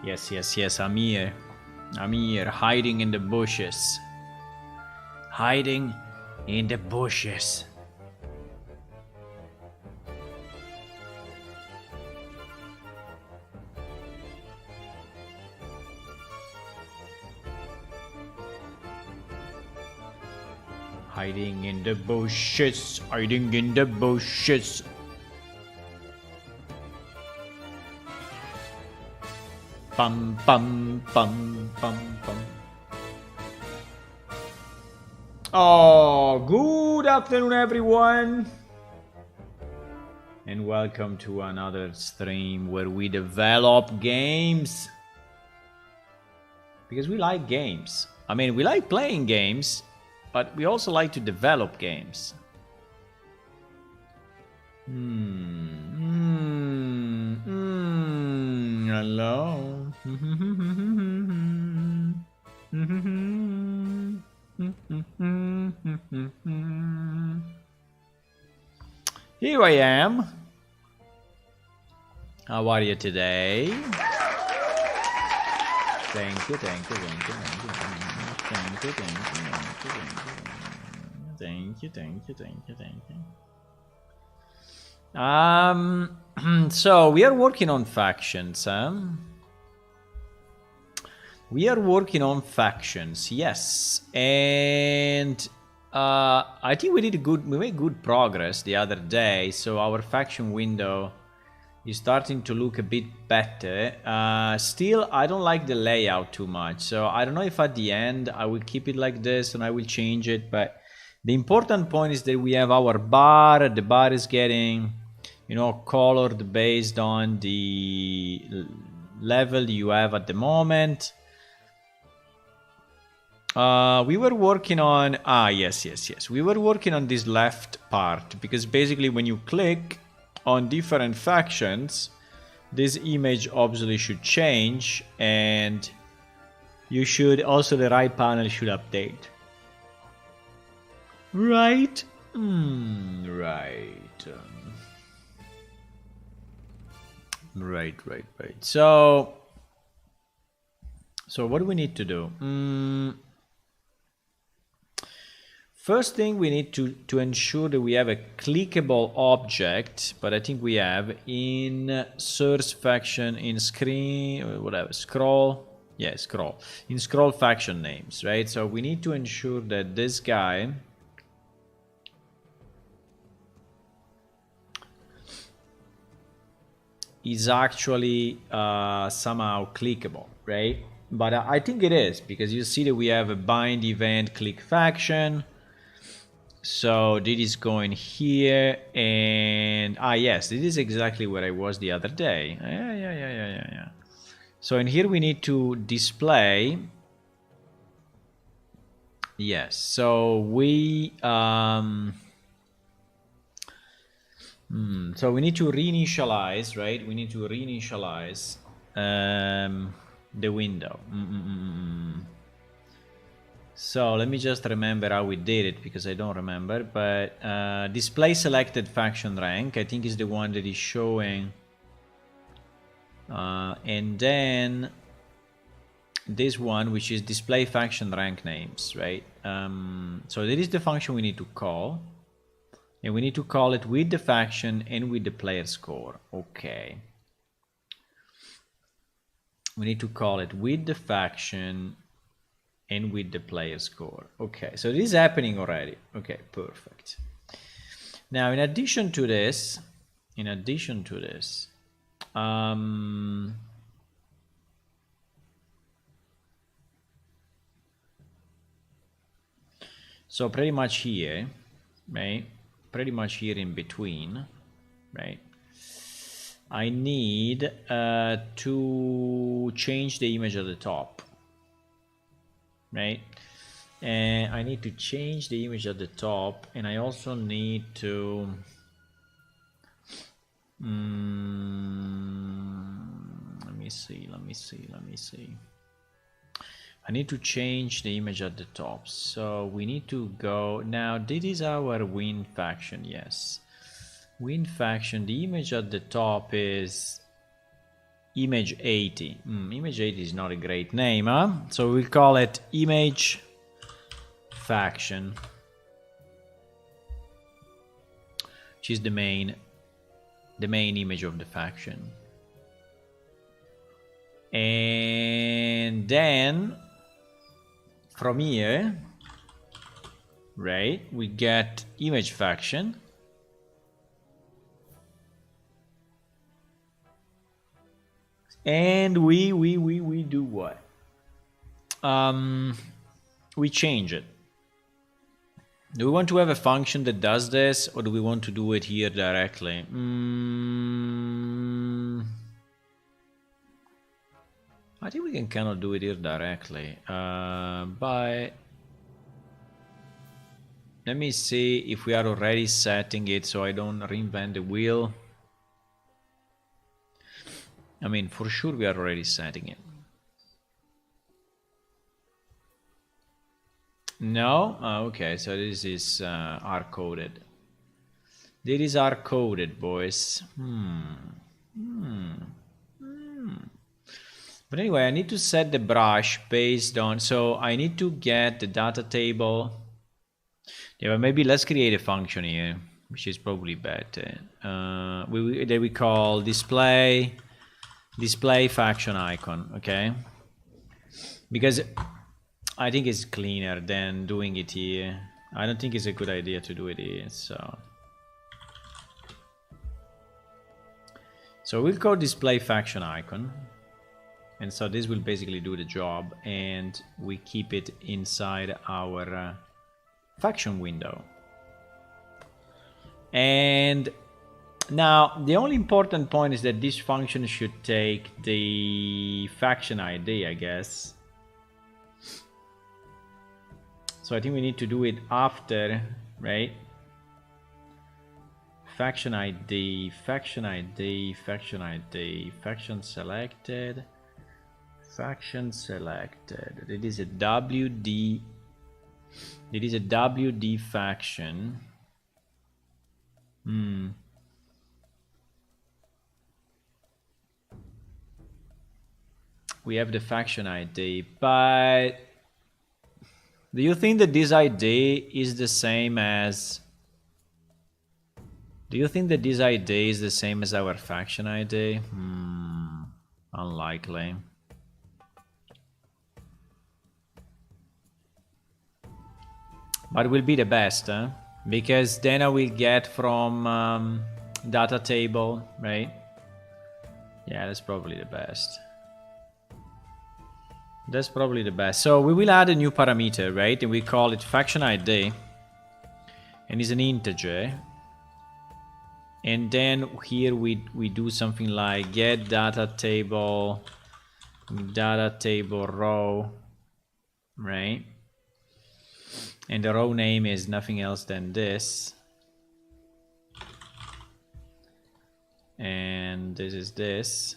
Yes, yes, yes, I'm here. I'm here, hiding in the bushes. Hiding in the bushes. Hiding in the bushes, hiding in the bushes. Bum, bum, bum, bum, bum. Oh, good afternoon, everyone. And welcome to another stream where we develop games. Because we like games. I mean, we like playing games, but we also like to develop games. Hello. Here I am. How are you today? Thank you, thank you, thank you, thank you, thank you, thank you, thank you, thank you, thank you. So we are working on factions, We are working on factions, yes, and I think we made good progress the other day. So our faction window is starting to look a bit better. Still, I don't like the layout too much. So I don't know if at the end I will keep it like this and I will change it. But the important point is that we have our bar. The bar is getting, colored based on the level you have at the moment. We were working on, yes. We were working on this left part because basically when you click on different factions, this image obviously should change, and you should also, the right panel should update. Right? Right. Right. So what do we need to do? First thing, we need to ensure that we have a clickable object, but I think we have in source faction, in screen, whatever, scroll, in scroll faction names, right? So we need to ensure that this guy is actually somehow clickable, right? But I think it is, because you see that we have a bind event click faction. So this is going here, and yes, this is exactly where I was the other day. Yeah. So in here we need to display. Yes. So we so we need to reinitialize, right? We need to reinitialize the window. So let me just remember how we did it, because I don't remember. But display selected faction rank, I think, is the one that is showing. And then this one, which is display faction rank names, right? So that is the function we need to call. And we need to call it with the faction and with the player score. Okay. We need to call it with the faction and with the player score. Okay, so this is happening already. Okay, perfect. Now, in addition to this, so pretty much here, right? Pretty much here in between, right? I need to change the image at the top, right? And I need to change the image at the top, and I also need to let me see. I need to change the image at the top. So we need to go now. This is our win faction. Yes, win faction. The image at the top is image 80. Image 80 is not a great name, huh? So we'll call it image faction, which is the main image of the faction. And then from here, right, we get image faction. And we do what? We change it. Do we want to have a function that does this, or do we want to do it here directly? I think we can kind of do it here directly. But let me see if we are already setting it so I don't reinvent the wheel. I mean, for sure we are already setting it. No? Okay, so this is hard-coded. This is hard-coded, boys. But anyway, I need to set the brush based on... So I need to get the data table. Yeah, but maybe let's create a function here, which is probably better. That we call display faction icon, okay? Because I think it's cleaner than doing it here. I don't think it's a good idea to do it here, so we'll call display faction icon, and so this will basically do the job, and we keep it inside our faction window. And now the only important point is that this function should take the faction ID, I guess. So I think we need to do it after, right? Faction ID, faction ID, faction ID, faction selected, faction selected. It is a WD. It is a WD faction. We have the faction ID, but do you think that this ID is the same as... Do you think that this ID is the same as our faction ID? Unlikely. But it will be the best, huh? Because then I will get from data table, right? Yeah, that's probably the best. That's probably the best. So we will add a new parameter, right? And we call it faction ID. And it's an integer. And then here we do something like get data table row, right? And the row name is nothing else than this. And this is this.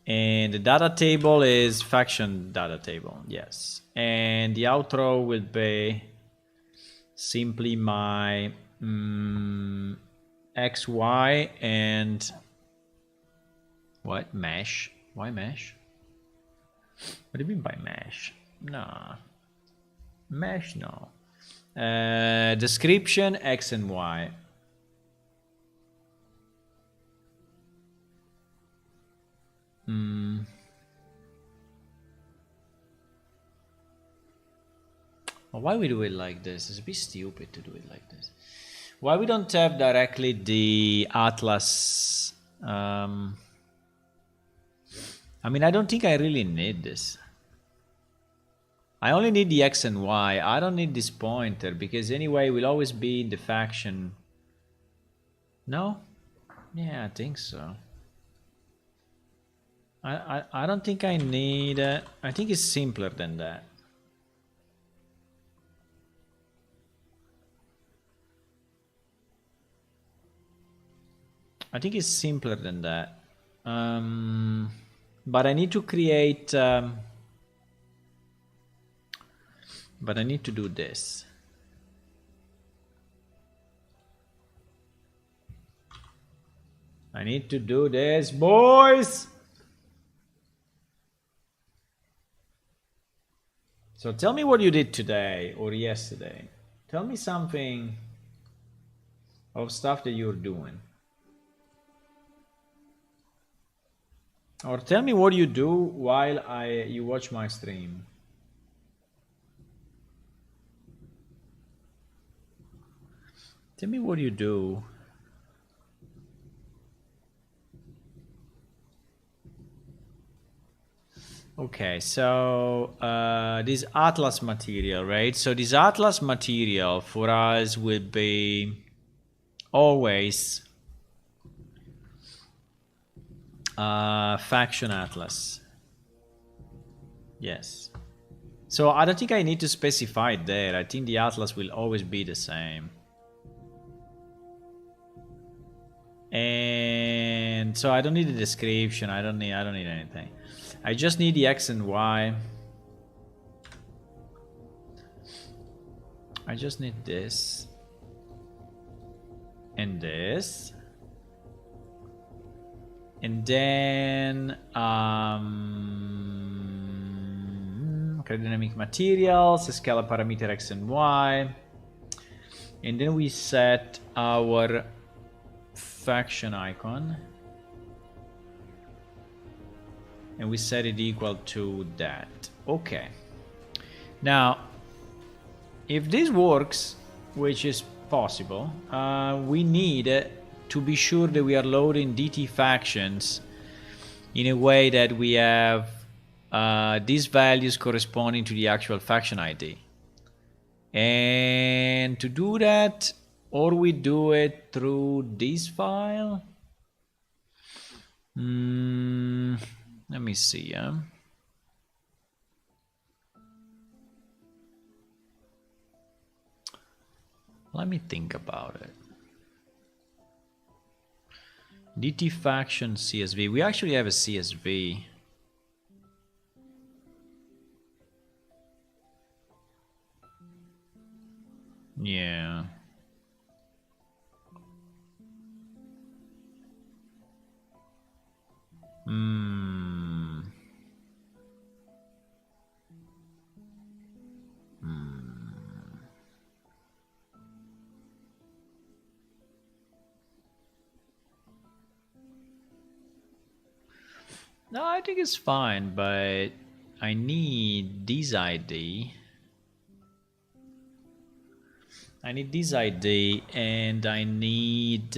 And the data table is faction data table, yes. And the outro will be simply my XY and what? Mesh? Why mesh? What do you mean by mesh? No. Mesh, no. Description, X and Y. Why we do it like this? It's a bit stupid to do it like this. Why we don't have directly the atlas? I mean, I don't think I really need this. I only need the X and Y. I don't need this pointer because anyway, we'll always be in the faction. No? Yeah, I think so. I don't think I need... I think it's simpler than that. I think it's simpler than that. But I need to create... but I need to do this. I need to do this, boys. So tell me what you did today or yesterday. Tell me something of stuff that you're doing. Or tell me what you do while you watch my stream. Tell me what you do. Okay, so this Atlas material, right? So this Atlas material for us will be always faction Atlas. Yes. So I don't think I need to specify it there. I think the Atlas will always be the same. And so I don't need a description. I don't need anything. I just need the X and Y. I just need this and this, and then dynamic materials, scalar parameter X and Y, and then we set our faction icon. And we set it equal to that. Okay. Now, if this works, which is possible, we need to be sure that we are loading DT factions in a way that we have these values corresponding to the actual faction ID. And to do that, or we do it through this file. Let me see. Let me think about it. DT faction CSV. We actually have a CSV. Yeah. No, I think it's fine, but I need this ID. I need this ID, and I need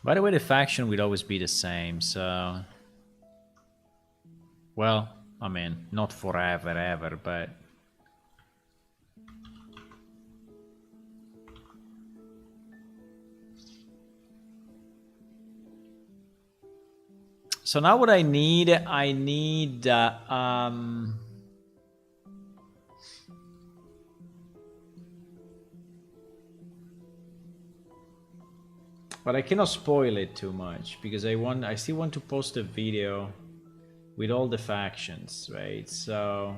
by the way, the faction will always be the same, so well, I mean, not forever ever, but so now what I need but I cannot spoil it too much because I still want to post a video with all the factions, right? So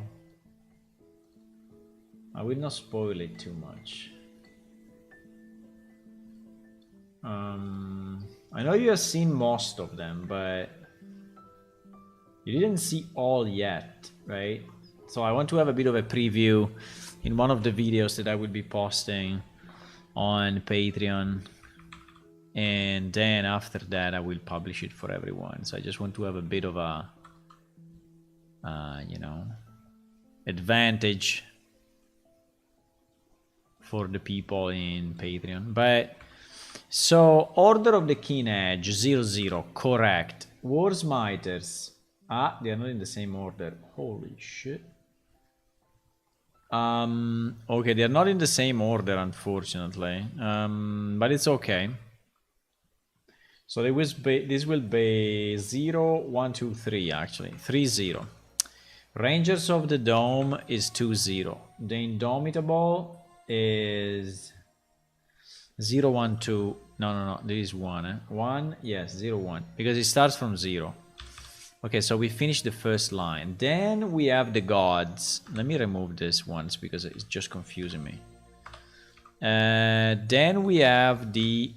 I will not spoil it too much. I know you have seen most of them, but you didn't see all yet, right? So I want to have a bit of a preview in one of the videos that I will be posting on Patreon. And then after that, I will publish it for everyone. So I just want to have a bit of a, you know, advantage for the people in Patreon. But so order of the Keen Edge 00, correct. Wars Miters. Ah, they are not in the same order. Holy shit. Okay, they are not in the same order, unfortunately. But it's okay. So this will be 0, 1, 2, 3, actually. 3, 0. Rangers of the Dome is 2, 0. The Indomitable is 0, 1, 2. No, there is 1. 1, yes, 0, 1. Because it starts from 0. Okay, so we finished the first line. Then we have the gods. Let me remove this once because it's just confusing me. Then we have the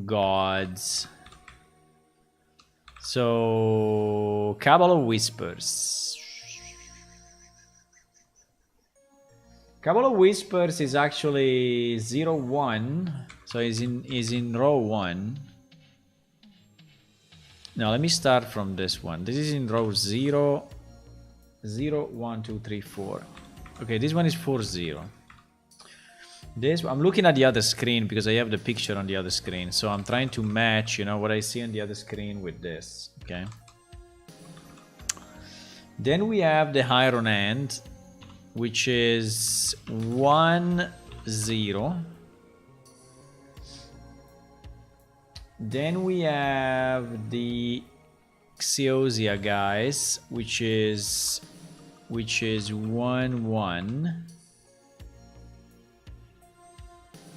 gods. So, Cabal of Whispers. Cabal of Whispers is actually 0, 1. So is in row 1. Now let me start from this one. This is in row 0, 0, 1, 2, 3, 4. Okay, this one is 4, 0. This, I'm looking at the other screen because I have the picture on the other screen. So I'm trying to match, you know, what I see on the other screen with this. Okay. Then we have the iron end, which is 1, 0. Then we have the Xeosia guys, which is 1, 1.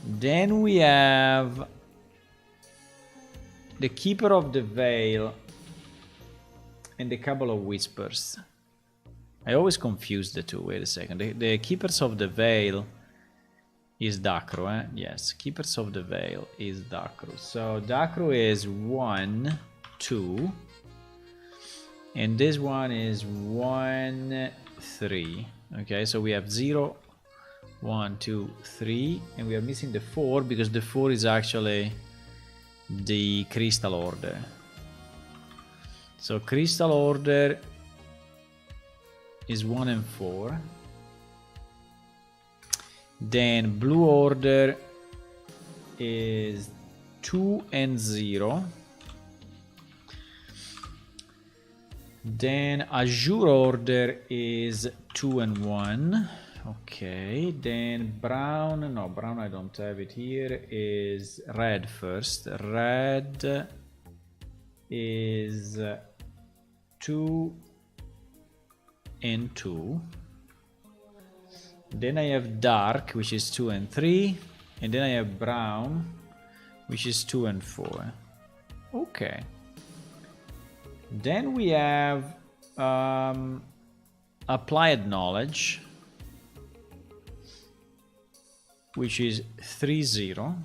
Then we have the Keeper of the Veil and the Cabal of Whispers. I always confuse the two. Wait a second. The Keepers of the Veil is Dacro, eh? Yes, Keepers of the Veil is Dacro. So Dacro is 1, 2. And this one is 1, 3. Okay, so we have 0, 1, 2, 3. And we are missing the 4 because the 4 is actually the Crystal Order. So Crystal Order is 1 and 4. Then Blue Order is 2 and 0. Then Azure Order is 2 and 1. Okay, then Brown, no, Brown I don't have it here, is Red first. Red is 2 and 2. Then I have Dark, which is 2 and 3. And then I have Brown, which is 2 and 4. Okay. Then we have Applied Knowledge, which is 3, 0.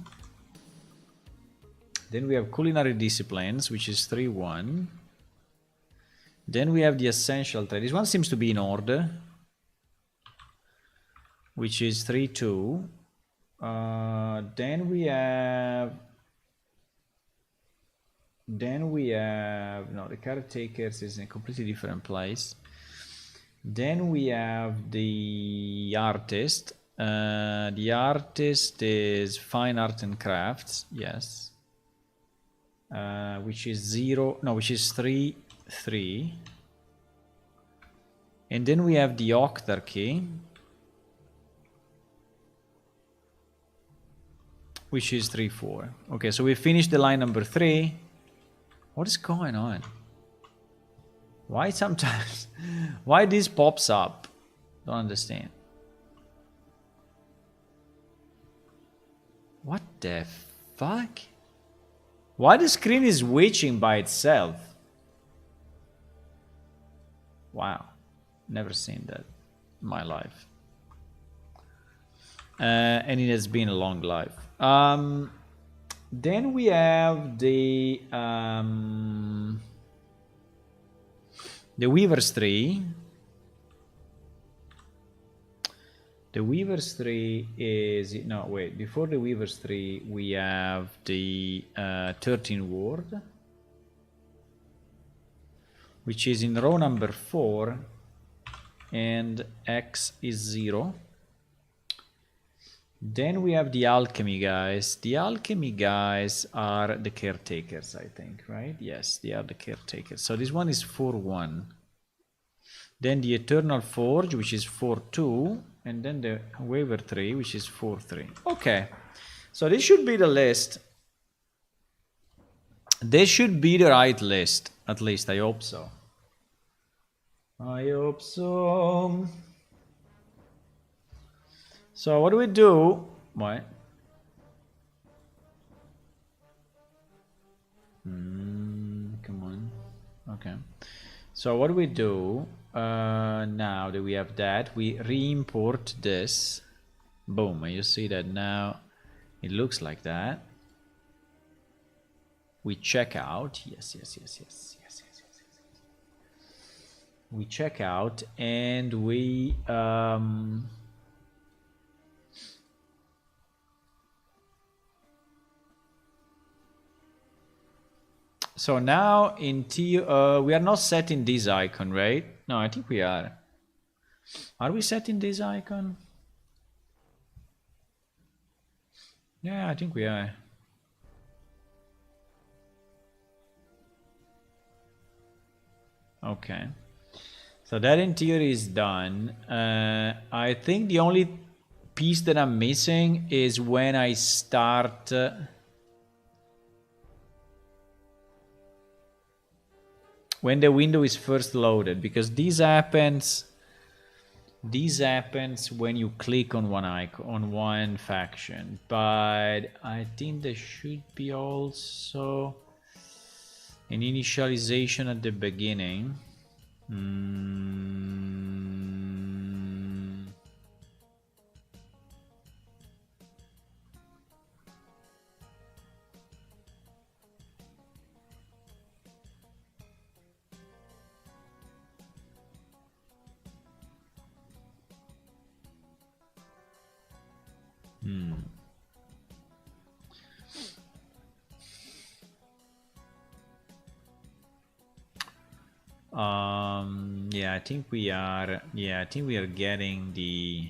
Then we have Culinary Disciplines, which is 3, 1. Then we have the Essential Trade. This one seems to be in order, which is 3, 2. Then we have no, the Caretakers is in a completely different place. Then we have the Artist. The Artist is Fine Art and Crafts, yes. Which is 0, no, which is 3, 3. And then we have the Octarchy, which is 3, 4. Okay, so we finished the line number 3. What is going on? Why sometimes? Why this pops up? Don't understand. What the fuck? Why the screen is switching by itself? Wow, never seen that in my life. And it has been a long life. Then we have the Weaver's Tree. The Weaver's Tree is, no, wait, before the Weaver's Tree we have the 13 Ward, which is in row number 4, and X is 0. Then we have the Alchemy guys. The Alchemy guys are the Caretakers, I think, right? Yes, they are the Caretakers. So this one is 4, 1. Then the Eternal Forge, which is 4, 2. And then the Waiver Tree, which is 4, 3. Okay, so this should be the list. This should be the right list, at least I hope so. I hope so. So what do we do? What? Come on. Okay. So what do we do now that we have that? We re-import this. Boom, and you see that now it looks like that. We check out. Yes. We check out and we so now in we are not setting this icon, right? No, I think we are. Are we setting this icon? Yeah, I think we are. Okay. So that in theory is done. I think the only piece that I'm missing is when I start... when the window is first loaded, because this happens when you click on one icon, on one faction. But I think there should be also an initialization at the beginning. Yeah, I think we are. Yeah, I think we are getting the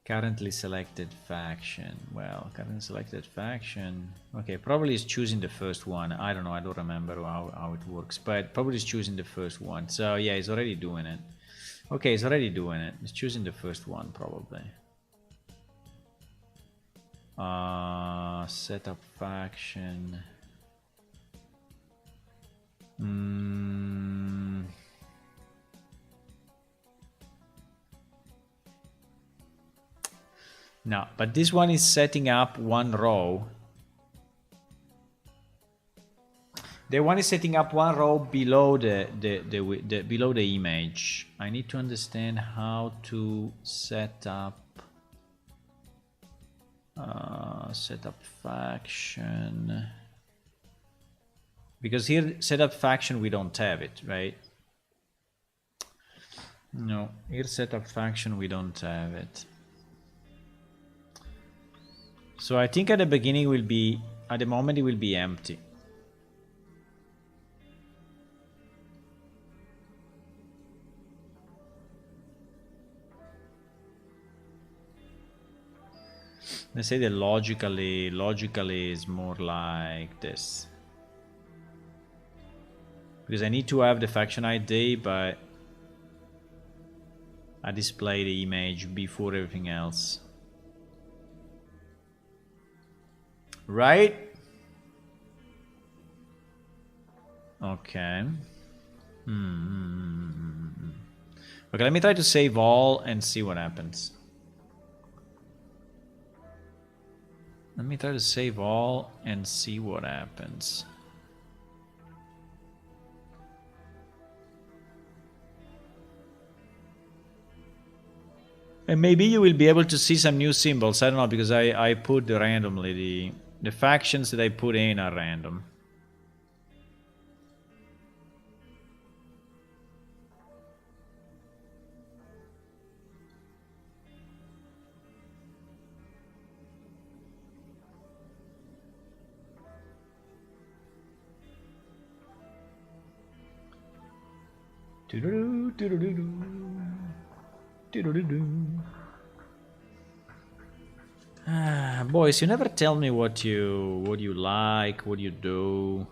currently selected faction. Well, currently selected faction. Okay, probably is choosing the first one. I don't know. I don't remember how it works, but probably is choosing the first one. So yeah, it's already doing it. Okay, it's already doing it. It's choosing the first one probably. Setup faction. No, but this one is setting up one row. The one is setting up one row below the below the image. I need to understand how to set up faction, because here setup faction we don't have it, right? No, here setup faction we don't have it. So I think at the beginning will be, at the moment it will be empty. Let's say that logically is more like this. Because I need to have the faction ID, but I display the image before everything else. Right? Okay. Okay, let me try to save all and see what happens. Let me try to save all and see what happens. And maybe you will be able to see some new symbols. I don't know, because I put randomly the factions that I put in are random. Boys, you never tell me what you like, what you do.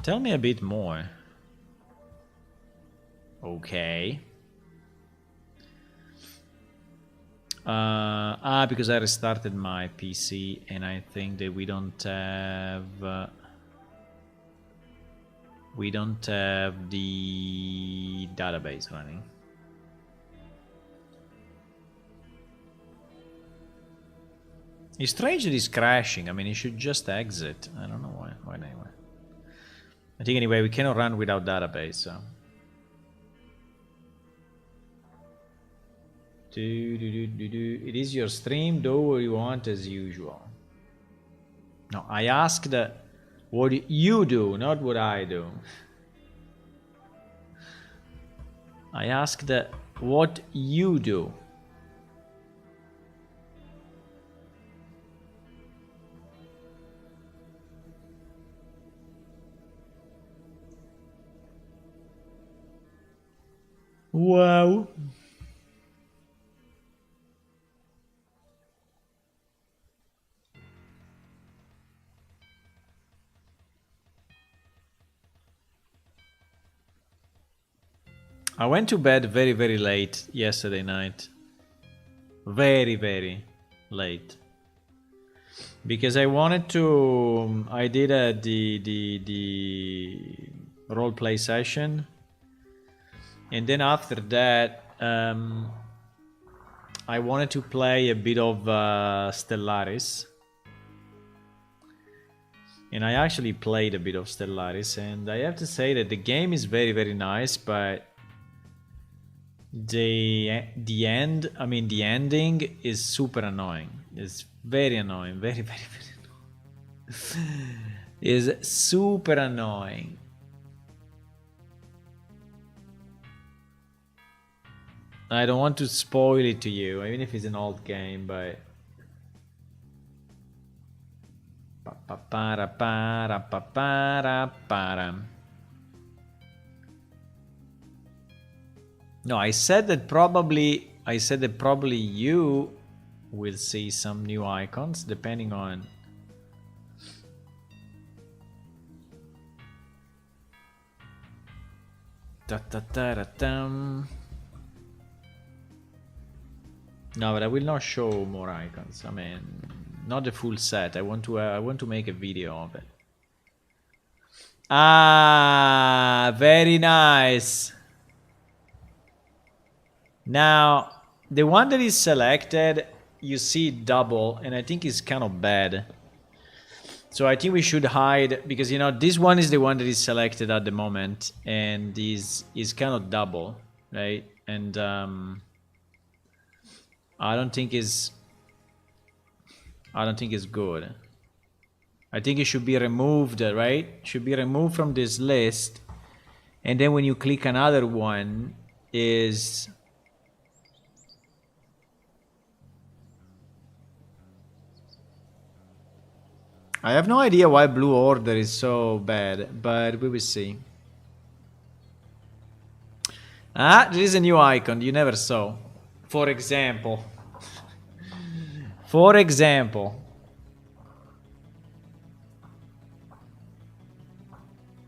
Tell me a bit more. Okay. Because I restarted my PC and I think that we don't have the database running. It's strange that he's crashing. I mean, he should just exit. I don't know why. Why anyway? I think anyway we cannot run without database. So. It is your stream. Do what you want as usual. No, I asked what you do, not what I do. I asked what you do. Wow. I went to bed very, very late yesterday night. Very, very late. Because I wanted to... I did the roleplay session. And then after that, I wanted to play a bit of Stellaris. And I actually played a bit of Stellaris. And I have to say that the game is very, very nice, but... the ending is super annoying. It's very annoying, very, very, very annoying. Is super annoying. I don't want to spoil it to you, even if it's an old game, but no, I said that probably you will see some new icons depending on No, but I will not show more icons. I mean, not the full set. I want to make a video of it. Ah, very nice. Now, the one that is selected, you see double, and I think it's kind of bad. So I think we should hide, because, you know, this one is the one that is selected at the moment, and is kind of double, right? And I don't think it's good. I think it should be removed, right? Should be removed from this list, and then when you click another one, is... I have no idea why Blue Order is so bad, but we will see. Ah, there is a new icon you never saw. For example. For example.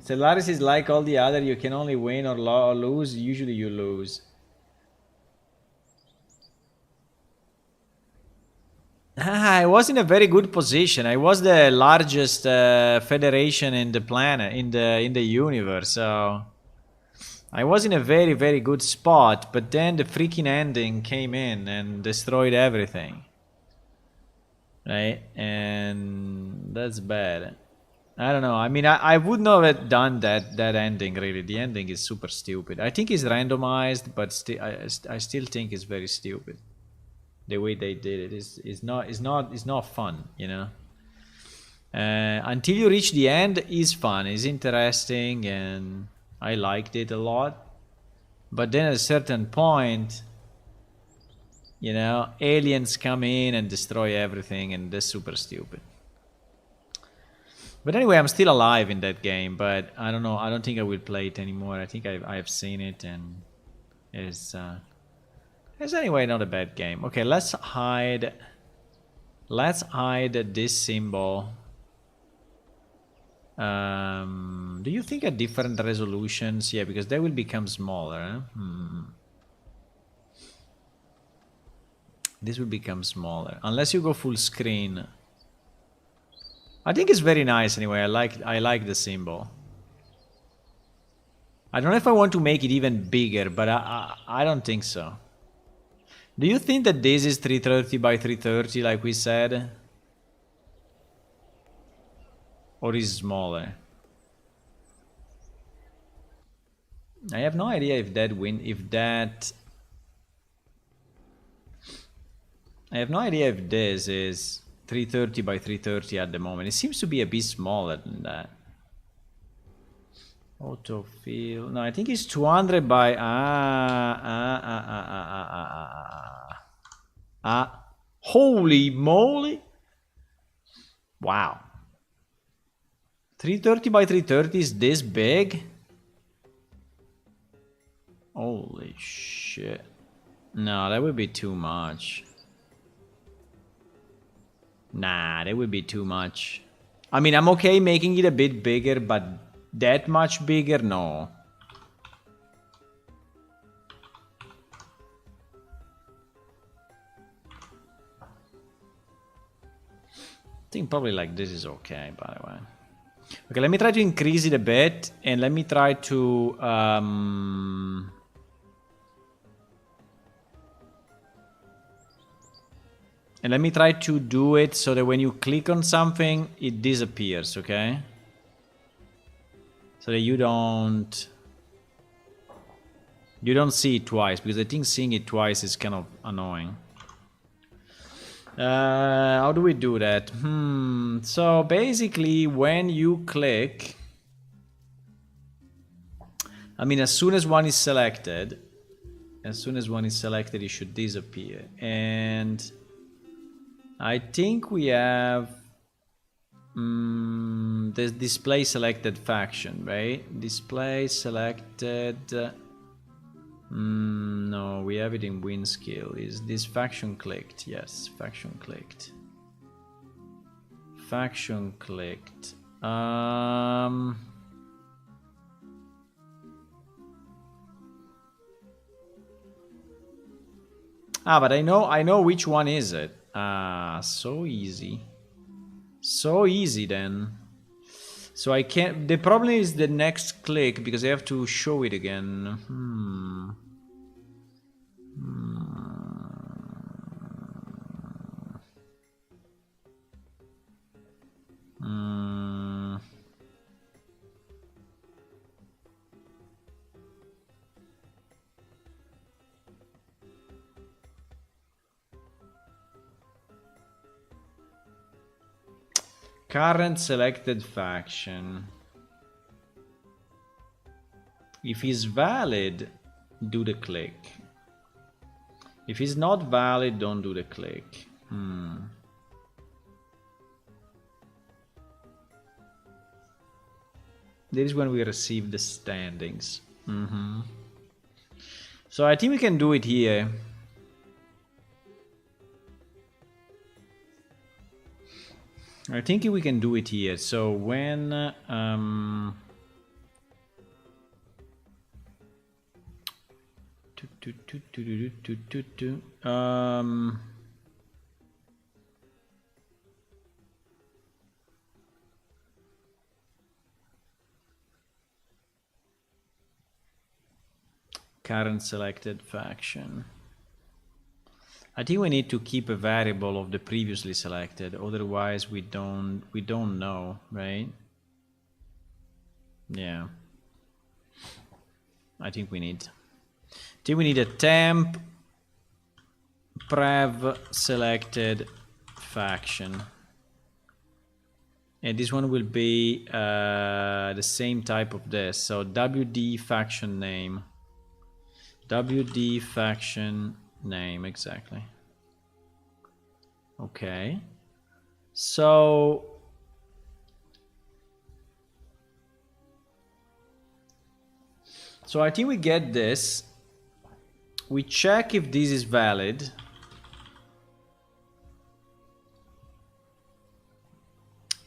Stellaris is like all the other, you can only win or lose, usually you lose. I was in a very good position. I was the largest federation in the planet, in the universe. So I was in a very, very good spot. But then the freaking ending came in and destroyed everything, right? And that's bad. I don't know. I mean, I would not have done that ending. Really, the ending is super stupid. I think it's randomized, but I still think it's very stupid. The way they did it is not fun, you know. Until you reach the end, is fun, is interesting, and I liked it a lot. But then at a certain point, you know, aliens come in and destroy everything, and that's super stupid. But anyway, I'm still alive in that game, but I don't know. I don't think I will play it anymore. I think I've seen it, and it's anyway not a bad game. Okay, let's hide this symbol. Do you think at different resolutions? Yeah, because they will become smaller. Huh? This will become smaller unless you go full screen. I think it's very nice anyway. I like the symbol. I don't know if I want to make it even bigger, but I don't think so. Do you think that this is 330 by 330 like we said? Or is smaller? I have no idea if that I have no idea if this is 330 by 330 at the moment. It seems to be a bit smaller than that. Autofill. No, I think it's 200 by holy moly! Wow. 330 by 330 is this big? Holy shit. No, that would be too much. Nah, that would be too much. I mean, I'm okay making it a bit bigger, but that much bigger? No. I think probably like this is okay, by the way. Okay, let me try to increase it a bit, and let me try to... And let me try to do it so that when you click on something, it disappears, okay? So that you don't see it twice, because I think seeing it twice is kind of annoying. How do we do that? So basically, when you click, I mean, as soon as one is selected, it should disappear. And I think we have this display selected faction, right? Display selected. No, we have it in Mysql. Is this faction clicked? Yes, faction clicked. Faction clicked. But I know which one is it. So easy. So easy then. So I can't... The problem is the next click, because I have to show it again. Current selected faction. If it's valid, do the click. If it's not valid, don't do the click. That is when we receive the standings. So I think we can do it here. I think we can do it here. So when current selected faction. I think we need to keep a variable of the previously selected, otherwise we don't know, right? Yeah. I think we need a temp prev selected faction. And this one will be the same type of this. So WD faction name. WD faction name, exactly. Okay. So I think we get this. We check if this is valid.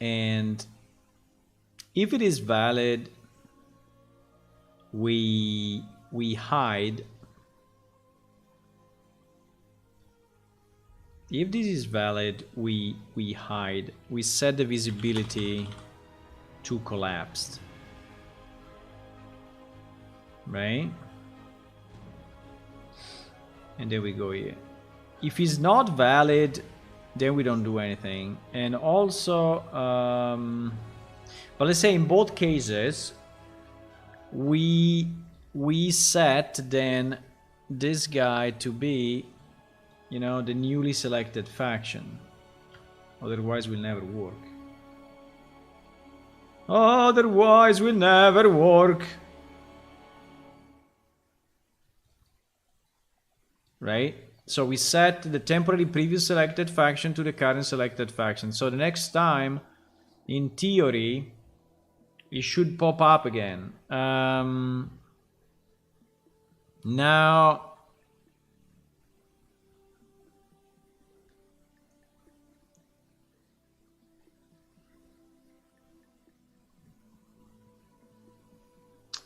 And if it is valid, we hide. If this is valid, we hide. We set the visibility to collapsed. Right? And then we go here. If it's not valid, then we don't do anything. And also, But let's say in both cases, we set then this guy to be, you know, the newly selected faction. Otherwise, will never work. Otherwise, will never work. Right? So we set the temporary previous selected faction to the current selected faction. So the next time, in theory, it should pop up again. Now,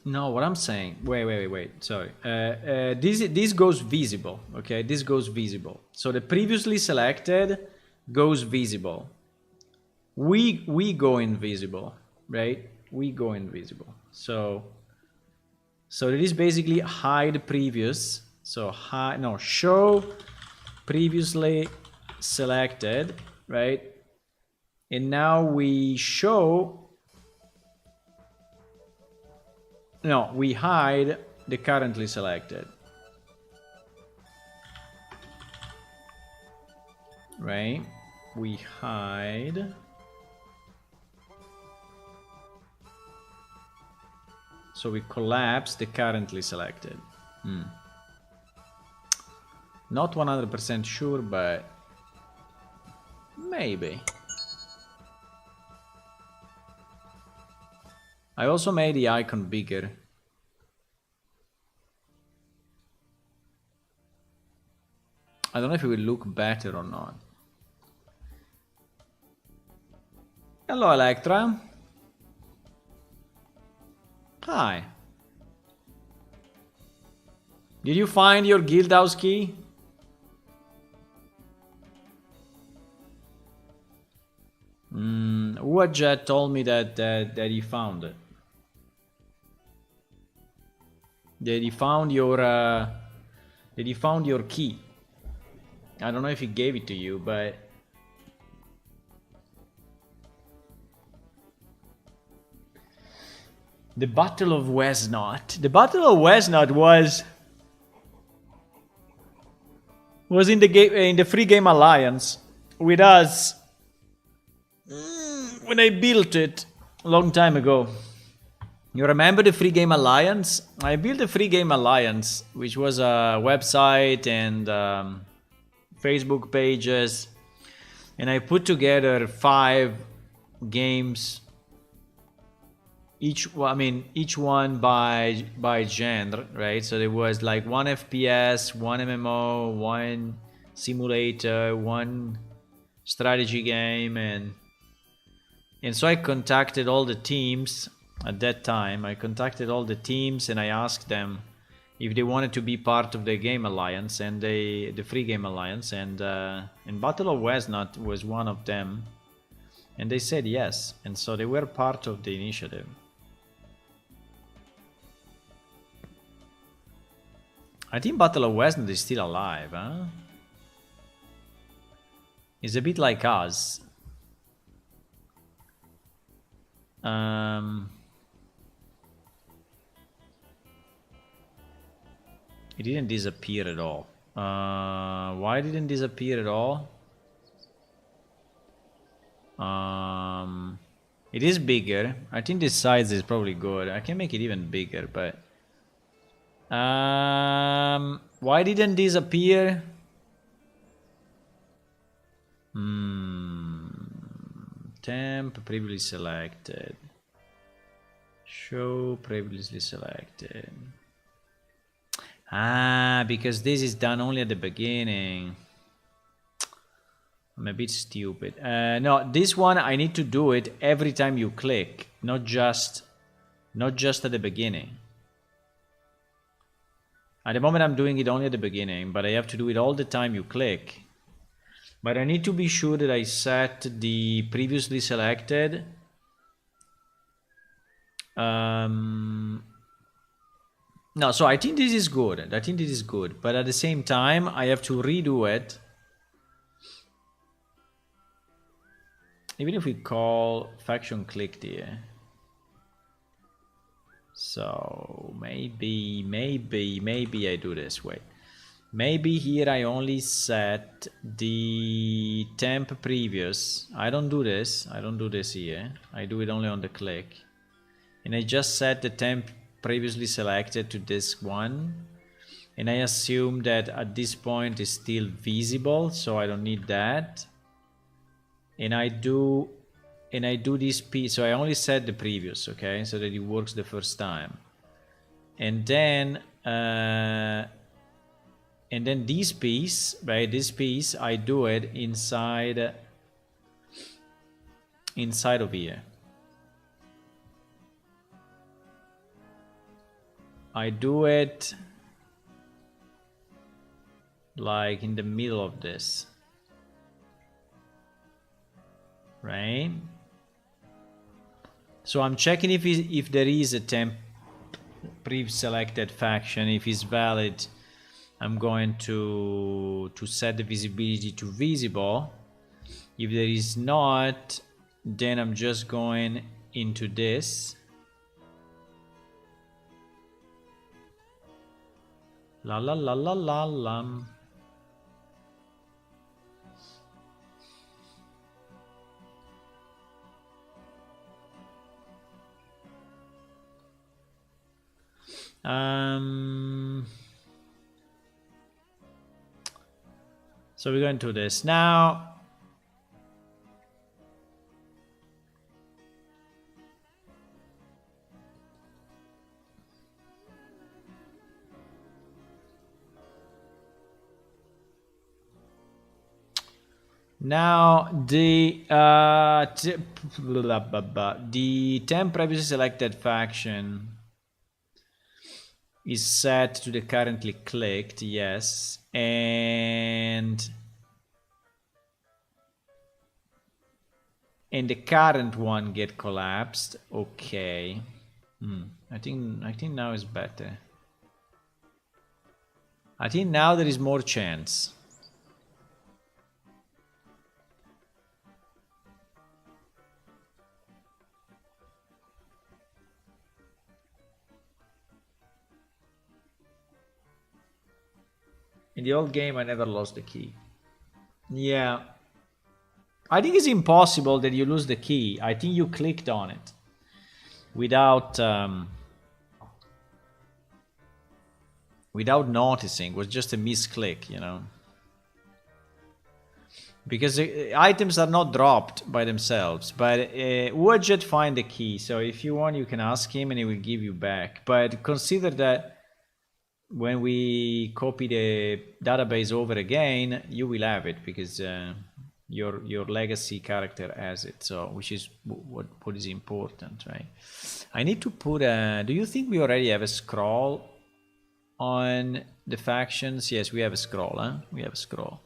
no, what I'm saying, wait, sorry. This goes visible, okay? This goes visible. So the previously selected goes visible. We go invisible, right? We go invisible. So it is basically hide previous. So show previously selected, right? And now we show. No, we hide the currently selected. Right? We hide. So we collapse the currently selected. Not 100% sure, but maybe. I also made the icon bigger. I don't know if it will look better or not. Hello, Electra. Hi. Did you find your guild house key? Uajet told me that he found it. That he found your key. I don't know if he gave it to you, but the Battle of Westnot. The Battle of Westnot was in the game, in the free game alliance with us when I built it a long time ago. You remember the free game alliance? I built a free game alliance, which was a website and Facebook pages, and I put together 5 games. Each one by genre, right? So there was like 1 FPS, 1 MMO, 1 simulator, 1 strategy game, and so I contacted all the teams at that time. I contacted all the teams and I asked them if they wanted to be part of the game alliance and the free game alliance, and Battle of Westnot was one of them, and they said yes, and so they were part of the initiative. I think Battle of Westnot is still alive, huh? It's a bit like us. It didn't disappear at all. Why didn't it disappear at all? It is bigger. I think this size is probably good. I can make it even bigger, but why didn't this appear? Temp previously selected. Show previously selected. Because this is done only at the beginning. I'm a bit stupid. No, this one I need to do it every time you click, not just at the beginning. At the moment I'm doing it only at the beginning, but I have to do it all the time you click. But I need to be sure that I set the previously selected. No, so I think this is good. But at the same time, I have to redo it. even if we call faction clicked here. So maybe I do this way. Maybe here I only set the temp previous. I don't do this here. I do it only on the click. And I just set the temp previously selected to this one. And I assume that at this point is still visible, so I don't need that. And I do this piece, so I only set the previous, okay, so that it works the first time. And then this piece, right? This piece I do it inside of here. I do it like in the middle of this, right? So I'm checking if there is a temp pre-selected faction. If it's valid, I'm going to set the visibility to visible. If there is not, then I'm just going into this. La la la la la la. So we're going to this now. Now the temp previously selected faction is set to the currently clicked, yes, and the current one get collapsed. Okay, I think now is better. I think now there is more chance. In the old game, I never lost the key. Yeah. I think it's impossible that you lose the key. I think you clicked on it without noticing. It was just a misclick, you know. Because items are not dropped by themselves, but Widget find the key. So if you want, you can ask him and he will give you back. But consider that when we copy the database over again, you will have it because your legacy character has it. So which is what is important, right? I need to put a. Do you think we already have a scroll on the factions? Yes, we have a scroll. Huh? We have a scroll.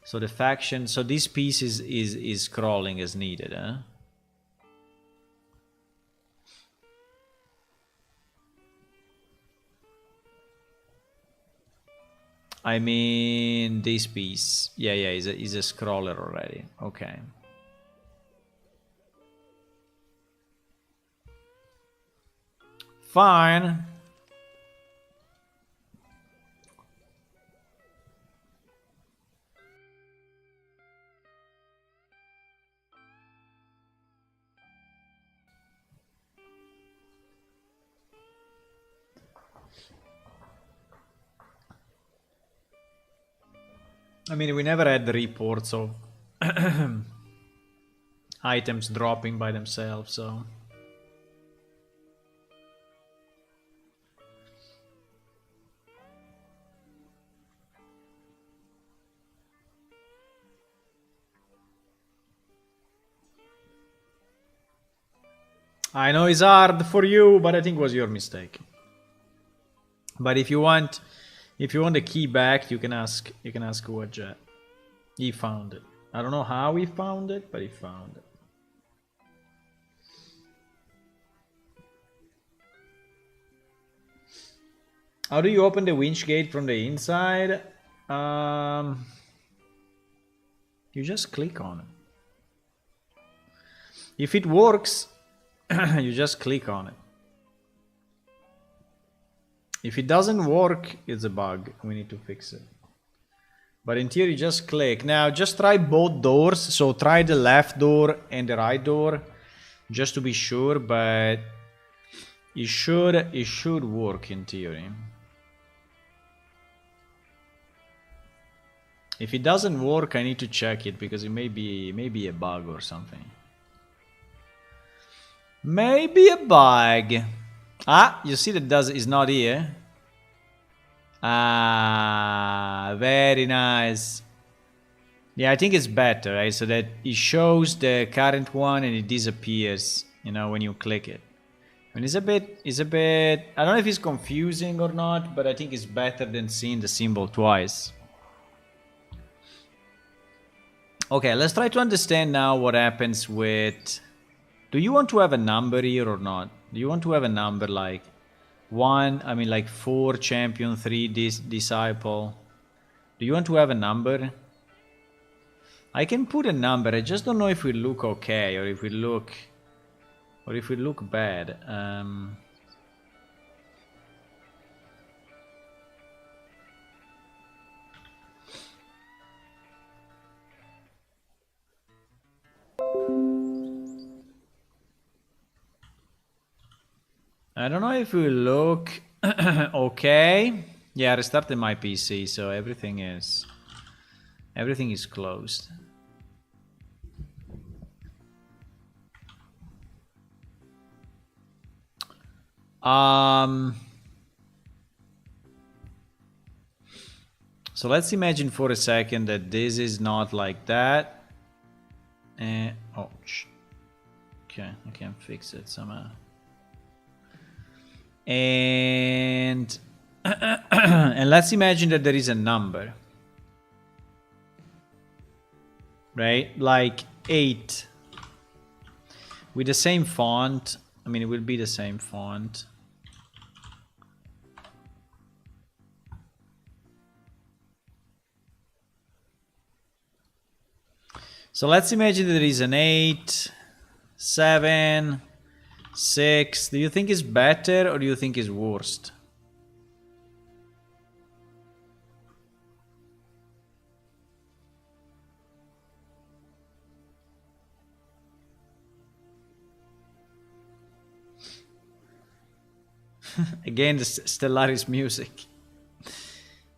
So the faction. So this piece is scrolling as needed. Huh? I mean, this piece. Yeah, is a scroller already. Okay. Fine. I mean, we never had the reports of items dropping by themselves, so. I know it's hard for you, but I think it was your mistake. But if you want the key back, you can ask Widget. He found it. I don't know how he found it, but he found it. How do you open the winch gate from the inside? You just click on it. If it works, you just click on it. If it doesn't work, it's a bug. We need to fix it. But in theory, just click. Now, just try both doors. So try the left door and the right door, just to be sure. But it should work in theory. If it doesn't work, I need to check it because it may be a bug or something. Maybe a bug. Ah, you see that is not here. Ah, very nice. Yeah, I think it's better, right? So that it shows the current one and it disappears, you know, when you click it. And it's a bit, I don't know if it's confusing or not, but I think it's better than seeing the symbol twice. Okay, let's try to understand now what happens with... Do you want to have a number here or not? Do you want to have a number like 1, I mean like 4 champion, 3 disciple? Do you want to have a number? I can put a number, I just don't know if we look okay or if we look bad. I don't know if we look okay. Yeah, I restarted my PC, so everything is closed. So let's imagine for a second that this is not like that. Oh, okay, I can fix it somehow. And and let's imagine that there is a number, right? Like 8 with the same font. I mean, it will be the same font. So let's imagine that there is an 8, 7, 6. Do you think it's better or do you think it's worst? Again, the Stellaris music.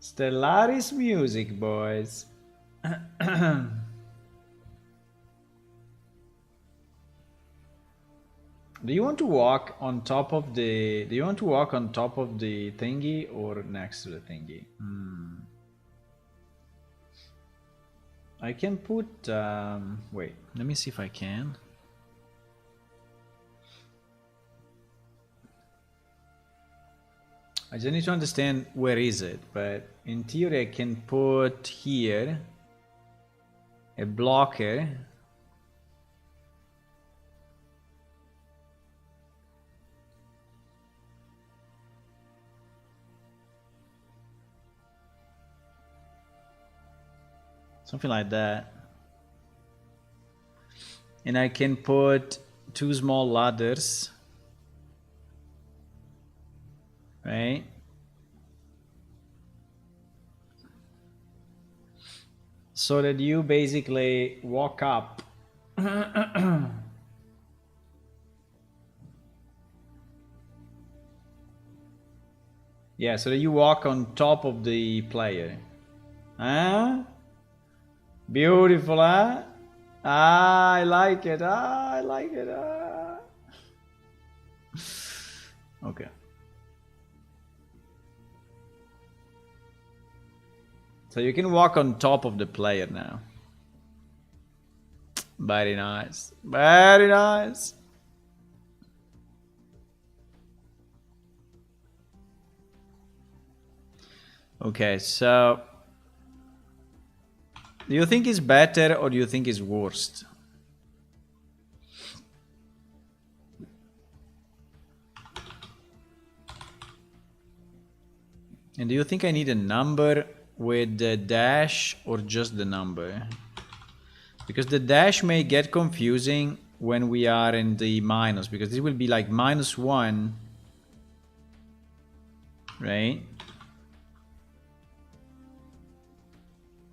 Stellaris music, boys. Do you want to walk on top of the... Do you want to walk on top of the thingy or next to the thingy? I can put... wait, let me see if I can. I just need to understand where is it, but in theory I can put here a blocker. Something like that. And I can put 2 small ladders. Right? So that you basically walk up. Yeah, so that you walk on top of the player. Huh? Beautiful, huh? Ah, I like it. Ah, I like it. Ah. Okay. So you can walk on top of the player now. Very nice. Very nice. Okay, so... Do you think it's better or do you think it's worst? And do you think I need a number with the dash or just the number? Because the dash may get confusing when we are in the minus, because this will be like -1, right?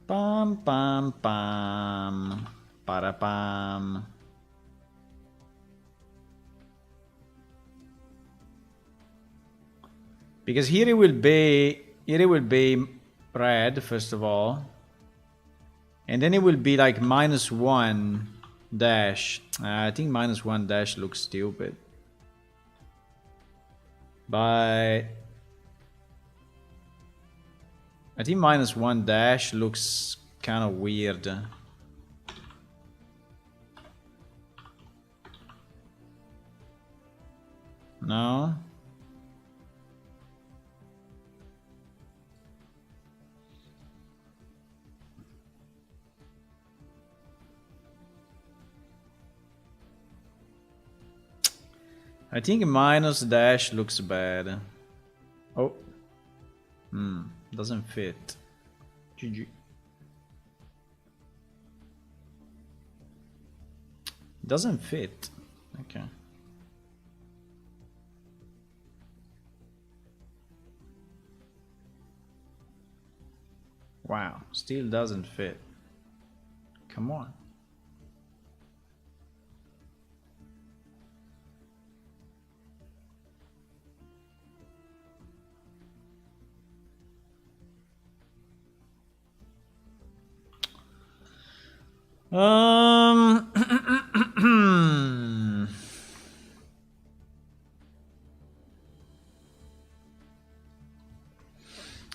Pam pam pam, para pam. Because here it will be red first of all, and then it will be like -1 dash. I think -1 dash looks stupid, but I think -1 dash looks kind of weird. No? I think minus dash looks bad. Oh. Doesn't fit. GG. Doesn't fit. Okay. Wow, still doesn't fit. Come on.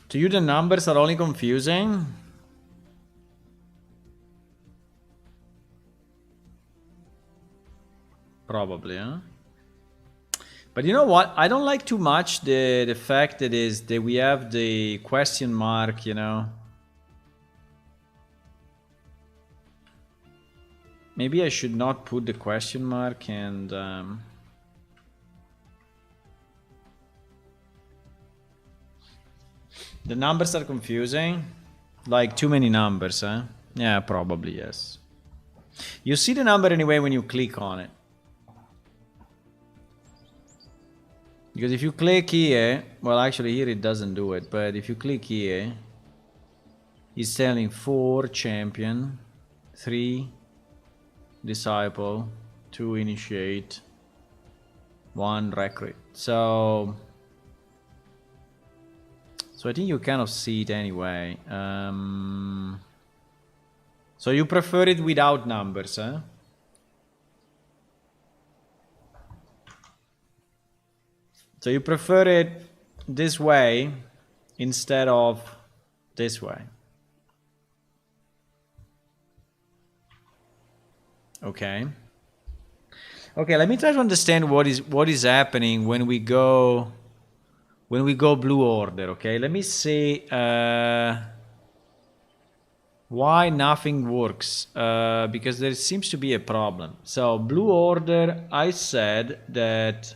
To you the numbers are only confusing? Probably, huh? But you know what? I don't like too much the fact that we have the question mark, you know. Maybe I should not put the question mark and the numbers are confusing. Like too many numbers, huh? Yeah, probably, yes. You see the number anyway when you click on it. Because if you click here, well, actually here it doesn't do it, but if you click here, it's telling 4 champion, 3 disciple, 2 initiate, 1 recruit. So I think you kind of see it anyway. So you prefer it without numbers, huh? So you prefer it this way instead of this way. Okay. Okay, let me try to understand what is happening when we go blue order, okay? Let me see why nothing works, because there seems to be a problem. So blue order, I said that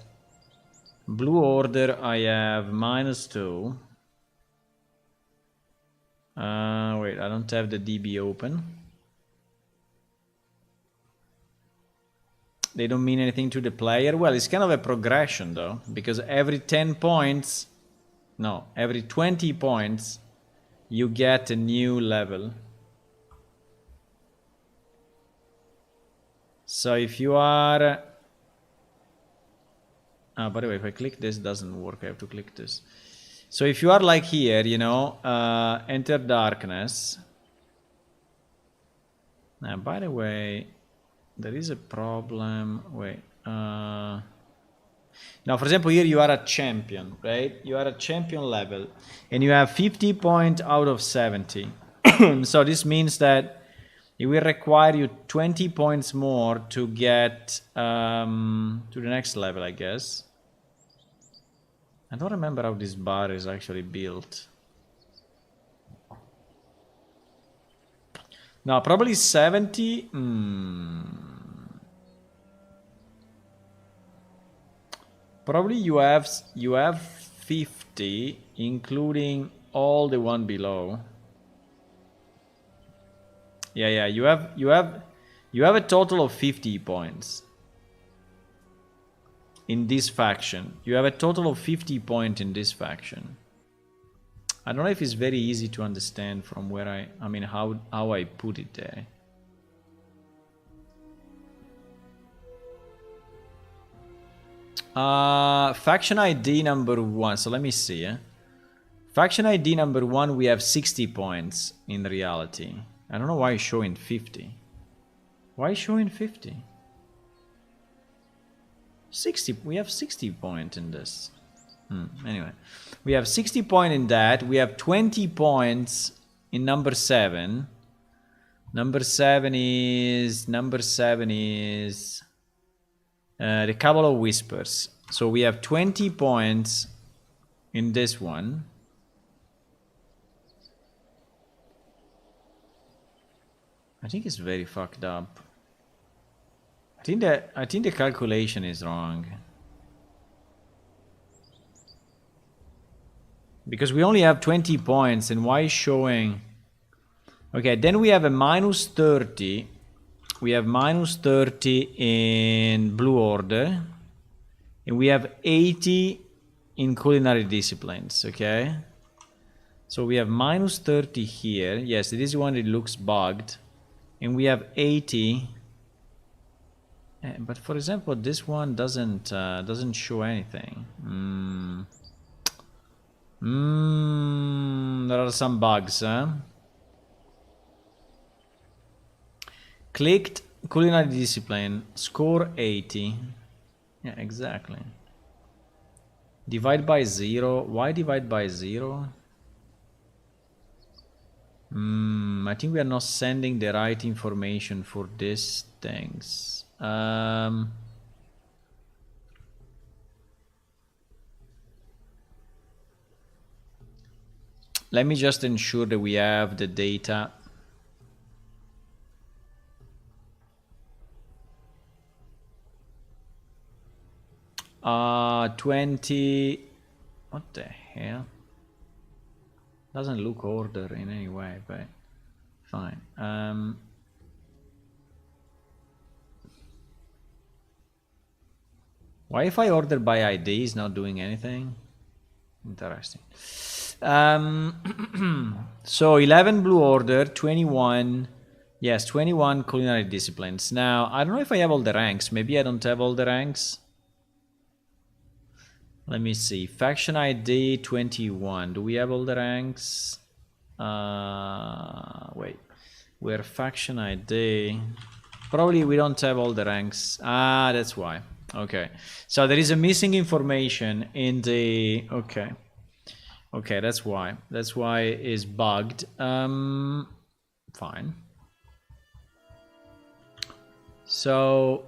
blue order I have -2. Wait, I don't have the DB open. They don't mean anything to the player. Well, it's kind of a progression though, because every 10 points, no, every 20 points, you get a new level. So if you are... by the way, if I click this, it doesn't work. I have to click this. So if you are like here, you know, enter darkness. Now, by the way, there is a problem. Wait. Now, for example, here you are a champion, right? You are a champion level, and you have 50 points out of 70. So this means that it will require you 20 points more to get to the next level, I guess. I don't remember how this bar is actually built. No, probably 70. Probably you have 50, including all the one below. Yeah, you have You have a total of 50 points. In this faction. You have a total of 50 points in this faction. I don't know if it's very easy to understand from where I mean how I put it there. Faction ID number 1. So let me see. Faction ID number 1, we have 60 points in reality. I don't know why it's showing 50. Why is showing 50? 60. We have 60 points in this. Anyway, we have 60 points in that. We have 20 points in number 7. Number 7 is the Cabal of Whispers. So we have 20 points in this one. I think it's very fucked up. I think the calculation is wrong. Because we only have 20 points, and why is showing... Okay, then we have a minus 30. We have minus 30 in Blue Order. And we have 80 in Culinary Disciplines, okay? So we have minus 30 here. Yes, this one, it looks bugged. And we have 80... But for example, this one doesn't show anything. There are some bugs, huh? Clicked Culinary Discipline, score 80. Yeah, exactly. Divide by 0. Why divide by 0? I think we are not sending the right information for these things. Let me just ensure that we have the data. Uh, 20. What the hell? Doesn't look order in any way, but fine. Why if I order by ID is not doing anything? Interesting. So 11 Blue Order, 21. Yes, 21 Culinary Disciplines. Now, I don't know if I have all the ranks. Maybe I don't have all the ranks. Let me see. Faction ID 21. Do we have all the ranks? Wait. We're faction ID. Probably we don't have all the ranks. Ah, that's why. Okay. So there is a missing information in the... Okay. Okay, that's why. That's why it's bugged. Fine. So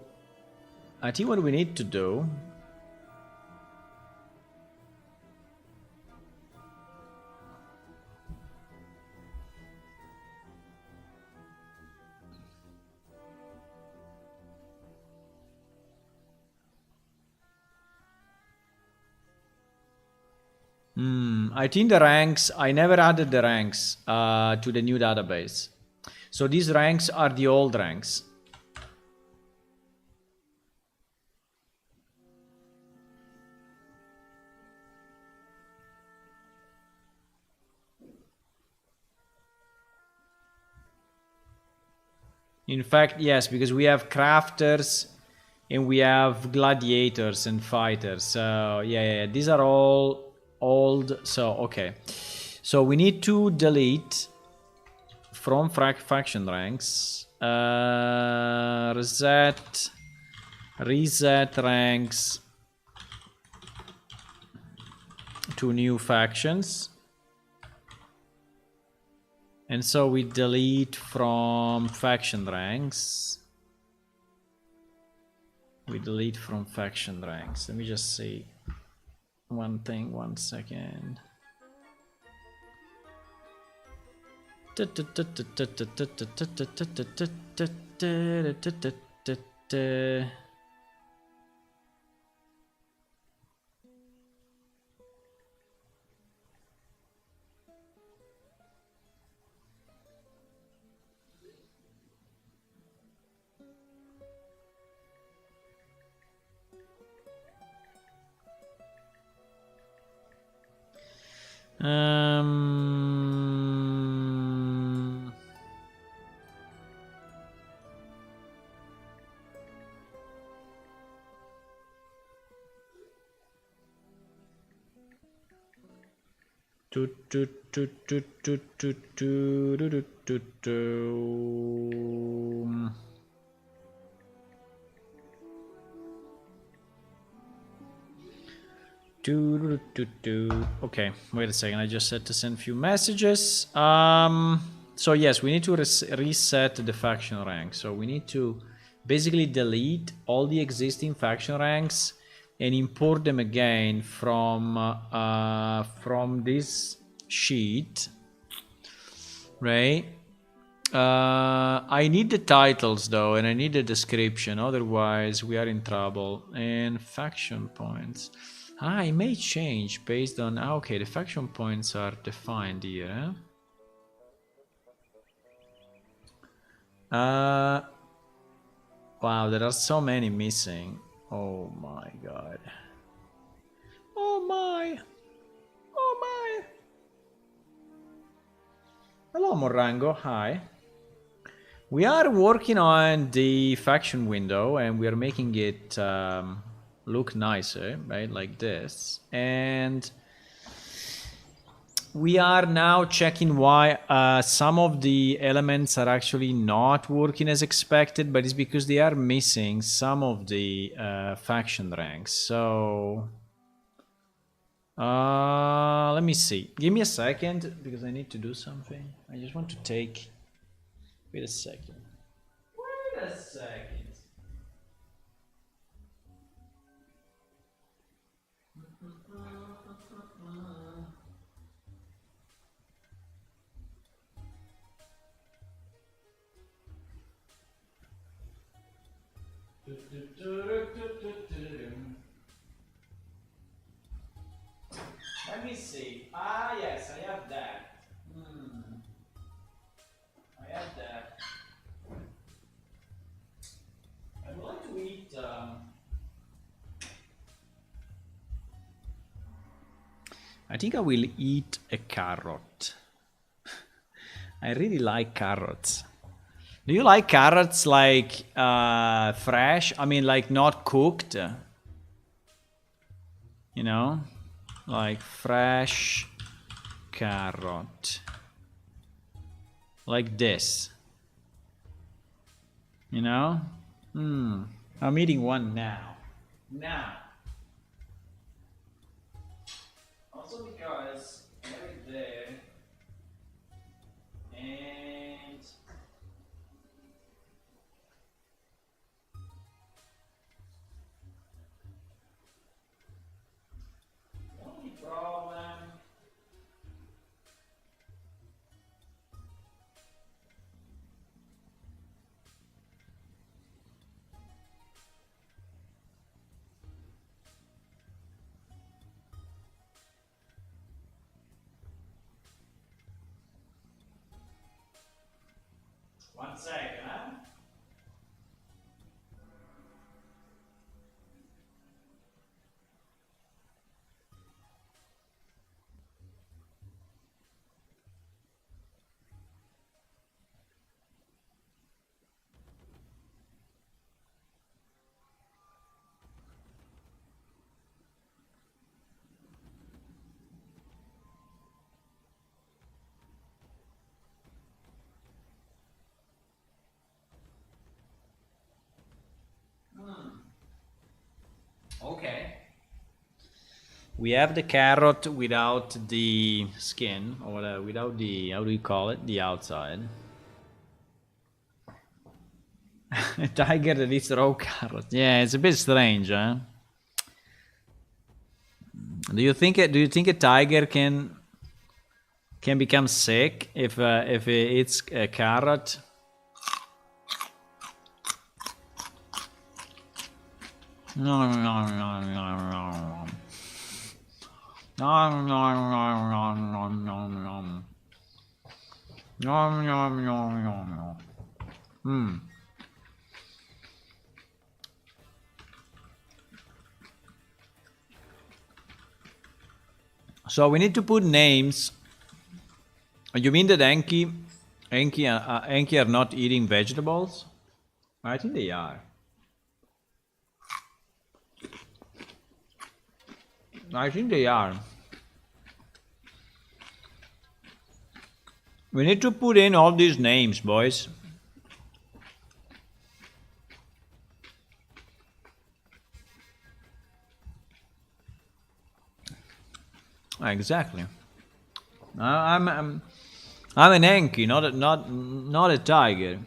I think what we need to do... I think the ranks, I never added the ranks to the new database. So these ranks are the old ranks. In fact, yes, because we have crafters and we have gladiators and fighters. So yeah, these are all old. So okay, so we need to delete from faction ranks, reset ranks to new factions. And so we delete from faction ranks. We delete from faction ranks. Let me just see one thing, 1 second. Okay, wait a second. I just had to send a few messages. So yes, we need to reset the faction rank. So we need to basically delete all the existing faction ranks and import them again from this sheet, right? I need the titles though, and I need the description. Otherwise, we are in trouble. And faction points. It may change based on... okay, the faction points are defined here. Wow, there are so many missing. Oh my god. Oh my. Oh my. Hello, Morango. Hi. We are working on the faction window and we are making it look nicer, right? Like this. And we are now checking why some of the elements are actually not working as expected, but it's because they are missing some of the faction ranks. So let me see. Give me a second because I need to do something. I just want to take... wait a second. Wait a second. Let me see. Yes, I have that. I have that. I would like to eat... I think I will eat a carrot. I really like carrots. Do you like carrots like fresh? I mean, like not cooked? You know? Like fresh carrot. Like this. You know? I'm eating one now. Now. Also because I have it there. And the only problem... one second, huh? Okay. We have the carrot without the skin, or without the, how do you call it? The outside. A tiger that eats raw carrot. Yeah, it's a bit strange, huh? Do you think a tiger can become sick if it eats a carrot? No, no, no, no, no. Nom nom nom nom nom nom nom. Nom nom nom nom nom. So we need to put names. You mean that Enki are not eating vegetables? I think they are. I think they are. We need to put in all these names, boys. Exactly. I'm an Enki, not a tiger.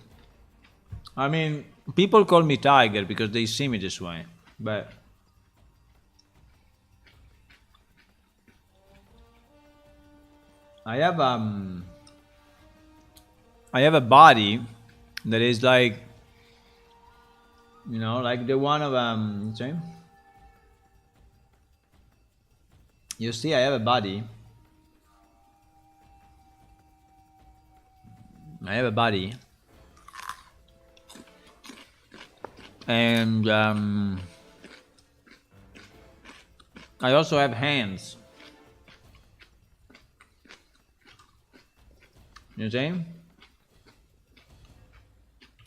I mean, people call me tiger because they see me this way, but I have a body that is like, you know, like the one of see? You see, I have a body. I have a body, and I also have hands. You see?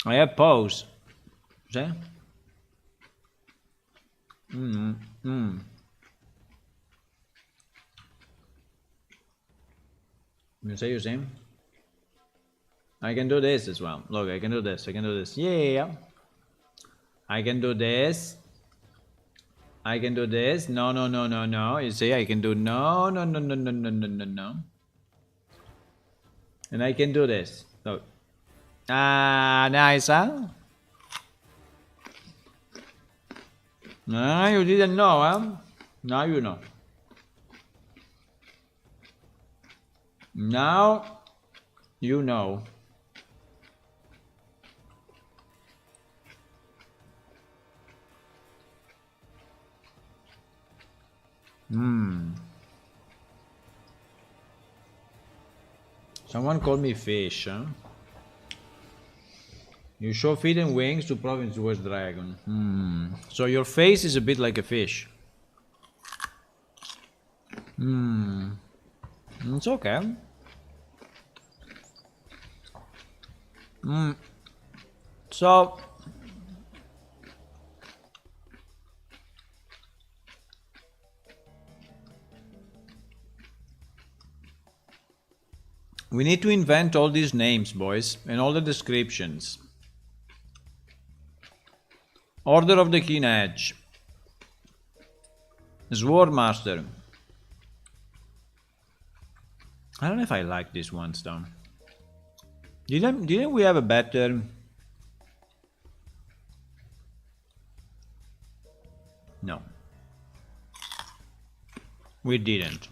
I have paws. See? You see? I can do this as well. Look, I can do this. I can do this. Yeah. I can do this. I can do this. No. You see, I can do no. And I can do this. Look. Nice, huh? You didn't know, huh? Now you know. Now you know. Someone called me fish, huh? You show feet and wings to Province West Dragon. So your face is a bit like a fish. It's okay. So we need to invent all these names, boys, and all the descriptions. Order of the Keen Edge. Sword Master. I don't know if I like these ones though. Didn't we have a better? No. We didn't.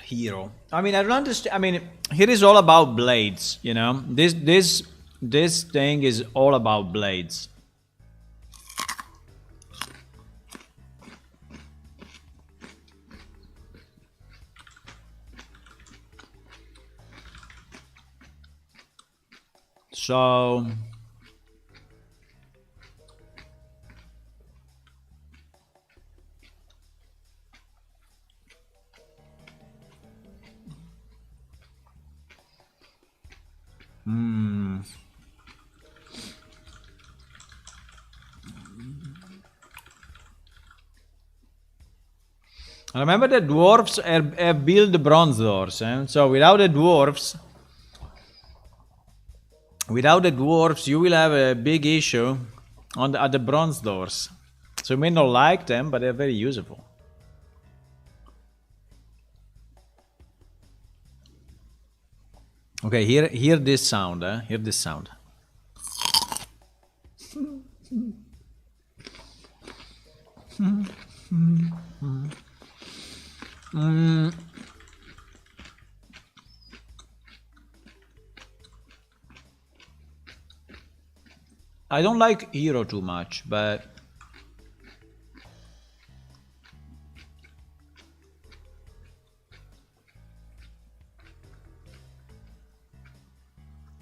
Hero. I mean, I don't understand. I mean, here is all about blades. You know, this thing is all about blades. So remember the dwarves have built the bronze doors, so without the dwarves, you will have a big issue at the bronze doors. So you may not like them, but they're very useful. Okay, hear this sound, Hear this sound. I don't like hero too much, but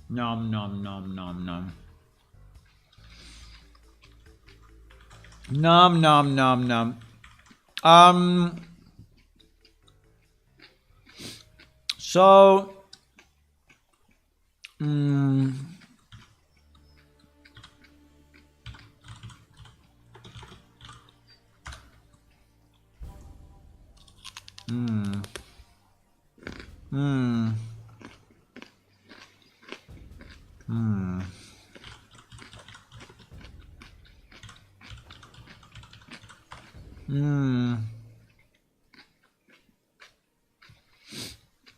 nom nom nom nom nom. Nom nom nom nom. So mm, mm, mm, mm. Mm.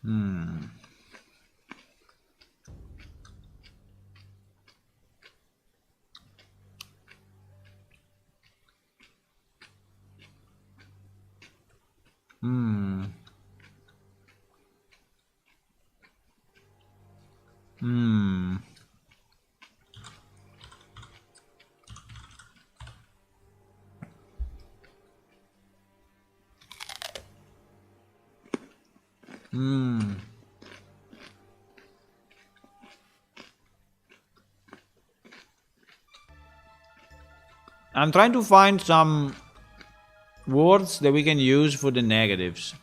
Mm. Mm. Mm. Mm. I'm trying to find some words that we can use for the negatives.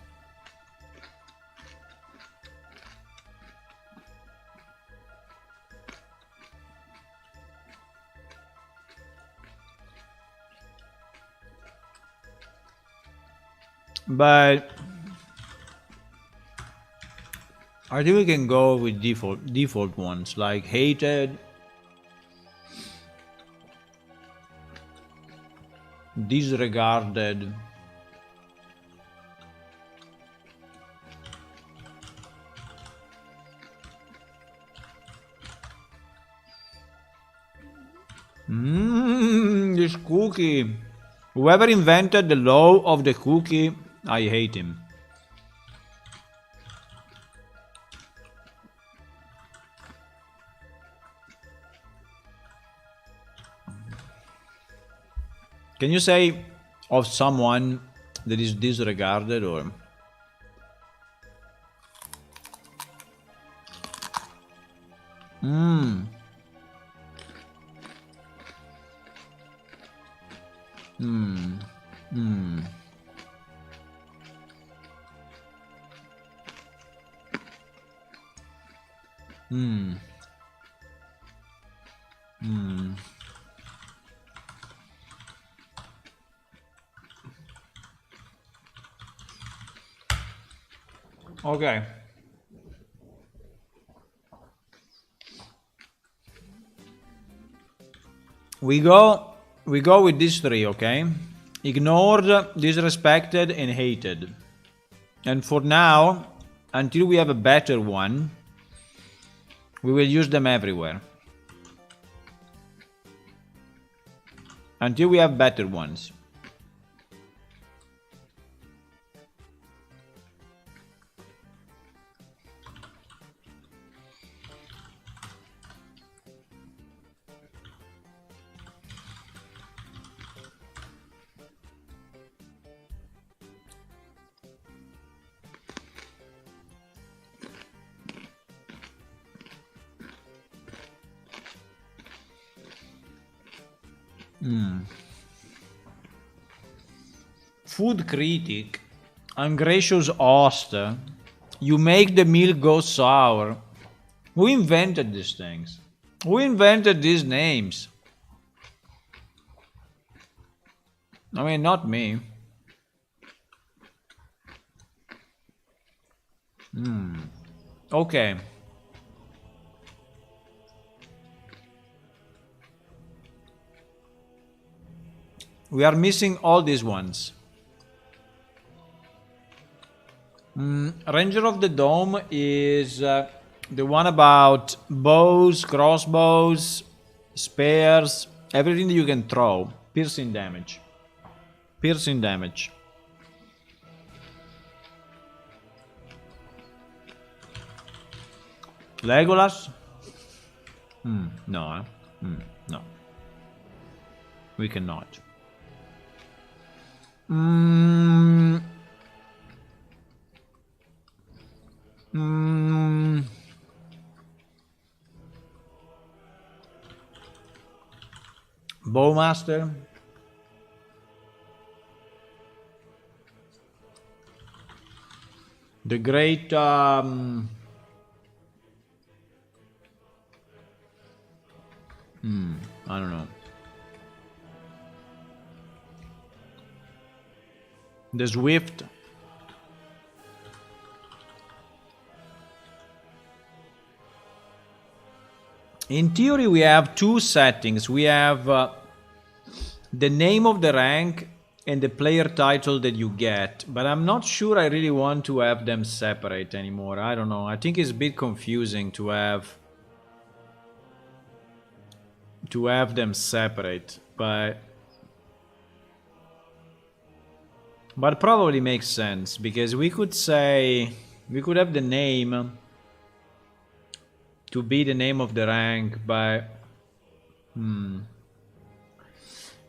But I think we can go with default ones like hated, disregarded. This cookie. Whoever invented the law of the cookie, I hate him. Can you say of someone that is disregarded or? Mm. Mm. Mm. Mm. Mm. Okay. We go with these three, okay? Ignored, disrespected, and hated. And for now, until we have a better one, we will use them everywhere. Until we have better ones. Food critic, ungracious host, you make the milk go sour. Who invented these things? Who invented these names? I mean, not me. Okay. We are missing all these ones. Ranger of the Dome is the one about bows, crossbows, spears, everything that you can throw. Piercing damage. Piercing damage. Legolas? No. No. We cannot. Bowmaster. The great I don't know. The Swift. In theory, we have two settings. We have the name of the rank and the player title that you get, but I'm not sure I really want to have them separate anymore. I don't know. I think it's a bit confusing to have them separate, but probably makes sense, because we could say we could have the name to be the name of the rank, but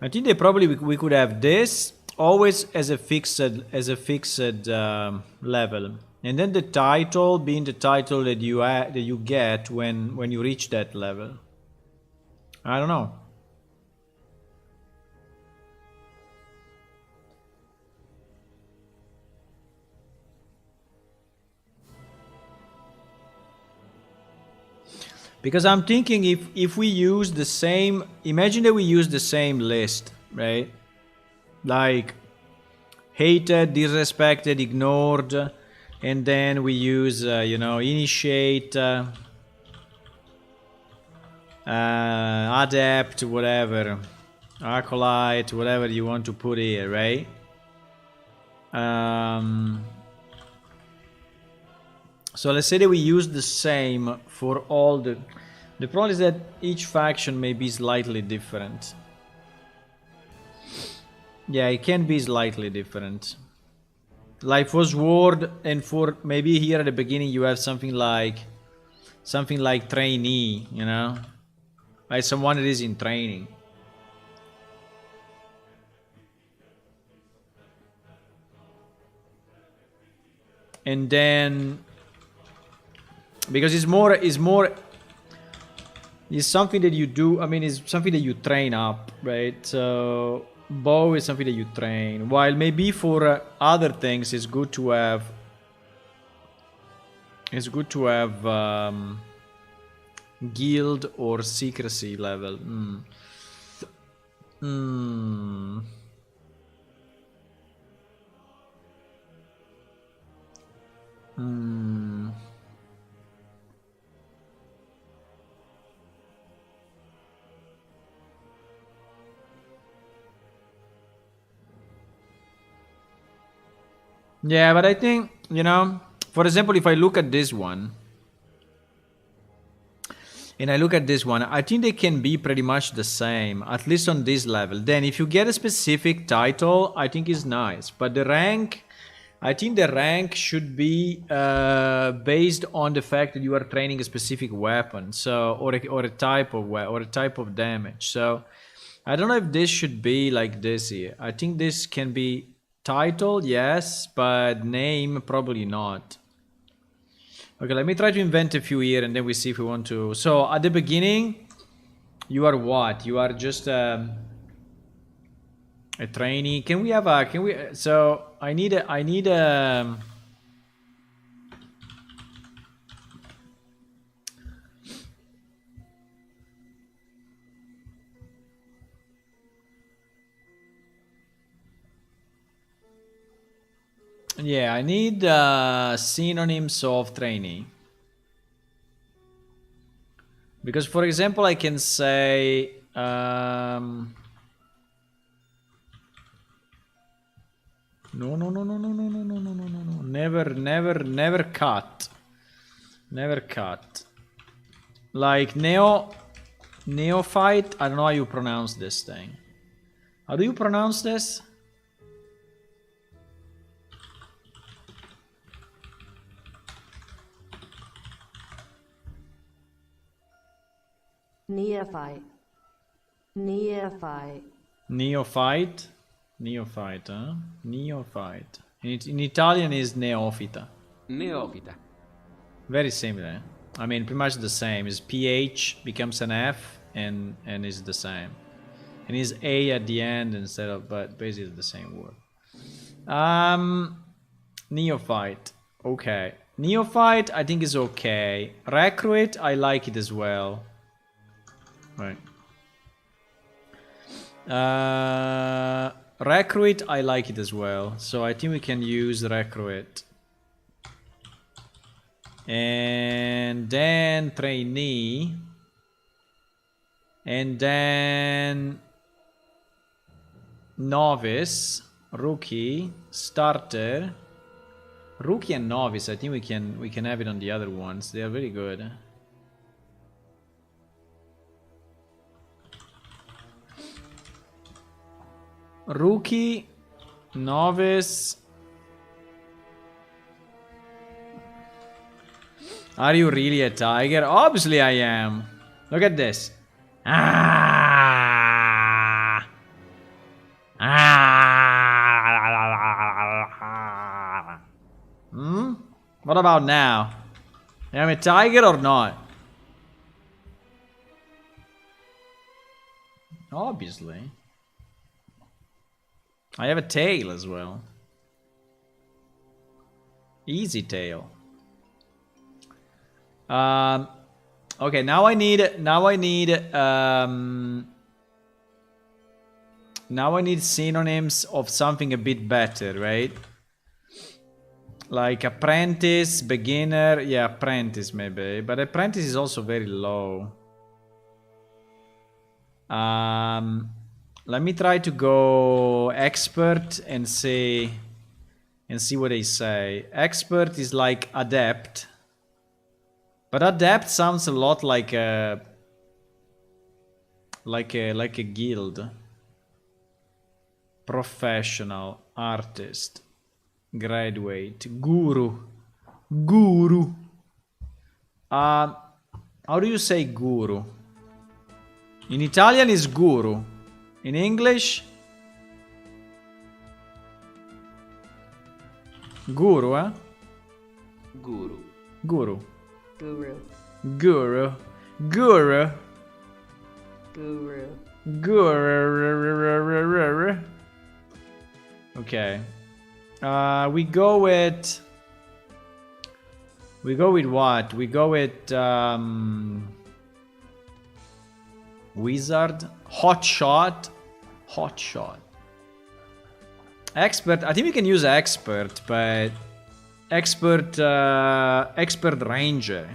I think they probably we could have this always as a fixed level, and then the title being the title that you get when you reach that level. I don't know. Because I'm thinking if we use the same, imagine that we use the same list, right? Like hated, disrespected, ignored, and then we use, initiate, adept, whatever, acolyte, whatever you want to put here, right? So let's say that we use the same for all the problem is that each faction may be slightly different. Yeah, it can be slightly different. Like for Sword, and for maybe here at the beginning you have something like trainee, like someone that is in training. And then because it's something that you do, I mean, it's something that you train up, right? So bow is something that you train, while maybe for other things it's good to have guild or secrecy level. Yeah, but I think, for example, if I look at this one, and I look at this one, I think they can be pretty much the same, at least on this level. Then if you get a specific title, I think it's nice. But the rank, I think the rank should be based on the fact that you are training a specific weapon, so or a type of damage. So I don't know if this should be like this here. I think this can be title, yes, but name probably not. Okay, let me try to invent a few here, and then we see if we want to. So at the beginning, you are what? You are just a trainee. Can we have a? Can we? So I need a. Yeah, I need synonyms of trainee. Because, for example, I can say no, never cut. Never cut. Like neophyte, I don't know how you pronounce this thing. How do you pronounce this? Neophyte. Neophyte. Neophyte. Neophyte, huh? Neophyte. In Italian is neofita. Neofita. Very similar. I mean, pretty much the same. Is PH becomes an F and is the same. And is A at the end instead of, but basically the same word. Neophyte. Okay. Neophyte, I think is okay. Recruit, I like it as well. Right. Recruit, I like it as well. So I think we can use recruit. And then trainee. And then novice, rookie, starter. Rookie and novice, I think we can have it on the other ones. They are very good. Rookie, novice. Are you really a tiger? Obviously I am. Look at this. Ah. Ah. Hmm? What about now? Am I a tiger or not? Obviously. I have a tail as well. Easy tail. Okay, now I need synonyms of something a bit better, right? Like apprentice, beginner, yeah, apprentice maybe, but apprentice is also very low. Let me try to go expert and see what they say. Expert is like adept. But adept sounds a lot like a guild. Professional, artist, graduate, guru. How do you say guru? In Italian is guru. In English? Guru, eh? Guru. Guru. Guru. Guru. Guru. Guru. Guru. Okay. We go with what? We go with wizard, hotshot. Expert. I think we can use expert, but expert ranger.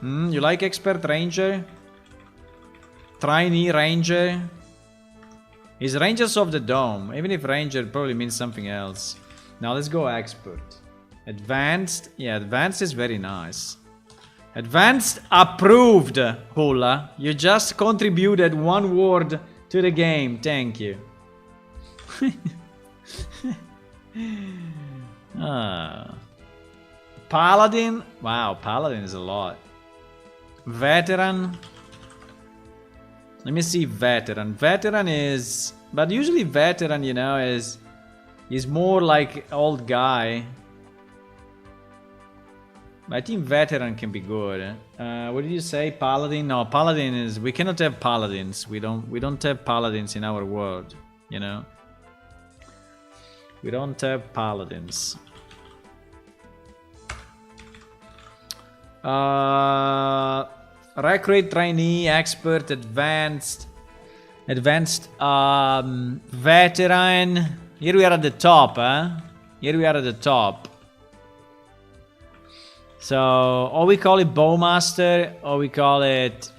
You like expert ranger? Trainee ranger? Is Rangers of the Dome. Even if ranger probably means something else. Now let's go expert. Advanced. Yeah, advanced is very nice. Advanced approved, Hula. You just contributed one word to the game. Thank you. Paladin. Wow, Paladin is a lot. Veteran. Let me see veteran. Veteran is... But usually veteran, you know, is more like old guy. I think veteran can be good. What did you say? Paladin? No, paladin is... We cannot have paladins. We don't have paladins in our world, you know. We don't have paladins. Recruit, trainee, expert, advanced, veteran. Here we are at the top, huh? Here we are at the top. So, or we call it bowmaster, or we call it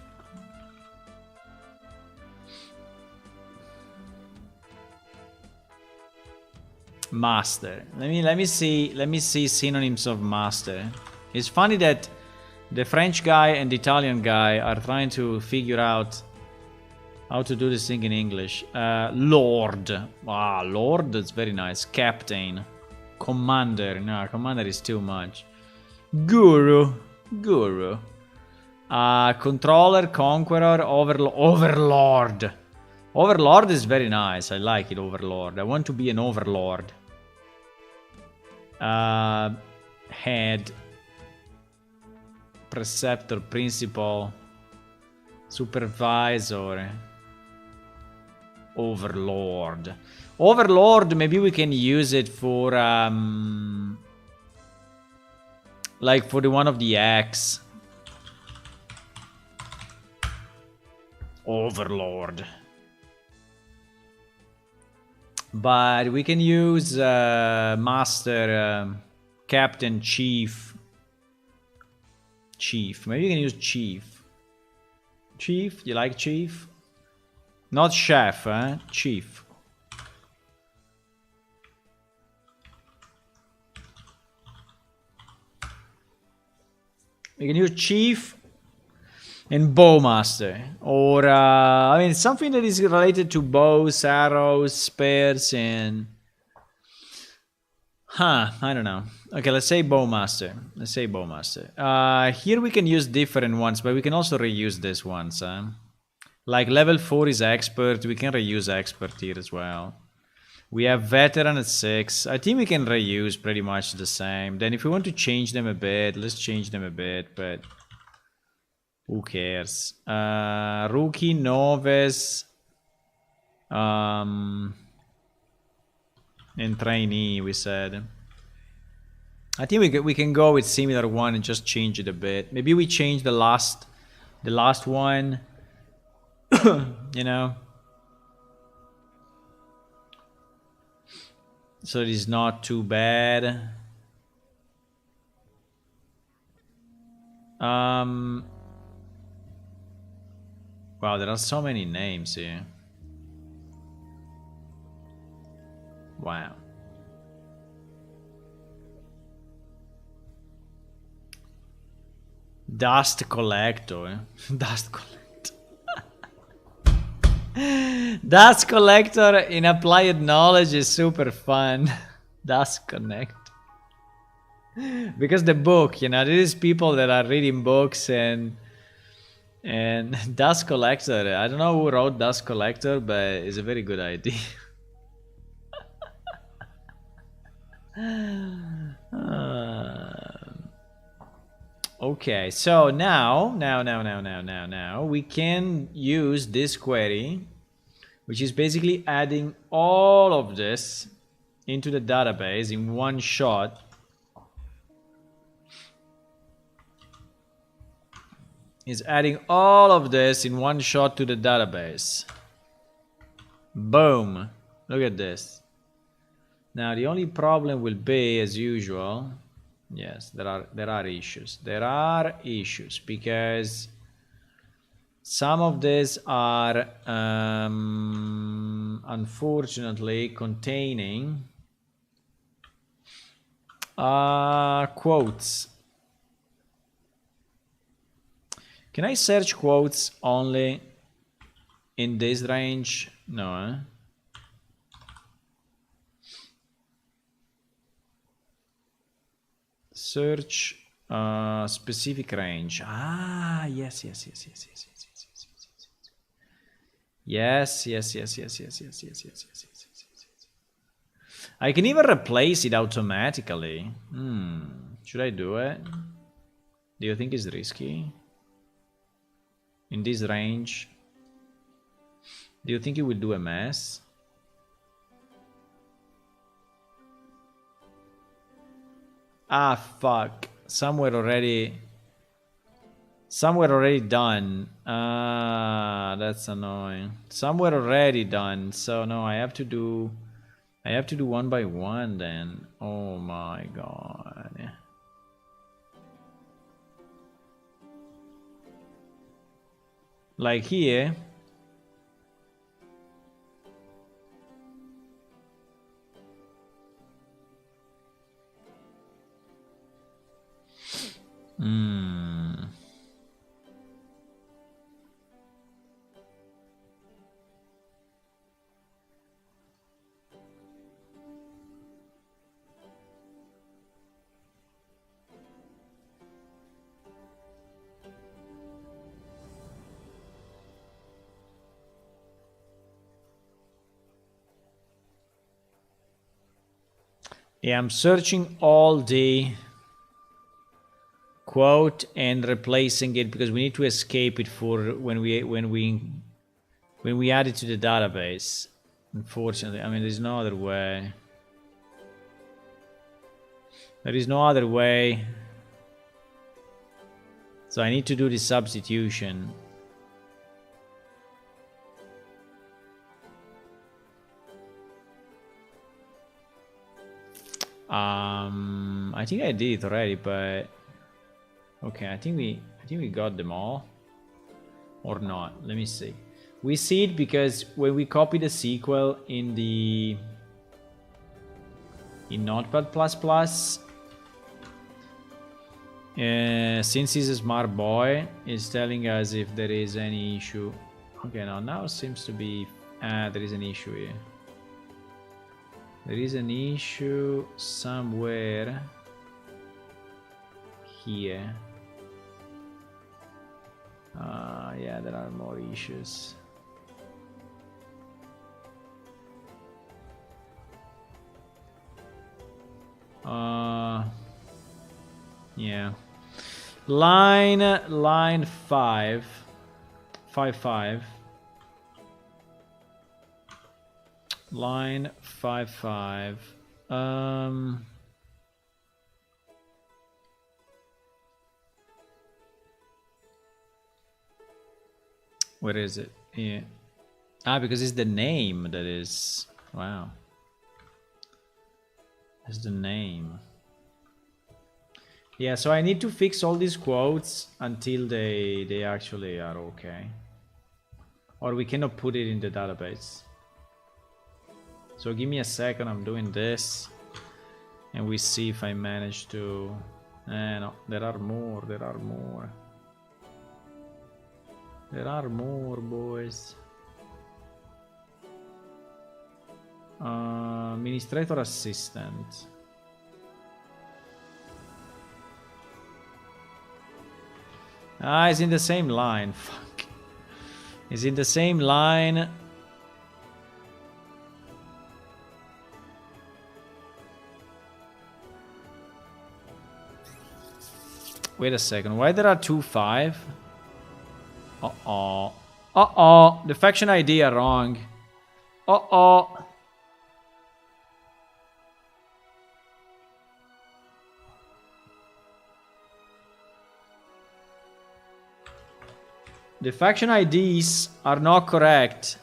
master. Let me see synonyms of master. It's funny that the French guy and the Italian guy are trying to figure out how to do this thing in English. Lord. Wow, Lord, that's very nice. Captain. Commander. No, commander is too much. Guru. Controller, conqueror, overlord. Overlord is very nice. I like it, Overlord. I want to be an Overlord. Head. Preceptor, Principal. Supervisor. Overlord. Overlord, maybe we can use it for, like for the one of the X. Overlord. But we can use Master, Captain, Chief. Chief. Maybe you can use Chief. Chief? You like Chief? Not Chef, eh? Chief. We can use Chief and Bowmaster. Or, I mean, something that is related to bows, arrows, spears, and... Huh, I don't know. Okay, let's say Bowmaster. Let's say Bowmaster. Here we can use different ones, but we can also reuse these ones. Like level 4 is Expert. We can reuse Expert here as well. We have Veteran at 6. I think we can reuse pretty much the same. Then if we want to change them a bit, let's change them a bit, but... Who cares? Rookie, Novice... and Trainee, we said. I think we can go with similar one and just change it a bit. Maybe we change the last one. You know? So it is not too bad. Wow, there are so many names here. Wow. Dust collector. Dust collector. Dust collector in applied knowledge is super fun. Dust connect. Because the book, you know, there is people that are reading books and Dust collector. I don't know who wrote Dust collector, but it's a very good idea. Okay, so now we can use this query, which is basically adding all of this into the database in one shot. Is adding all of this in one shot to the database. Boom. Look at this. Now the only problem will be, as usual, yes, there are issues. There are issues because some of these are unfortunately containing quotes. Can I search quotes only in this range? No, eh? Search specific range. Ah, yes. Yes. I can even replace it automatically. Should I do it? Do you think it's risky? In this range? Do you think it will do a mess? Ah, fuck. Somewhere already done. Ah, that's annoying. Somewhere already done. So no, I have to do one by one then. Oh my god. Like here. Yeah, I'm searching all the quote and replacing it because we need to escape it for when we add it to the database. Unfortunately, I mean, there's no other way. There is no other way. So I need to do the substitution. I think I did it already, but okay, I think we got them all. Or not. Let me see. We see it because when we copy the SQL in Notepad++, since he's a smart boy, it's telling us if there is any issue. Okay, now seems to be there is an issue here. There is an issue somewhere here. Yeah, there are more issues. Yeah. Line 5. Line 5. Where is it? Yeah. Because it's the name that is. Wow. It's the name. Yeah, so I need to fix all these quotes until they actually are okay. Or we cannot put it in the database. So give me a second, I'm doing this. And we see if I manage to... no, there are more. There are more, boys. Administrator assistant. It's in the same line. Fuck. It's in the same line. Wait a second. Why there are 2-5? Uh-oh. Uh-oh. The faction ID are wrong. Uh-oh. The faction IDs are not correct.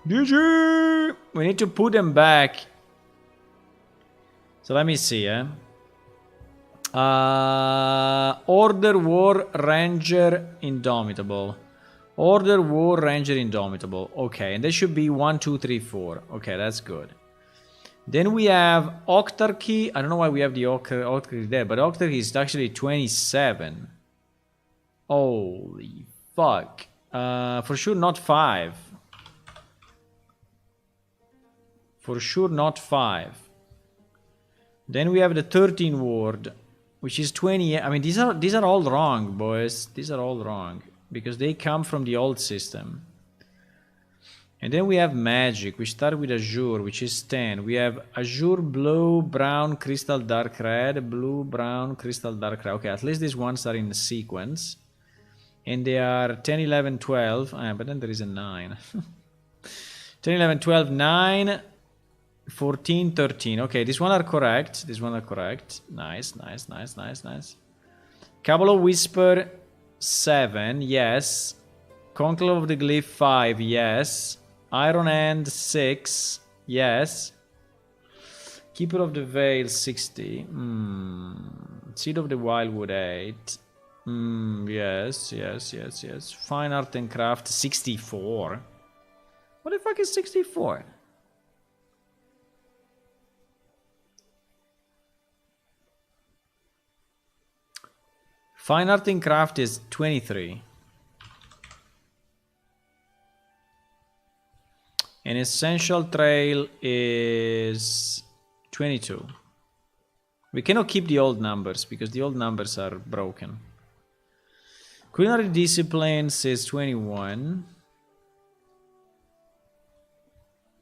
GG! We need to put them back. So let me see, Order War Ranger Indomitable. Order War Ranger Indomitable. Okay, and there should be 1, 2, 3, 4. Okay, that's good. Then we have Octarchy. I don't know why we have the Octarchy there, but Octarchy is actually 27. Holy fuck. For sure not 5. For sure not 5. Then we have the 13 ward, which is 20. I mean, these are all wrong, boys. These are all wrong because they come from the old system. And then we have magic, which start with Azure, which is 10. We have Azure, blue, brown, crystal, dark red, blue, brown, crystal, dark red. Okay, at least these ones are in sequence. And they are 10, 11, 12. But then there is a 9. 10, 11, 12, 9, 14, 13. Okay, these one are correct. These one are correct. Nice. Cabal of Whisper, 7. Yes. Conclave of the Glyph, 5. Yes. Iron Hand, 6. Yes. Keeper of the Veil, 60. Seed of the Wildwood, 8. Yes. Fine Art and Craft, 64. What the fuck is 64? Fine Art and Craft is 23. And Essential Trail is 22. We cannot keep the old numbers because the old numbers are broken. Culinary Disciplines is 21.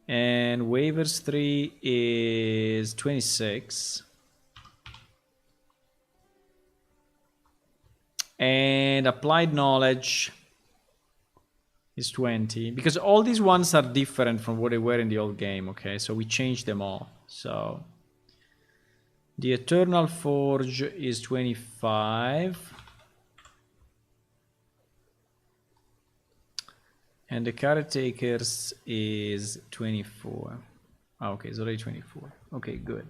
And waivers 3 is 26. And applied knowledge is 20. Because all these ones are different from what they were in the old game, okay? So we changed them all. So the Eternal Forge is 25. And the Caretakers is 24. Oh, okay, it's already 24. Okay, good.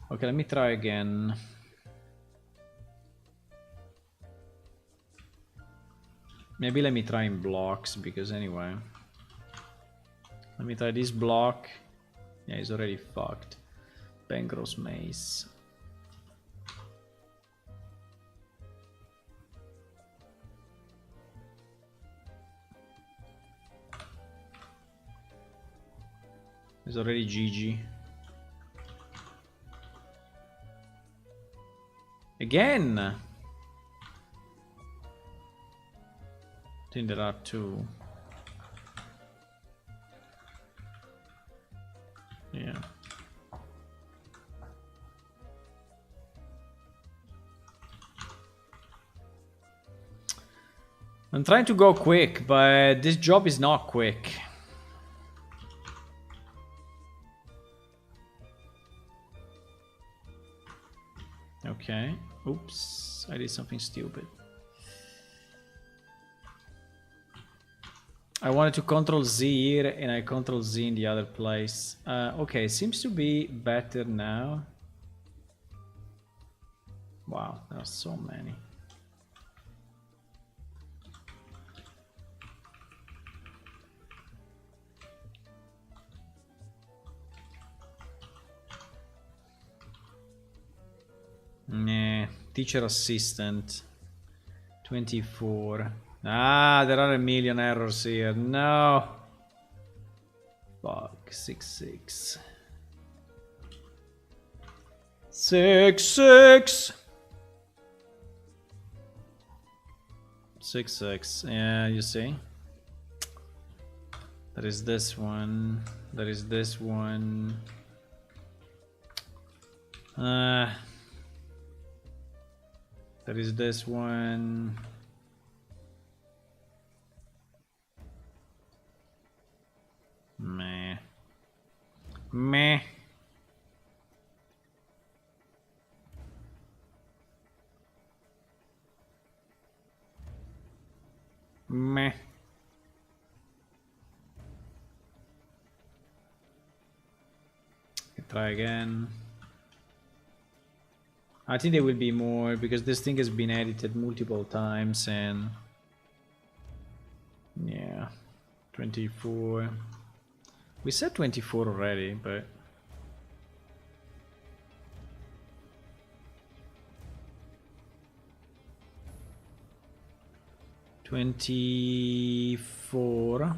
Okay, let me try again. Maybe let me try in blocks, because anyway. Let me try this block. Yeah, it's already fucked. Bankroll's Mace. It's already GG. Again! I think there are two. Yeah. I'm trying to go quick, but this job is not quick. Okay. Oops, I did something stupid. I wanted to Control Z here and I Control Z in the other place. Okay, seems to be better now. Wow, there are so many. Nah, teacher assistant 24. Ah, there are a million errors here. No. Fuck. 6-6. 6-6. 6-6. Yeah, you see. There is this one. There is this one. There is this one. Meh. Meh. Meh. Try again. I think there will be more because this thing has been edited multiple times and yeah, 24. We said 24 already, but $24.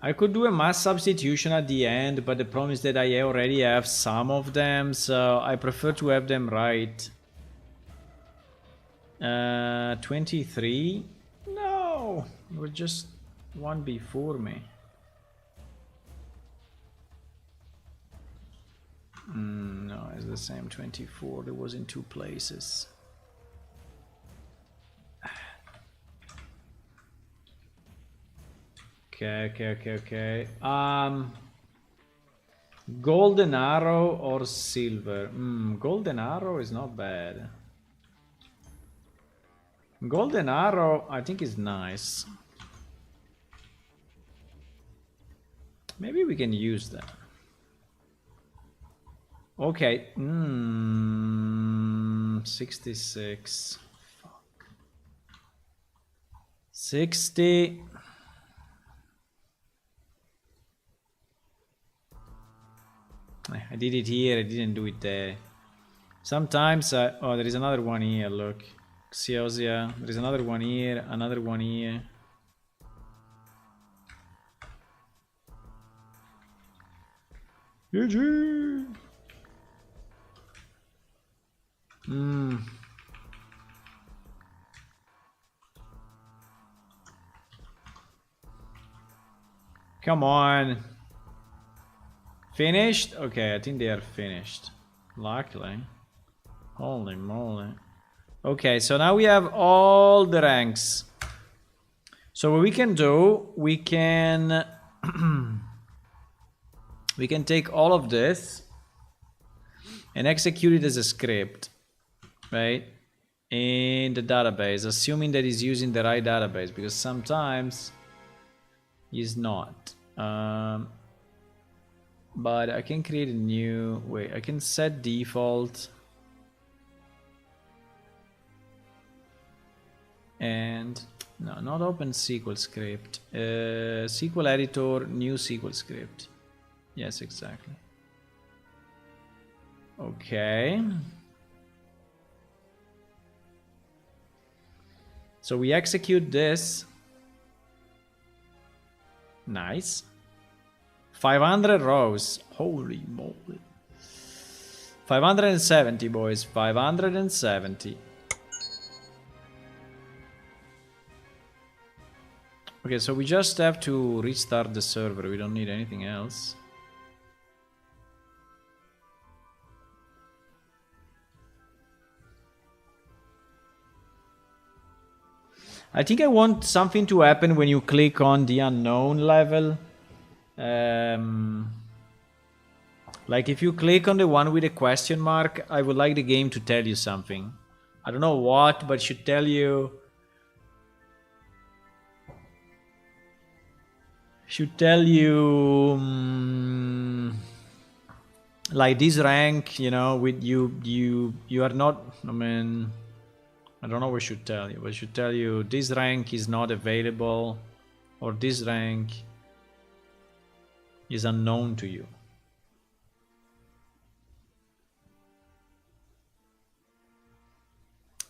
I could do a mass substitution at the end, but the problem is that I already have some of them, so I prefer to have them right. 23? No! It was just one before me. No, it's the same 24. It was in two places. Okay. Golden arrow or silver? Golden arrow is not bad. Golden arrow, I think, is nice. Maybe we can use that. Okay. 66. Fuck. 60. I did it here, I didn't do it there. Sometimes oh, there is another one here, look. Xiosia, there is another one here, another one here. GG. Come on. Finished? Okay, I think they are finished. Luckily. Holy moly. Okay, so now we have all the ranks. So what we can do, we can we can take all of this and execute it as a script, right? In the database, assuming that he's using the right database, because sometimes he's not. But I can create a new, wait, I can set default. And no, not open SQL script. SQL editor, new SQL script. Yes, exactly. Okay. So we execute this. Nice. 500 rows. Holy moly. 570, boys. 570. Okay, so we just have to restart the server. We don't need anything else. I think I want something to happen when you click on the unknown level. Like if you click on the one with a question mark, I would like the game to tell you something. I don't know what, but it should tell you. Like this rank, you know, with you are not, I mean, I don't know what should tell you, but it should tell you this rank is not available, or this rank is unknown to you.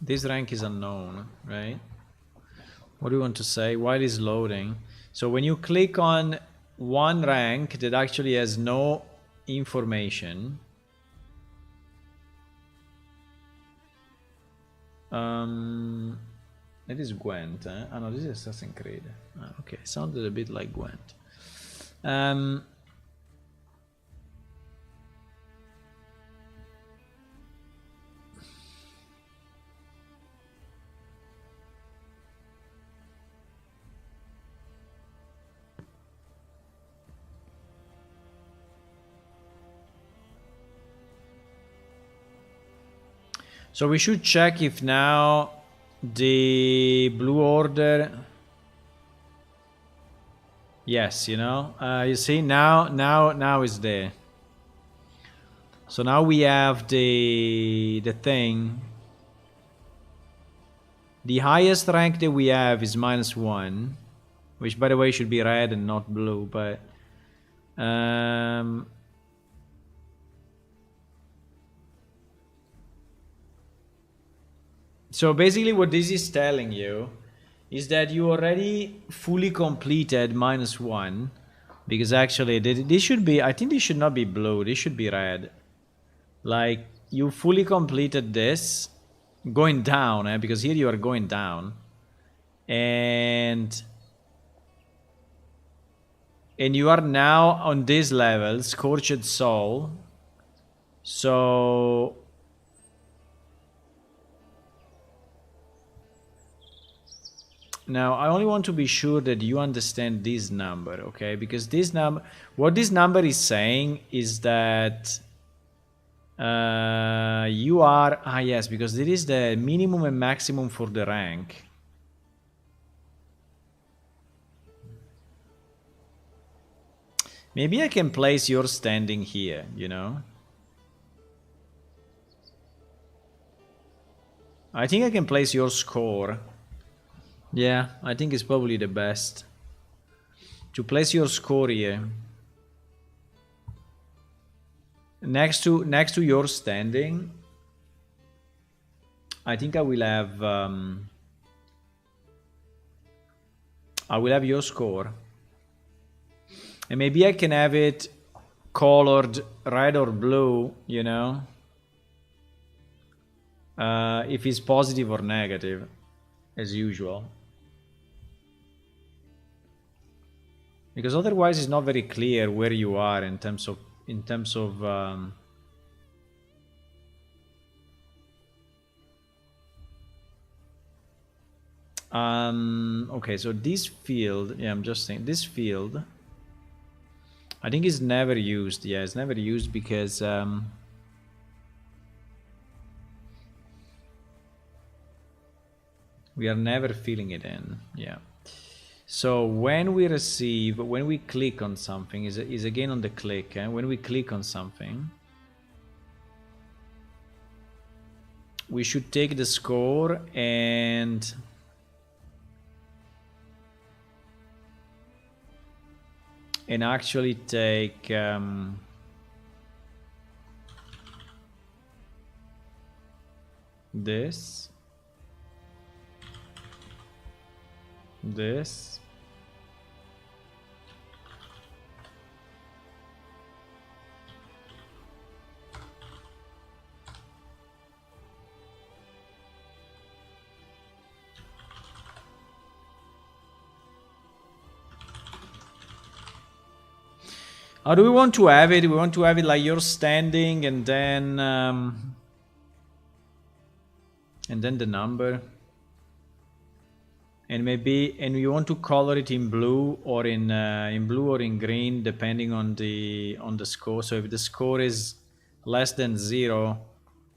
This rank is unknown, right? What do you want to say? While it's loading. So when you click on one rank that actually has no information, it is Gwent. Oh no, this is Assassin's Creed. Okay, sounded a bit like Gwent. So we should check if now the blue order. Yes, you know, you see now it's there. So now we have the thing. The highest rank that we have is -1, which by the way should be red and not blue, but so basically what this is telling you is that you already fully completed -1, because actually this should be, I think this should not be blue, this should be red. Like you fully completed this going down, because here you are going down, and you are now on this level, Scorched Soul. So now I only want to be sure that you understand this number, okay? Because this number, what this number is saying is that you are, yes, because this is the minimum and maximum for the rank. Maybe I can place your standing here, you know? I think I can place your score. Yeah, I think it's probably the best to place your score here next to your standing. I think I will have your score, and maybe I can have it colored red or blue, you know, if it's positive or negative, as usual. Because otherwise it's not very clear where you are in terms of okay, so this field, yeah, I'm just saying this field I think is never used. Yeah, it's never used because we are never filling it in. Yeah. So when we click on something, is again on the click. When we click on something, we should take the score and actually take this, how do we want to have it? We want to have it like you're standing and then the number. And maybe, and we want to color it in blue or in green, depending on the score. So if the score is less than 0,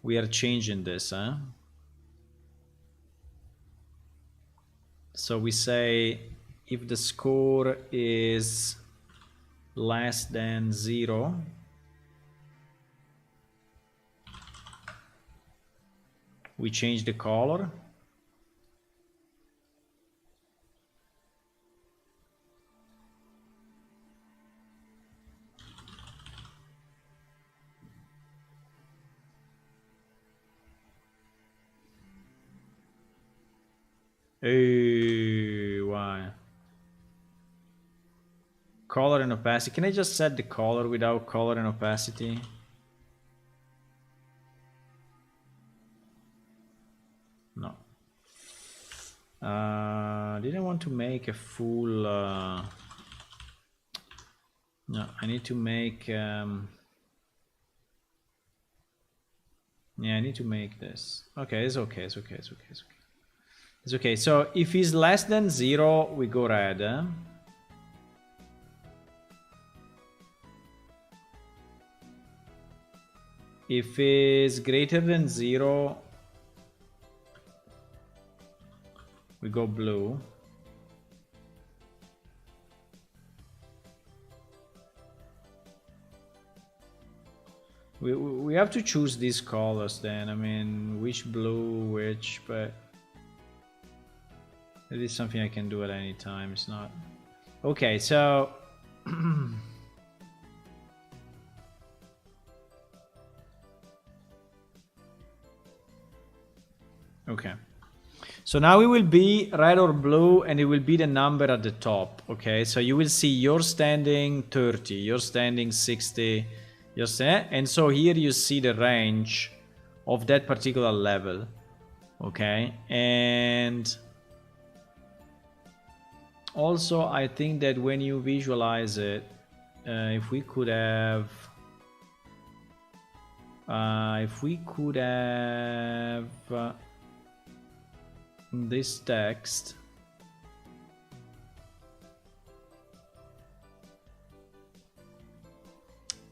we are changing this. So we say if the score is less than 0, we change the color. Why? Color and opacity. Can I just set the color without color and opacity? No. Didn't want to make a full. No, I need to make. Yeah, I need to make this. Okay, it's okay. It's okay. It's okay. It's okay. It's okay. So if it's less than 0, we go red. If it's greater than 0, we go blue. We have to choose these colors then. I mean, which blue, which, but it is something I can do at any time. It's not. Okay, so okay. So now it will be red or blue and it will be the number at the top. Okay, so you will see you're standing 30, you're standing 60, and so here you see the range of that particular level. Okay, and also I think that when you visualize it, if we could have this text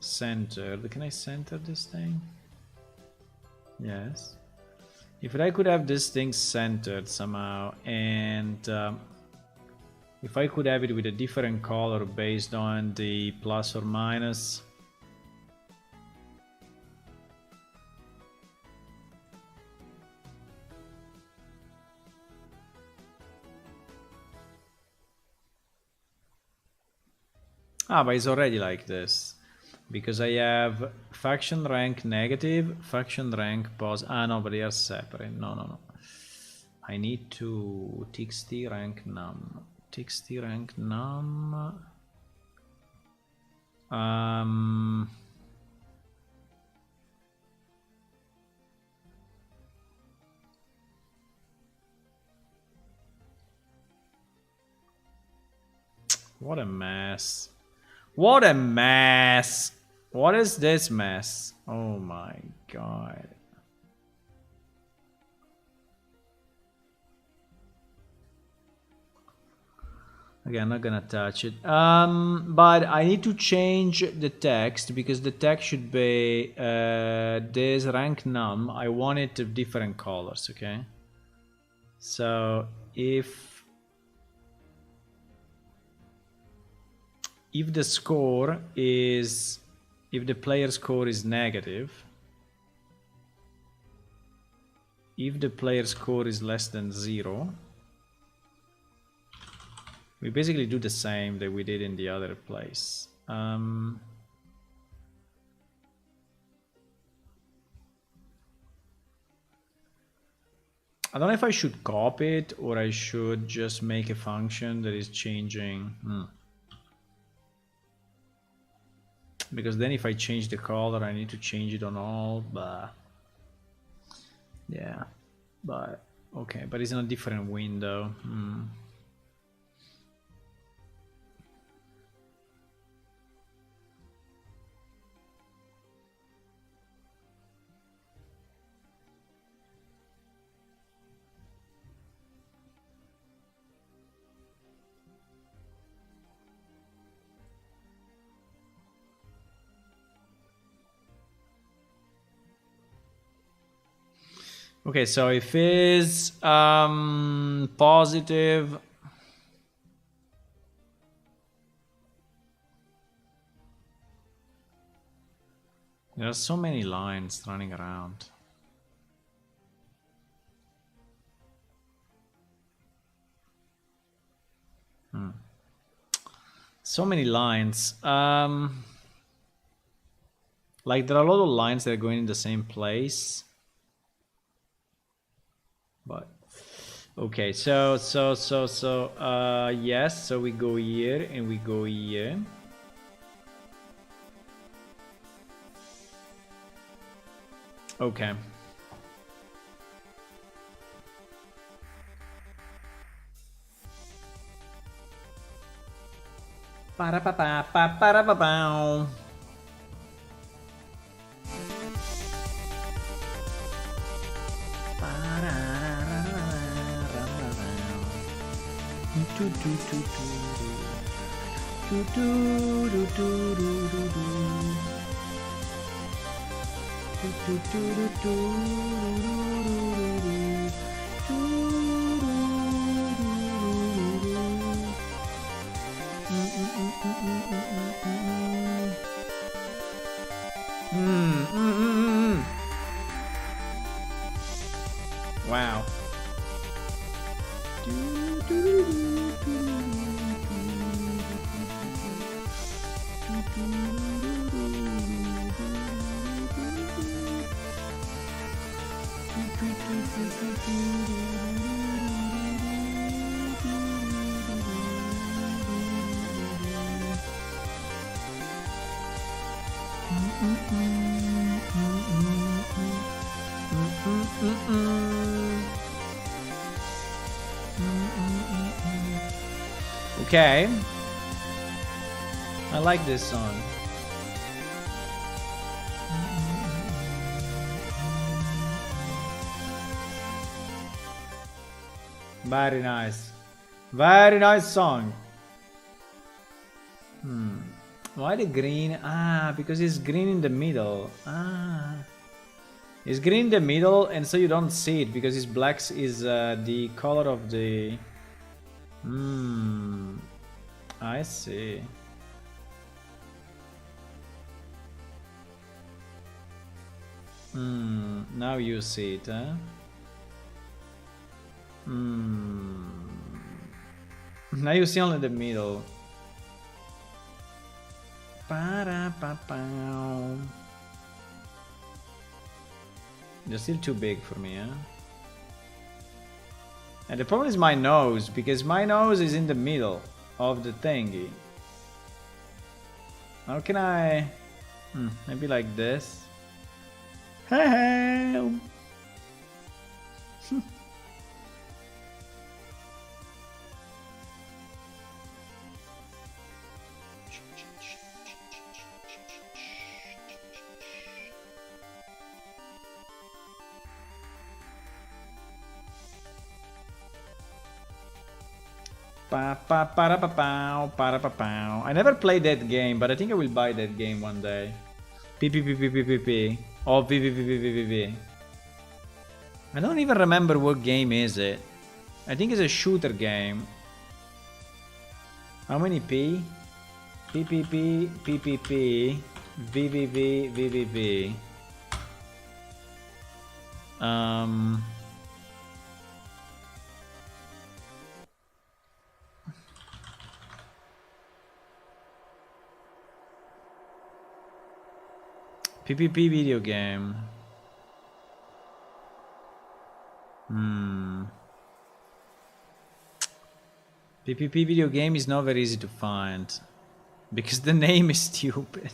centered. Can I center this thing? Yes. If I could have this thing centered somehow, and if I could have it with a different color based on the plus or minus. But it's already like this. Because I have faction rank negative, faction rank positive. No, but they are separate. No. I need to txt rank num. Txt rank num. What a mess. What a mess. What is this mess? Oh my god. Okay, I'm not gonna touch it. But I need to change the text because the text should be this rank num. I want it to different colors, okay? So if the score is, if the player score is negative, if the player score is less than 0, we basically do the same that we did in the other place. I don't know if I should copy it or I should just make a function that is changing. Because then if I change the color, I need to change it on all, but yeah, but okay, but it's in a different window. Okay, so if it's positive, there are so many lines running around. So many lines. Like there are a lot of lines that are going in the same place. But okay, so yes, so we go here and we go here. Okay. Para-pa-pa-pa-para-pa-pow. Wow. Okay. I like this song. Very nice. Very nice song. Why the green? Ah, because it's green in the middle. Ah. It's green in the middle and so you don't see it because it's black is the color of the... I see. Now you see it, huh? Now you see only the middle. Para-pa-pow. They're still too big for me, huh? And the problem is my nose, because my nose is in the middle of the thingy. How can I... maybe like this. Help! I never played that game, but I think I will buy that game one day. P. Oh, V. I don't even remember what game is it. I think it's a shooter game. How many P? P, V. PPP video game. PPP video game is not very easy to find. Because the name is stupid.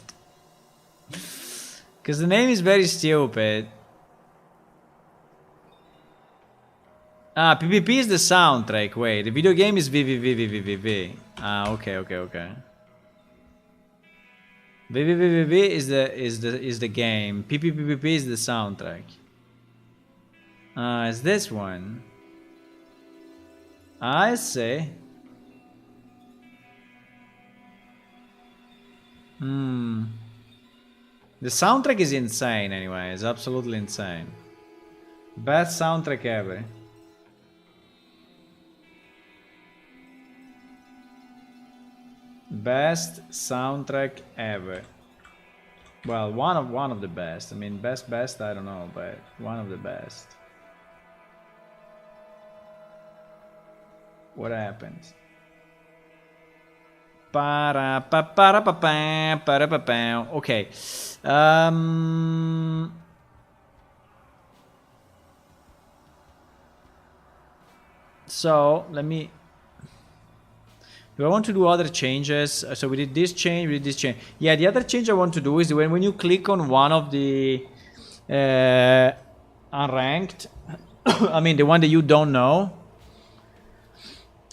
Because the name is very stupid. Ah, PPP is the soundtrack. Wait, the video game is VVVVVVV. Ah, okay. VVVVV is the game. PPPP is the soundtrack. It's this one. I see. The soundtrack is insane anyway. It's absolutely insane. Best soundtrack ever. Best soundtrack ever. Well, one of the best. I mean, best, I don't know, but one of the best. What happens? Okay. So let me. Do I want to do other changes? So we did this change, we did this change. Yeah, the other change I want to do is when you click on one of the unranked, I mean the one that you don't know.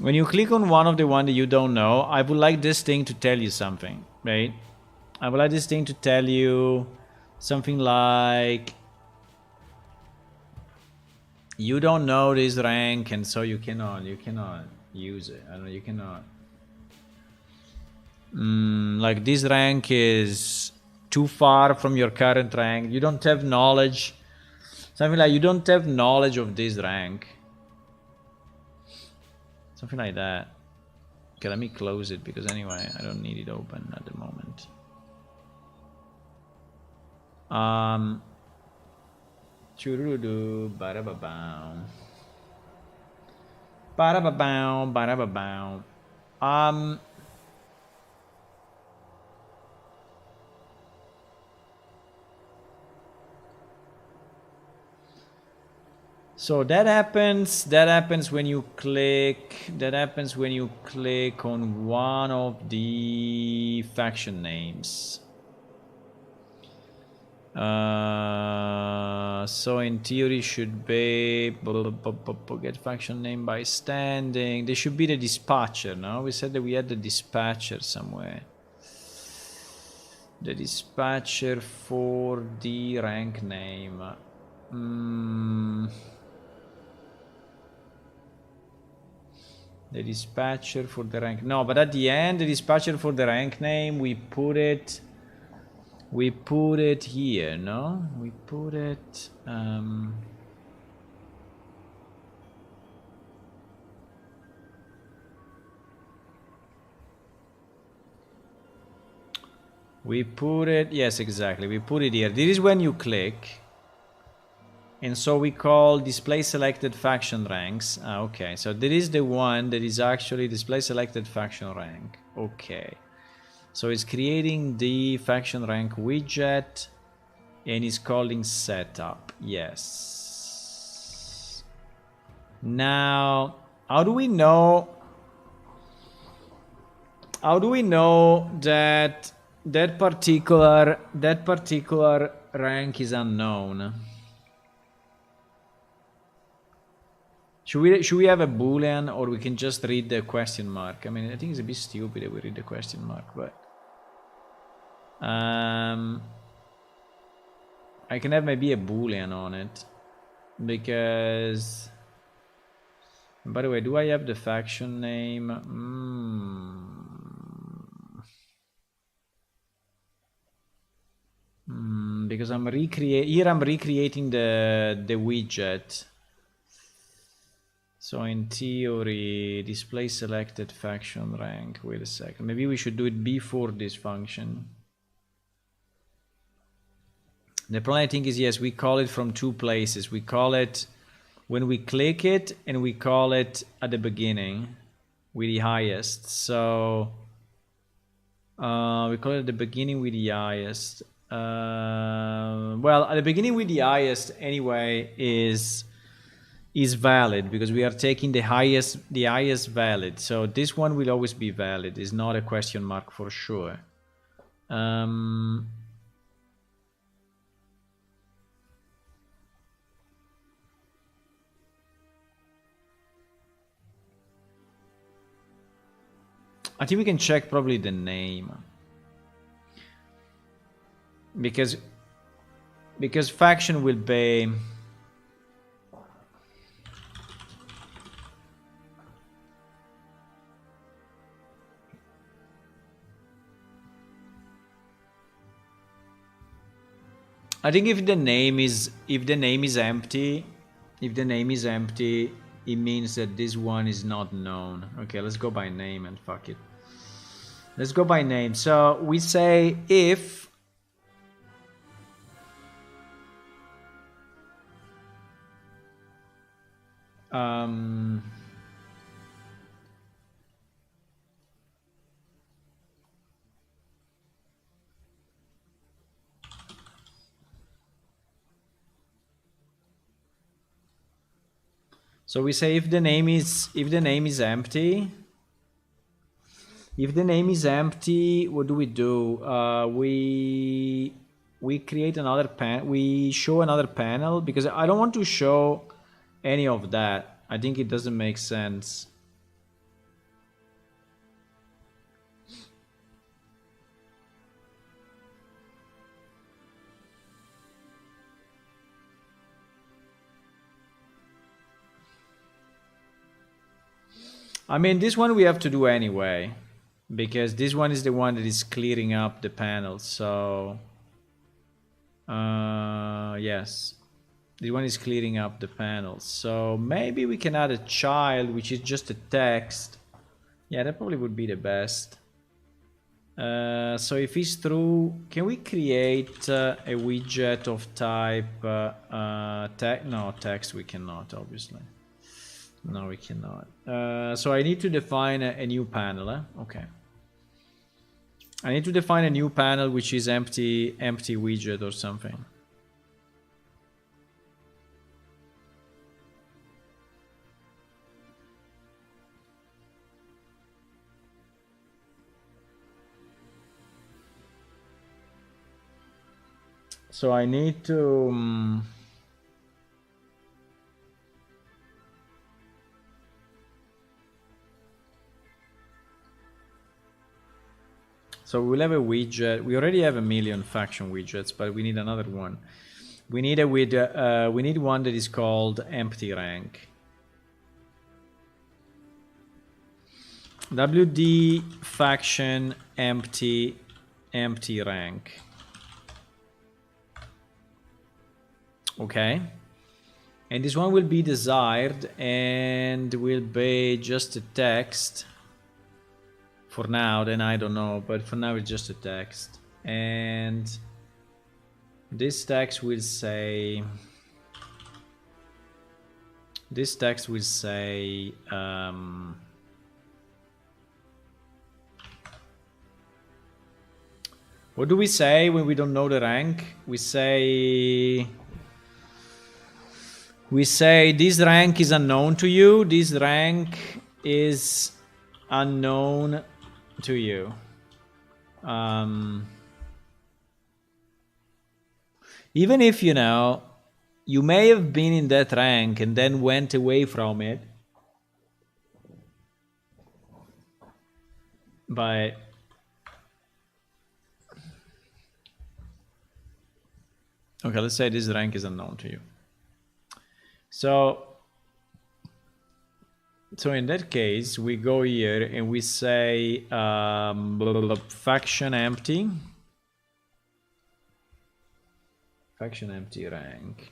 When you click on one of the one that you don't know, I would like this thing to tell you something, right? I would like this thing to tell you something like, you don't know this rank, and so you cannot use it. I don't know, you cannot. Like this rank is too far from your current rank. You don't have knowledge. Something like you don't have knowledge of this rank. Something like that. Okay, let me close it because anyway, I don't need it open at the moment. Churudu, barababow. Barababow. So that happens when you click on one of the faction names. So in theory should be get faction name by standing. There should be the dispatcher, no? We said that we had the dispatcher somewhere. The dispatcher for the rank name. The dispatcher for the rank. No, but at the end, the dispatcher for the rank name, we put it here, no? We put it yes, exactly. We put it here. This is when you click. And so we call display selected faction ranks. Okay, so that is the one that is actually display selected faction rank. Okay, so it's creating the faction rank widget and it's calling setup. Yes. Now, how do we know that that particular rank is unknown. Should we have a boolean, or we can just read the question mark? I mean, I think it's a bit stupid that we read the question mark, but I can have maybe a boolean on it, because, by the way, do I have the faction name? Because I'm recreating the widget. So in theory, display selected faction rank. Wait a second. Maybe we should do it before this function. The problem I think is, yes, we call it from two places. We call it when we click it, and we call it at the beginning with the highest. So we call it at the beginning with the highest. Well, at the beginning with the highest anyway is valid, because we are taking the highest valid. So this one will always be valid. It's not a question mark for sure. I think we can check probably the name, because faction will be I think if the name is empty, it means that this one is not known. Okay, let's go by name and fuck it. Let's go by name. So we say if so we say if the name is empty. If the name is empty, what do? We create another we show another panel, because I don't want to show any of that. I think it doesn't make sense. I mean, this one we have to do anyway, because this one is the one that is clearing up the panel. So yes, this one is clearing up the panel. So maybe we can add a child, which is just a text. Yeah, that probably would be the best. So if it's true, can we create a widget of type text? We cannot, obviously. No, we cannot. So I need to define a new panel. Okay. I need to define a new panel, which is empty widget or something. So I need to so we'll have a widget. We already have a million faction widgets, but we need another one. We need we need one that is called empty rank. WD faction empty rank. Okay. And this one will be desired and will be just a text. For now, then I don't know, but for now it's just a text. And this text will say what do we say when we don't know the rank? We say this rank is unknown to you. This rank is unknown to you. Even if, you know, you may have been in that rank and then went away from it, but okay, let's say this rank is unknown to you. So in that case, we go here and we say faction empty rank.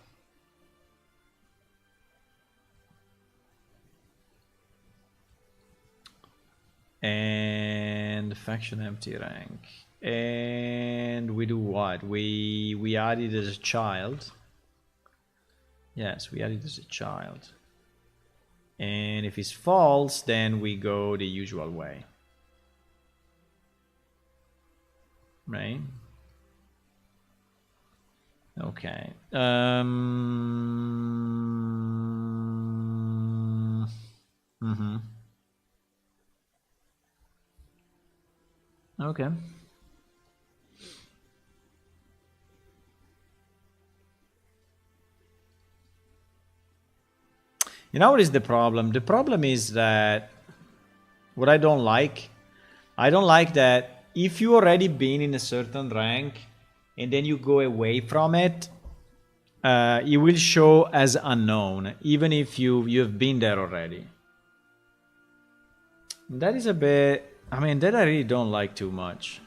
And faction empty rank. And we do what? We add it as a child. Yes, we add it as a child. And if it's false, then we go the usual way. Right? Okay. Okay. You know what is the problem? The problem is that what I don't like that if you already been in a certain rank and then you go away from it, it will show as unknown, even if you've been there already. That is a bit, I mean, that I really don't like too much.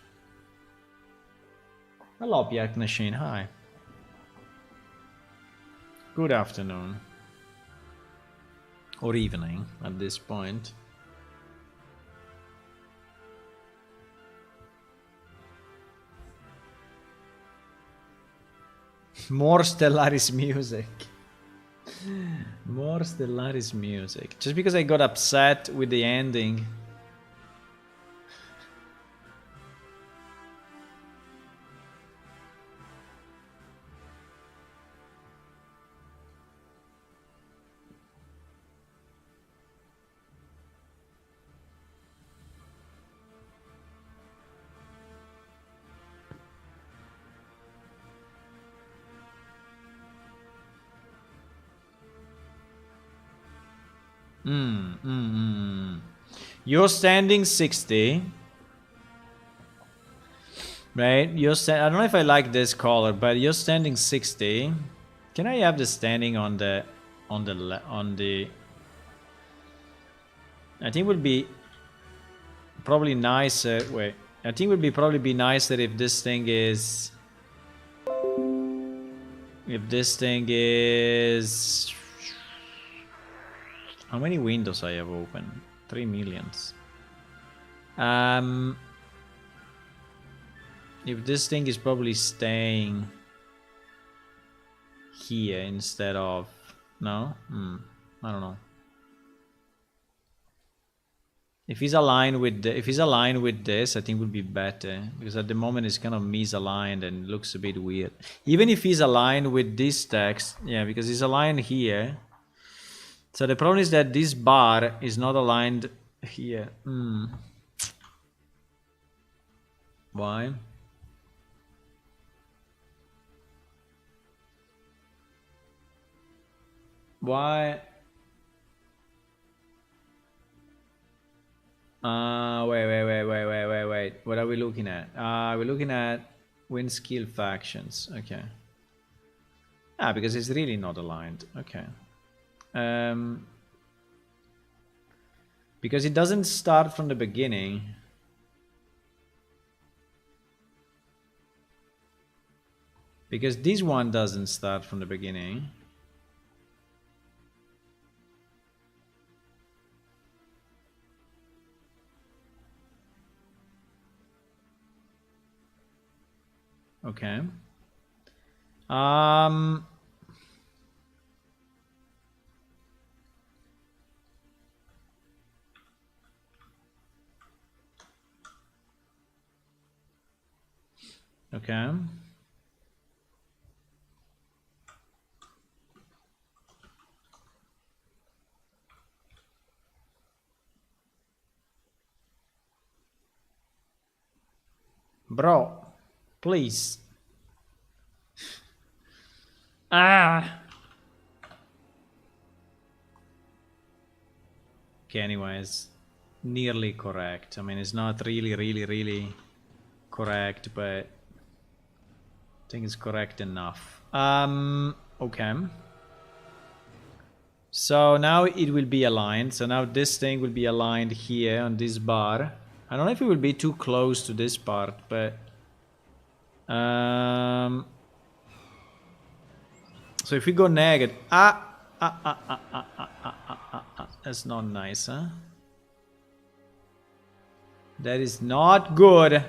Hello, Piak Nashin, hi. Good afternoon. Or evening at this point. More Stellaris music. More Stellaris music. Just because I got upset with the ending. You're standing 60. Right? I don't know if I like this color, but you're standing 60. Can I have the standing on the I think it would be probably nicer. Wait. I think it would probably be nicer if this thing is how many windows I have open? 3 millions. If this thing is probably staying here instead of no? I don't know. If he's aligned with this, I think would be better, because at the moment it's kind of misaligned and looks a bit weird. Even if he's aligned with this text, yeah, because he's aligned here. So the problem is that this bar is not aligned here. Why? Why? Wait. What are we looking at? We're looking at Mysql factions. Okay. Because it's really not aligned. Okay. Because it doesn't start from the beginning. Because this one doesn't start from the beginning. Okay. Okay. Bro, please. Ah. Okay, anyways, nearly correct. I mean, it's not really correct, but I think it's correct enough. Okay. So now it will be aligned. So now this thing will be aligned here on this bar. I don't know if it will be too close to this part, but so if we go negative, that's not nice, huh? That is not good.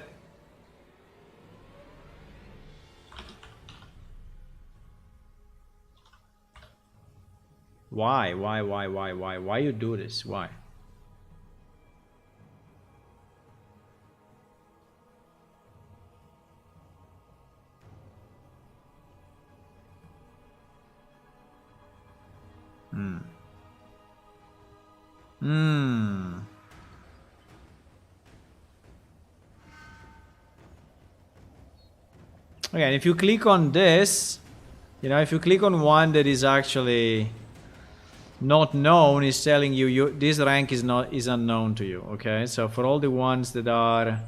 Why? Why you do this? Why? Okay, and if you click on this, you know, if you click on one that is actually not known, it's telling you, this rank is unknown to you. Okay, so for all the ones that are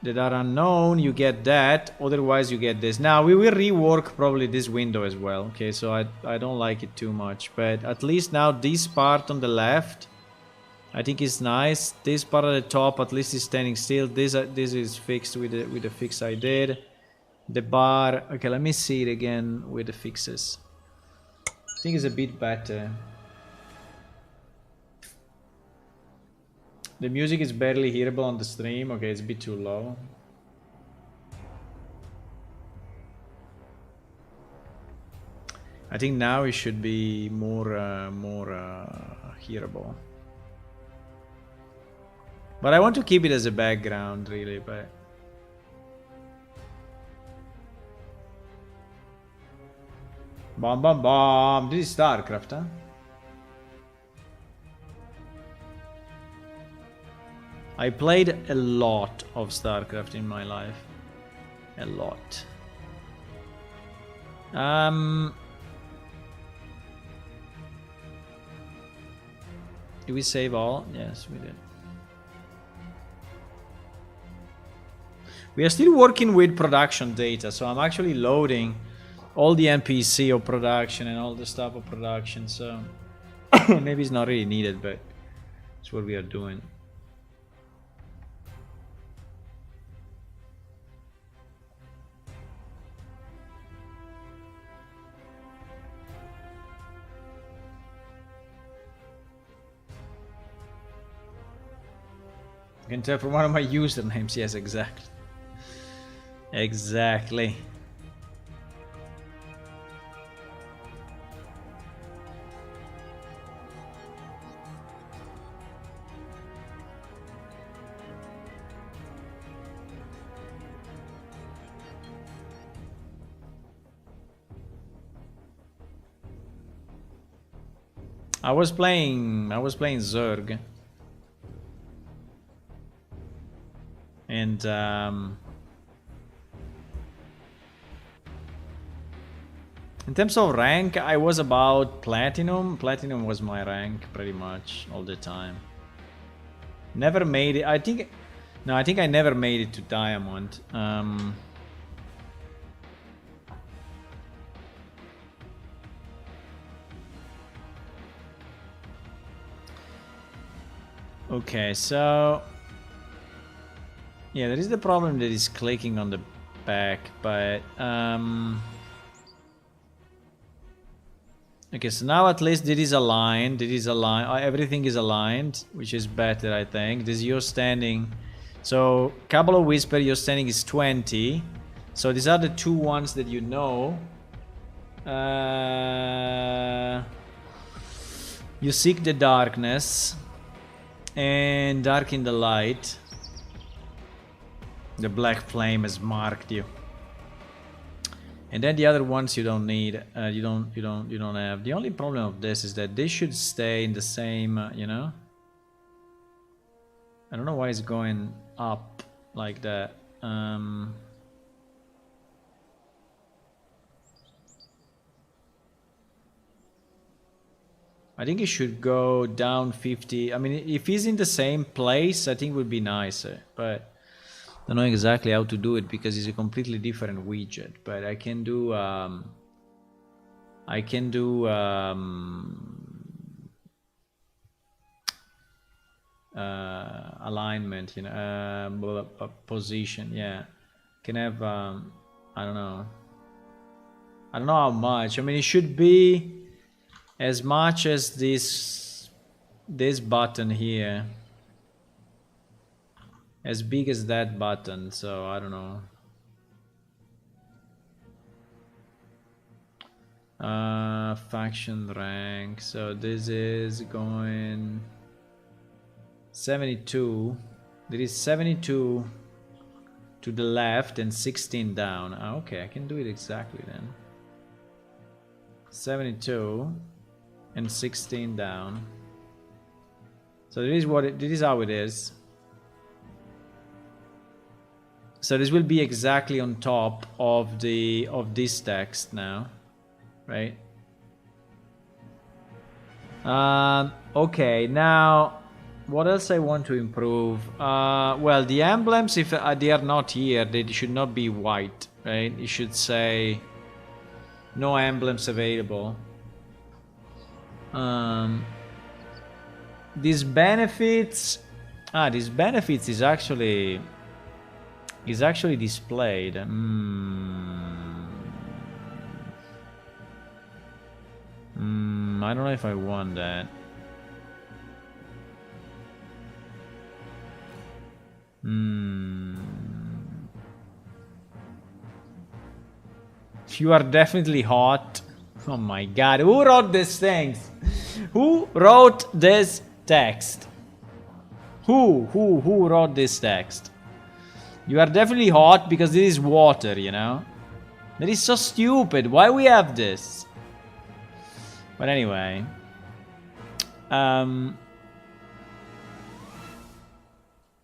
unknown, you get that. Otherwise, you get this. Now we will rework probably this window as well. Okay, so I don't like it too much, but at least now this part on the left, I think is nice. This part at the top at least is standing still. This is fixed with the fix I did. The bar, okay, let me see it again with the fixes. I think it's a bit better. The music is barely hearable on the stream. Okay, it's a bit too low. I think now it should be more hearable. But I want to keep it as a background, really, but... Bam bam bam! This is StarCraft, huh? I played a lot of StarCraft in my life. A lot. Did we save all? Yes, we did. We are still working with production data, so I'm actually loading all the NPC of production and all the stuff of production, so maybe it's not really needed, but it's what we are doing. You can tell from one of my usernames, yes, exactly. Exactly. I was playing Zerg. And in terms of rank, I was about platinum. Platinum was my rank pretty much all the time. Never made it. I think I never made it to diamond. Okay, so yeah, there is the problem that is clicking on the back, but okay, so now at least it is aligned. Everything is aligned, which is better, I think. This you're standing. So Cabal of Whisper, your standing is 20. So these are the two ones that you know. You seek the darkness and darken the light. The black flame has marked you. And then the other ones you don't need, you don't have. The only problem of this is that they should stay in the same, you know. I don't know why it's going up like that. I think it should go down 50. I mean, if he's in the same place, I think it would be nicer. But I don't know exactly how to do it because it's a completely different widget. But I can do alignment, you know, position. Yeah, can have I don't know how much. I mean, it should be as much as this button here, as big as that button. So I don't know. Faction rank. So this is going 72. There is 72 to the left and 16 down. Okay, I can do it exactly then. 72 and 16 down. So this is how it is. So this will be exactly on top of this text now, right? Okay, now what else I want to improve? Well, the emblems, if they are not here, they should not be white, right? It should say no emblems available. These benefits, these benefits is actually displayed. I don't know if I want that. You are definitely hot. Oh my god, who wrote these things? Who wrote this text? Who wrote this text? You are definitely hot because this is water, you know? That is so stupid. Why we have this? But anyway.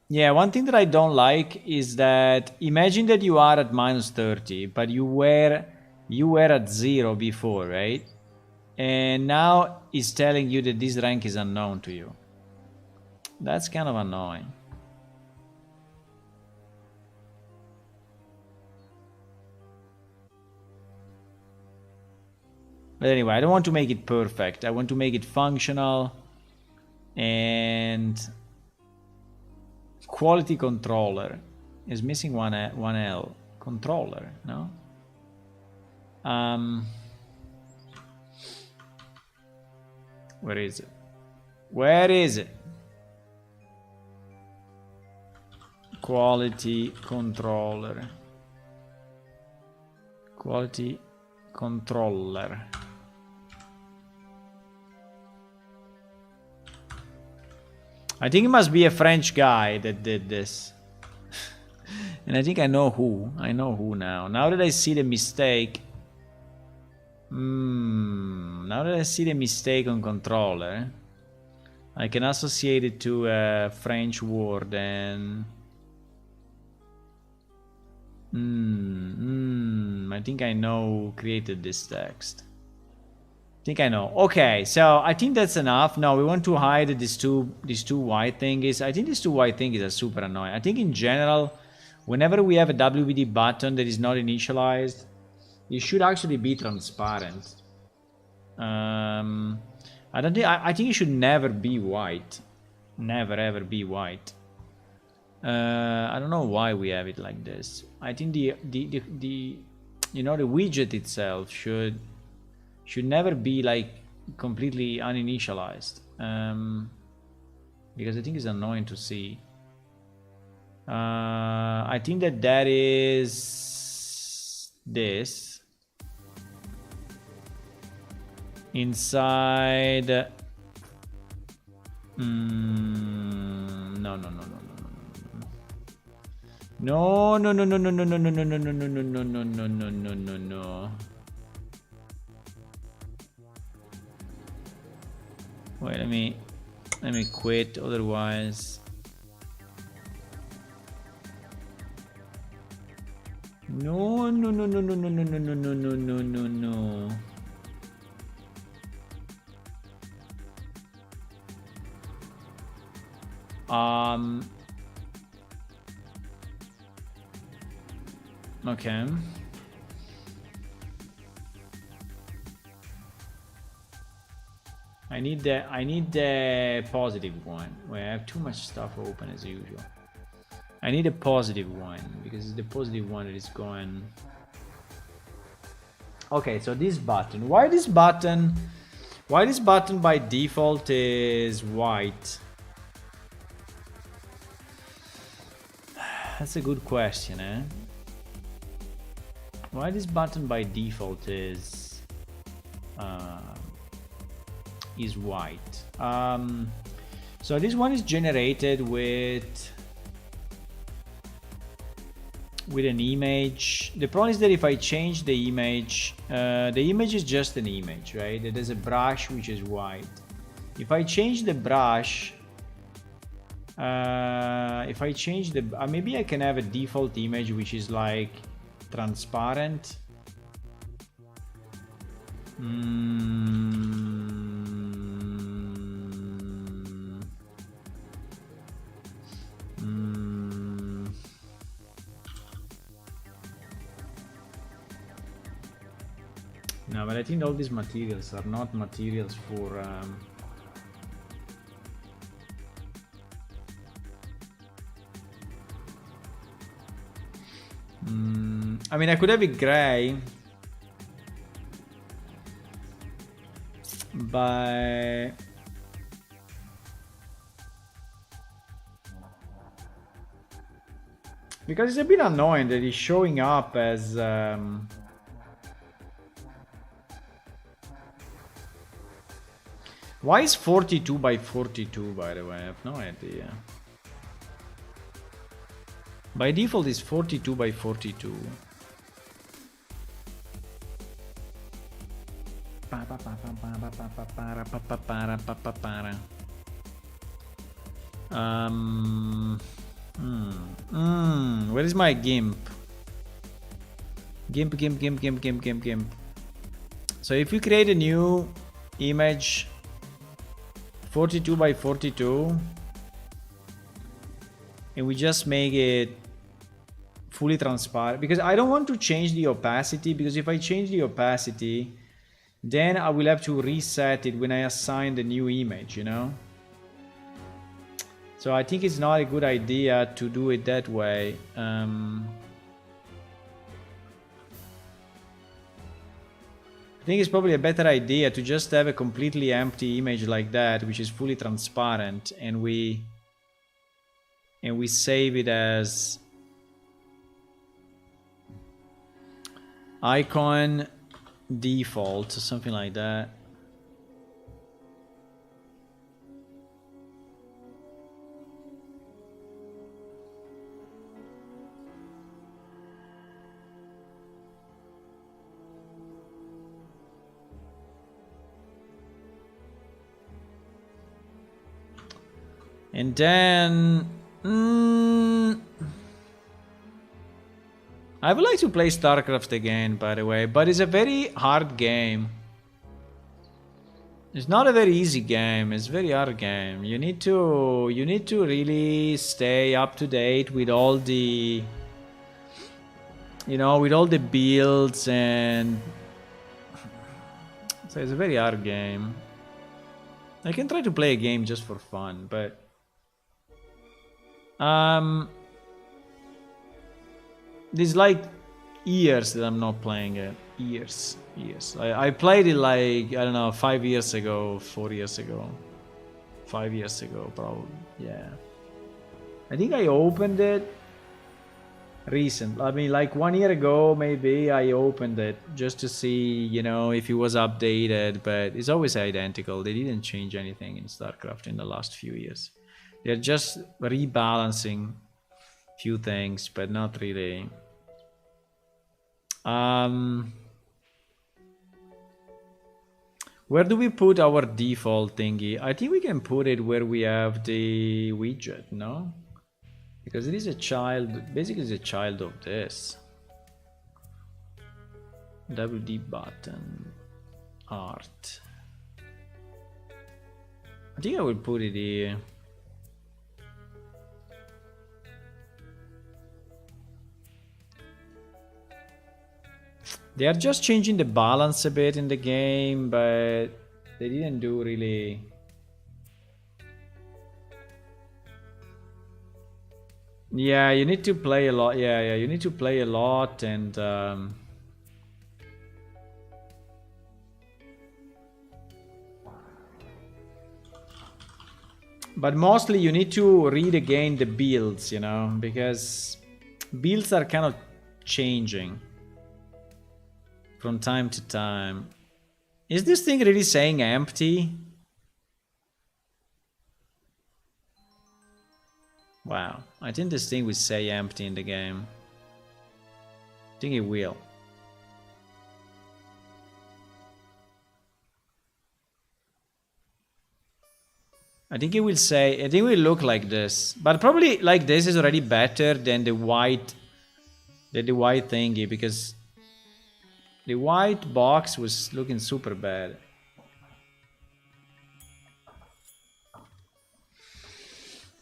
Yeah, one thing that I don't like is that imagine that you are at -30, but you were at 0 before, right? And now it's telling you that this rank is unknown to you. That's kind of annoying. But anyway, I don't want to make it perfect. I want to make it functional and quality controller is missing one L. Controller, no? Where is it? Where is it? Quality controller. Quality controller. I think it must be a French guy that did this. And I think I know who. I know who now. Now that I see the mistake. Now that I see the mistake on controller, I can associate it to a French word and... I think I know who created this text. I think I know. Okay, so I think that's enough. Now we want to hide these two white thingies. I think these two white thingies are super annoying. I think in general, whenever we have a WBD button that is not initialized, it should actually be transparent. I think it should never be white. Never ever be white. I don't know why we have it like this. I think the you know, the widget itself should never be like completely uninitialized, because I think it's annoying to see. I think that is this inside. No. Wait, let me quit, otherwise No, no, no, no, no, no, no, no, no, no, no, no, no, no. Okay. I need the positive one. Wait, I have too much stuff open as usual. I need a positive one because it's the positive one that is going. Okay, so this button. Why this button by default is white? That's a good question, eh? Why this button by default is white? So this one is generated with an image. The problem is that if I change the image is just an image, right? There's a brush which is white. If I change the brush, if I change the maybe I can have a default image which is like transparent. No, but I think all these materials are not materials for I mean, I could have it gray, but because it's a bit annoying that it's showing up as why is 42 by 42, by the way? I have no idea. By default is 42 by 42. Where is my GIMP? GIMP. So if you create a new image 42 by 42 and we just make it fully transparent, because I don't want to change the opacity, because if I change the opacity then I will have to reset it when I assign the new image, you know. So I think it's not a good idea to do it that way. I think it's probably a better idea to just have a completely empty image like that, which is fully transparent, and we save it as icon default or something like that. And then I would like to play StarCraft again, by the way, but it's a very hard game. It's not a very easy game. It's a very hard game. You need to really stay up to date with all the, you know, with all the builds, and so it's a very hard game. I can try to play a game just for fun, but there's like years that I'm not playing it. Years. I played it like, I don't know, 5 years ago, 4 years ago. 5 years ago, probably. Yeah. I think I opened it recent. I mean, like 1 year ago, maybe I opened it just to see, you know, if it was updated, but it's always identical. They didn't change anything in StarCraft in the last few years. They're just rebalancing few things, but not really. Where do we put our default thingy? I think we can put it where we have the widget, no? Because it is a child, basically it's a child of this. Double D button. Art. I think I will put it here. They are just changing the balance a bit in the game, but they didn't do really. Yeah, you need to play a lot. Yeah, you need to play a lot, and but mostly you need to read again the builds, you know, because builds are kind of changing from time to time. Is this thing really saying empty? Wow, I think this thing will say empty in the game. I think it will. I think it will say, I think it will look like this. But probably like this is already better than the white thingy, because the white box was looking super bad.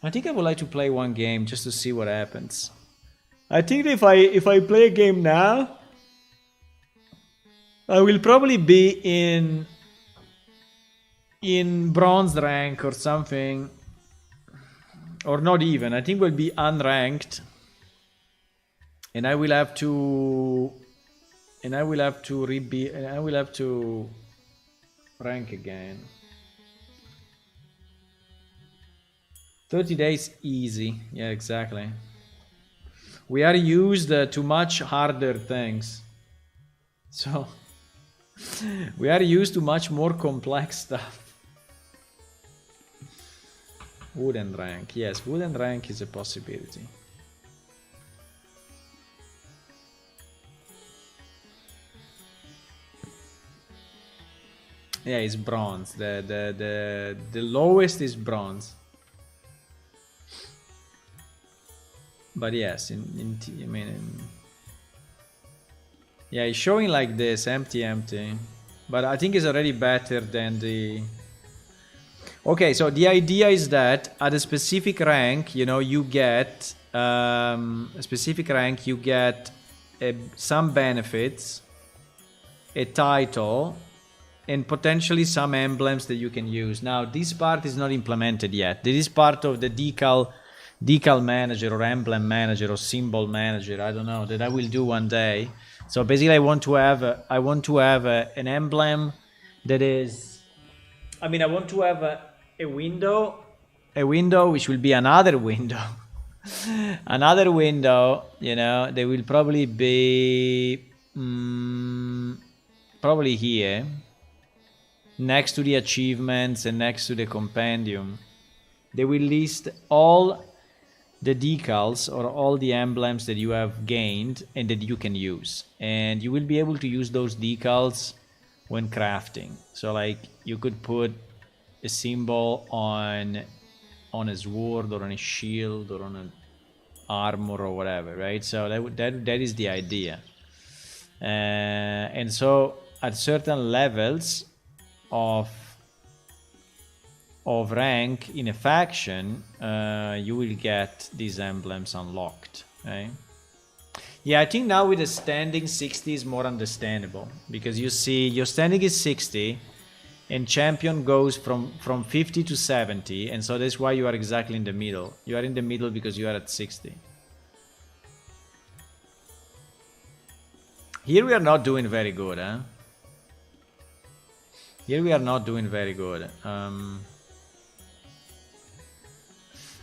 I think I would like to play one game just to see what happens. I think if I play a game now, I will probably be in bronze rank or something, or not even. I think we'll be unranked, and I will have to rank again. 30 days easy. Yeah, exactly. We are used to much harder things. So we are used to much more complex stuff. Wooden rank. Yes, wooden rank is a possibility. Yeah, it's bronze. The lowest is bronze. But yes, yeah, it's showing like this, empty. But I think it's already better than the. Okay, so the idea is that at a specific rank, you know, you get some benefits, a title, and potentially some emblems that you can use. Now, this part is not implemented yet. This is part of the decal manager or emblem manager or symbol manager. I don't know, that I will do one day. So basically, I want to have an emblem that is. I mean, I want to have a window which will be another window, another window. You know, they will probably be probably here, next to the achievements and next to the compendium. They will list all the decals or all the emblems that you have gained and that you can use, and you will be able to use those decals when crafting. So like you could put a symbol on a sword or on a shield or on an armor or whatever, right? So that is the idea. And so at certain levels of rank in a faction, you will get these emblems unlocked, right? Yeah, I think now with the standing 60 is more understandable, because you see your standing is 60 and champion goes from 50 to 70, and so that's why you are exactly in the middle. You are in the middle because you are at 60. Here we are not doing very good, huh? Here we are not doing very good.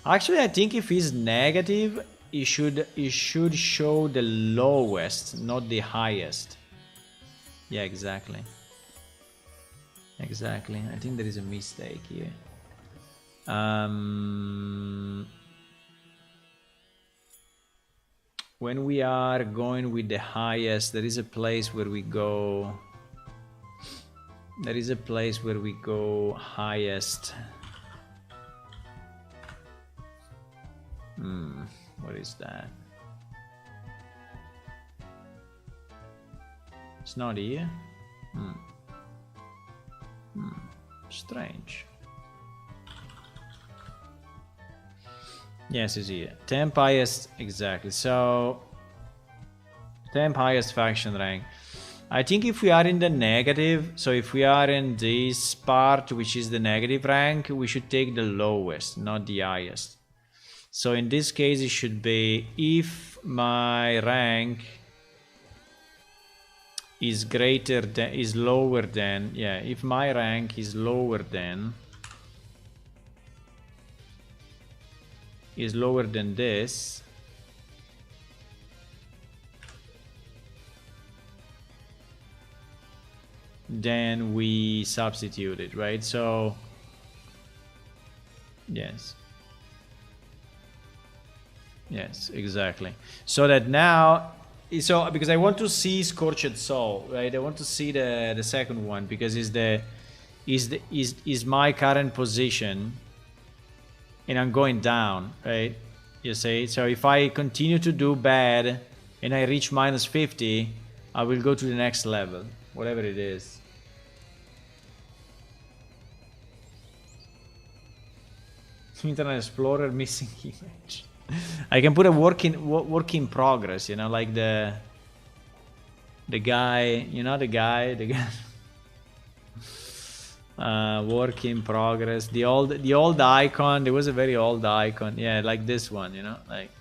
Actually, I think if he's negative, it should show the lowest, not the highest. Yeah, exactly. Exactly. I think there is a mistake here. When we are going with the highest, there is a place where we go. There is a place where we go highest. What is that? It's not here. Strange. Yes, it's here. Temp highest, exactly. So, temp highest faction rank. I think if we are in the negative, so if we are in this part, which is the negative rank, we should take the lowest, not the highest. So in this case, it should be if my rank is greater than, is lower than, yeah, if my rank is lower than, this, then we substitute it, right? So, yes. Yes, exactly. So that now, so because I want to see Scorched Soul, right? I want to see the second one because is my current position, and I'm going down, right? You see. So if I continue to do bad and I reach -50, I will go to the next level, whatever it is. Internet Explorer missing image. I can put a work in progress, you know, like the guy, you know, the guy work in progress, the old icon. There was a very old icon, yeah, like this one, you know, like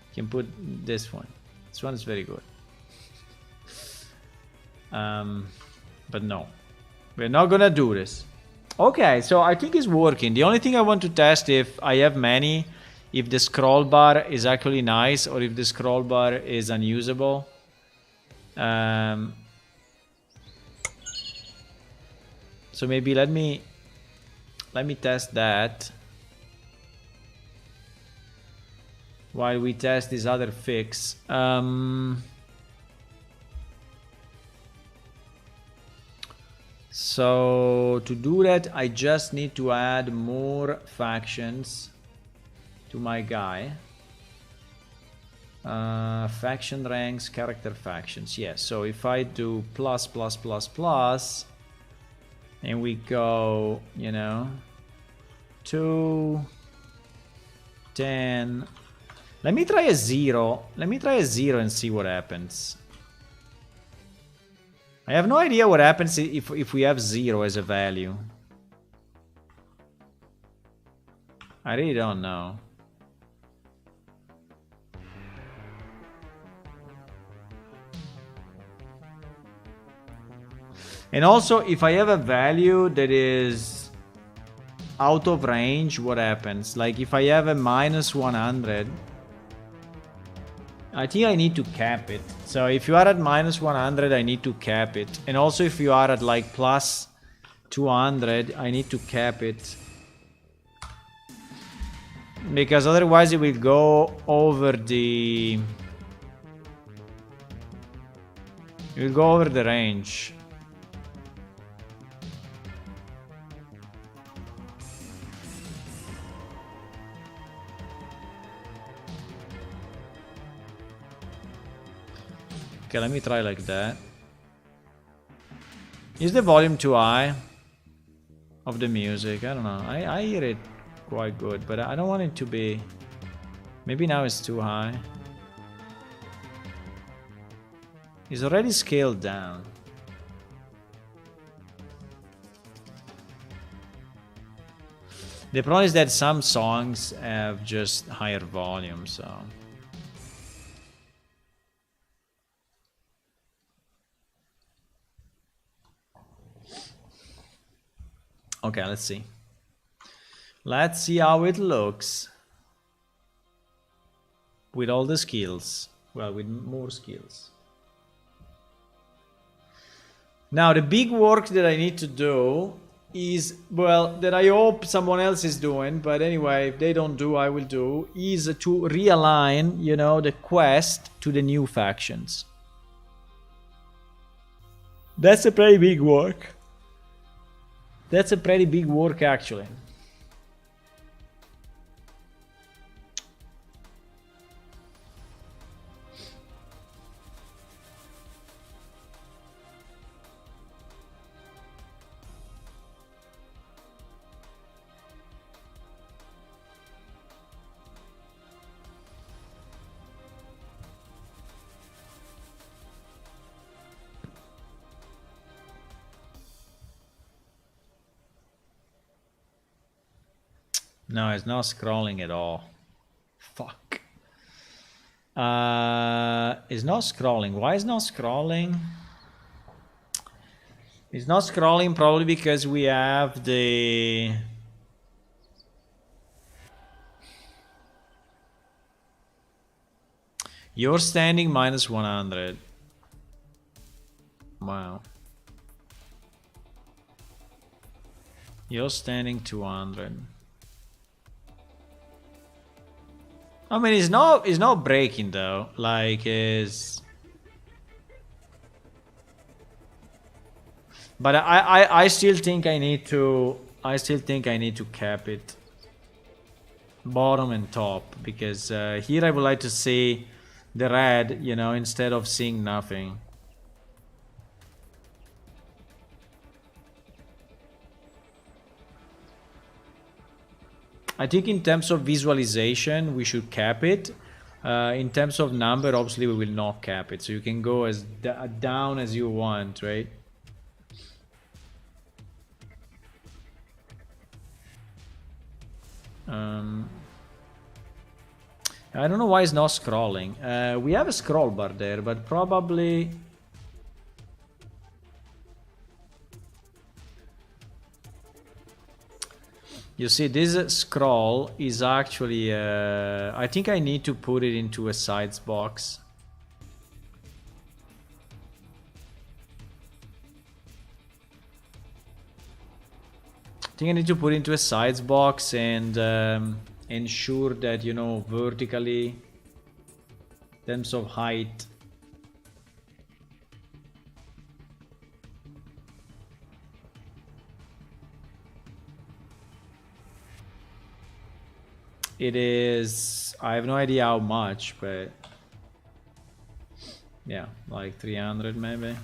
you can put this one. This one is very good. But no, we're not gonna do this. Okay, so I think it's working. The only thing I want to test if I have many, if the scroll bar is actually nice or if the scroll bar is unusable. So maybe let me test that while we test this other fix. So to do that, I just need to add more factions to my guy. Faction ranks, character factions. Yes. So if I do ++++, and we go, you know, 2, 10. Let me try a 0. Let me try a 0 and see what happens. I have no idea what happens if we have 0 as a value. I really don't know. And also, if I have a value that is out of range, what happens? Like if I have a -100, I think I need to cap it. So if you are at -100, I need to cap it. And also if you are at like +200, I need to cap it. Because otherwise it will go over the... It will go over the range. Okay, let me try like that. Is the volume too high of the music? I don't know. I hear it quite good, but I don't want it to be... Maybe now it's too high. It's already scaled down. The problem is that some songs have just higher volume, so... Okay, let's see. Let's see how it looks. With all the skills. Well, with more skills. Now, the big work that I need to do is, well, that I hope someone else is doing, but anyway, if they don't do, I will do, is to realign, you know, the quest to the new factions. That's a pretty big work. That's a pretty big work, actually. No, it's not scrolling at all. Fuck. It's not scrolling. Why is not scrolling? It's not scrolling probably because we have the... You're standing minus 100. Wow. You're standing 200. I mean, it's not breaking though. Like, is... But I still think I need to... I still think I need to cap it. Bottom and top. Because here I would like to see the red, you know, instead of seeing nothing. I think in terms of visualization, we should cap it. In terms of number, obviously we will not cap it. So you can go as down as you want, right? I don't know why it's not scrolling. We have a scroll bar there, but probably... You see, this scroll is actually... I think I need to put it into a sides box. I think I need to put it into a sides box and ensure that, you know, vertically, in terms of height, it is... I have no idea how much, but yeah, like 300 maybe.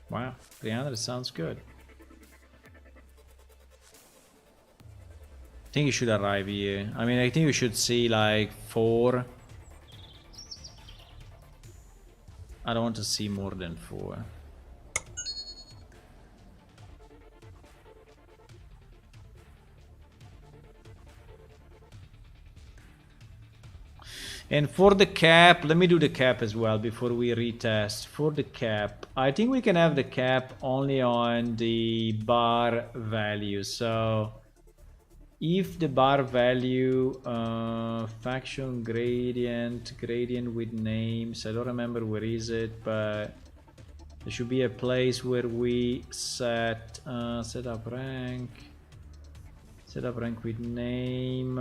Wow, 300 sounds good. I think you should arrive here. I mean, I think you should see like 4. I don't want to see more than 4. And for the cap, let me do the cap as well before we retest. For the cap, I think we can have the cap only on the bar value. So if the bar value, faction gradient with names, I don't remember where is it, but there should be a place where we set setup rank with name.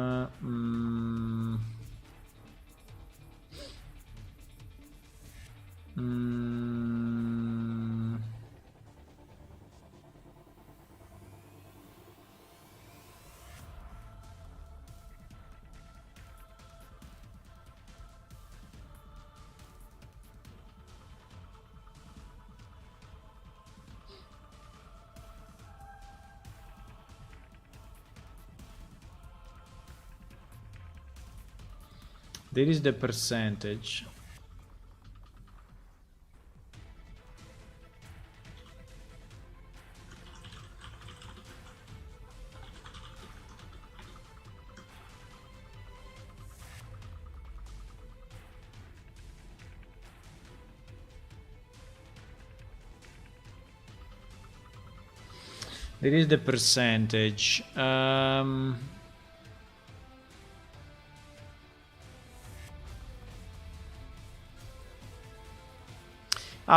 There is the percentage. There is the percentage.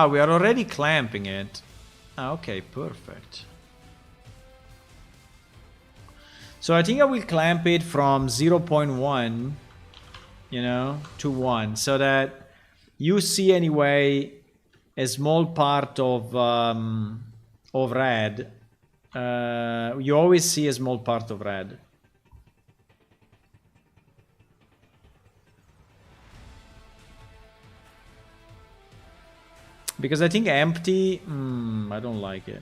We are already clamping it. Okay, perfect. So I think I will clamp it from 0.1, you know, to 1, so that you see anyway a small part of red. You always see a small part of red. Because I think empty, I don't like it.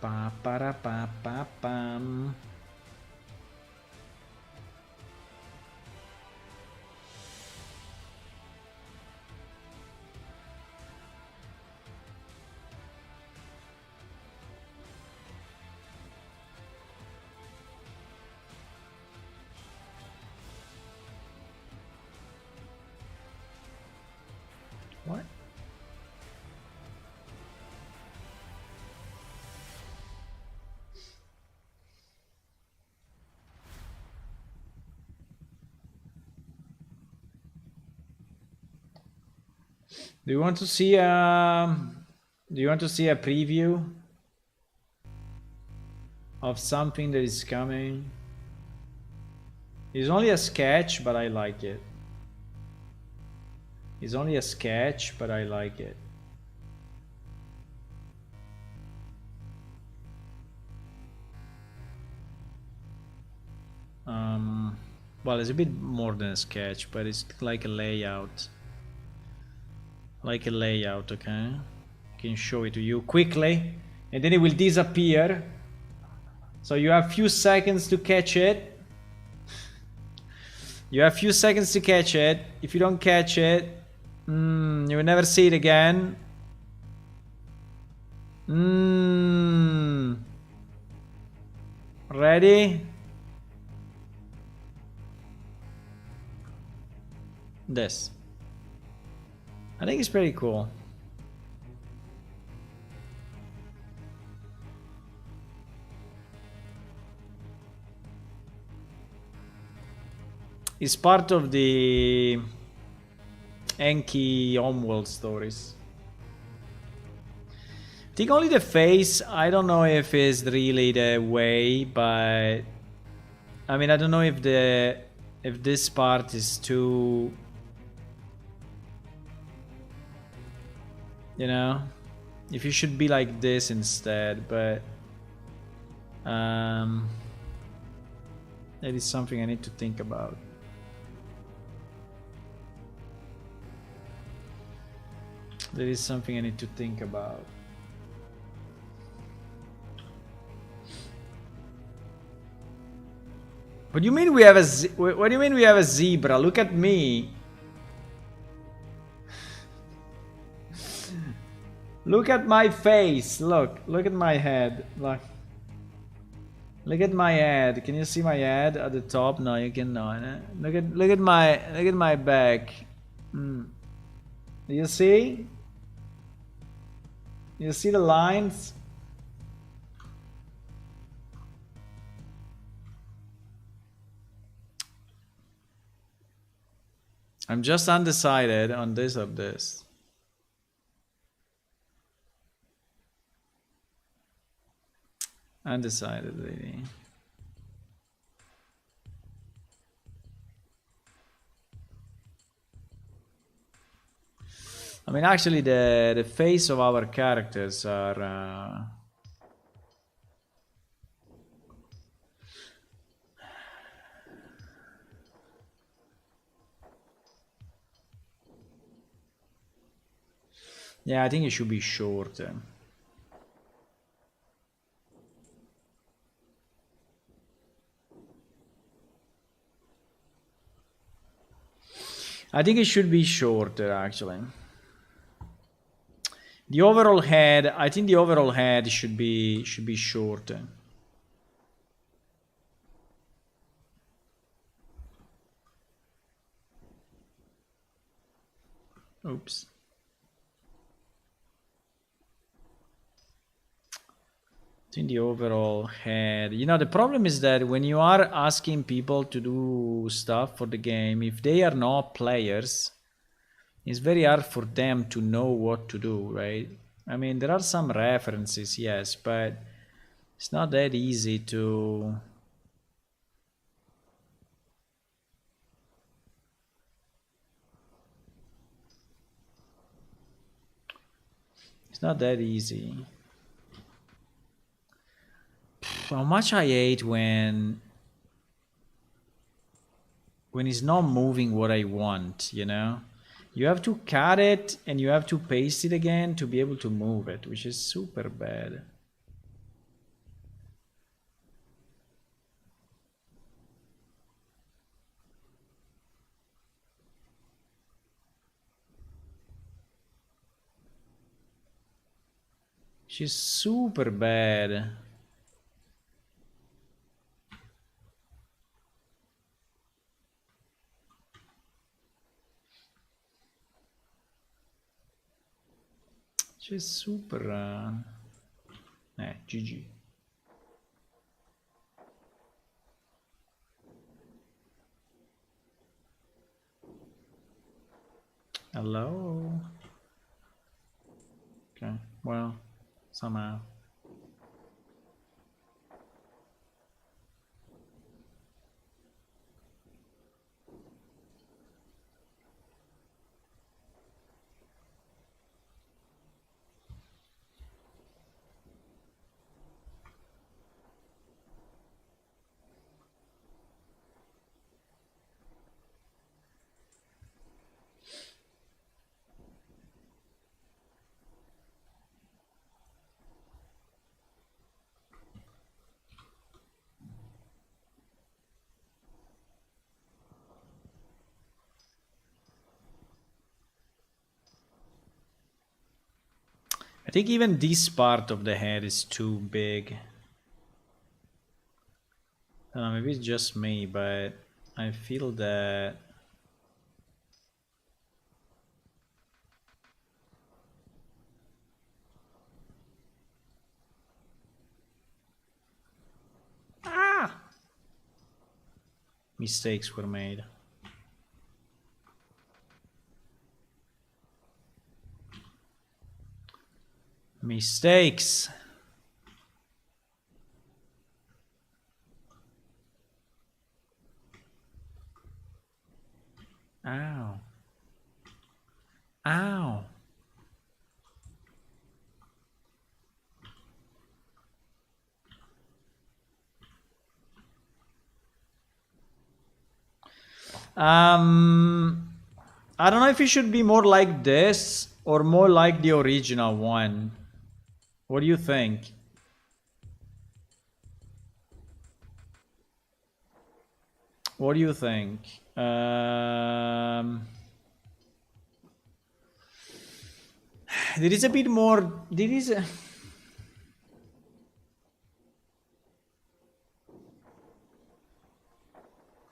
Pa para pa pa pam. Do you want to see a preview of something that is coming? It's only a sketch, but I like it. It's only a sketch, but I like it. Well, it's a bit more than a sketch, but it's like a layout. Like a layout, okay? I can show it to you quickly, and then it will disappear. So you have few seconds to catch it. You have few seconds to catch it. If you don't catch it, you will never see it again. Ready? This. I think it's pretty cool. It's part of the Enki Homeworld stories. I think only the face, I don't know if it's really the way, but I mean, I don't know if this part is too, you know, if you should be like this instead, but that is something I need to think about. That is something I need to think about. What do you mean we have a what do you mean we have a zebra? Look at me. Look at my face. Look at my head. Look at my head. Can you see my head at the top? No, you cannot. Look at my back. Do you see? You see the lines? I'm just undecided on this or this. Undecided, really. I mean, actually, the face of our characters are. Yeah, I think it should be shorter. I think it should be shorter, actually. The overall head, I think the overall head should be shorter. Oops. I think the overall head. You know, the problem is that when you are asking people to do stuff for the game, if they are not players, it's very hard for them to know what to do, right? I mean, there are some references, yes, but it's not that easy to... It's not that easy. How much I hate when it's not moving what I want, you know? You have to cut it and you have to paste it again to be able to move it, which is super bad. She's super bad. She's super... GG. Hello? Okay, well, somehow. I think even this part of the head is too big. Maybe it's just me, but I feel that... mistakes were made. Mistakes. Ow. Ow. I don't know if it should be more like this or more like the original one. What do you think? What do you think? There is a bit more. There is a...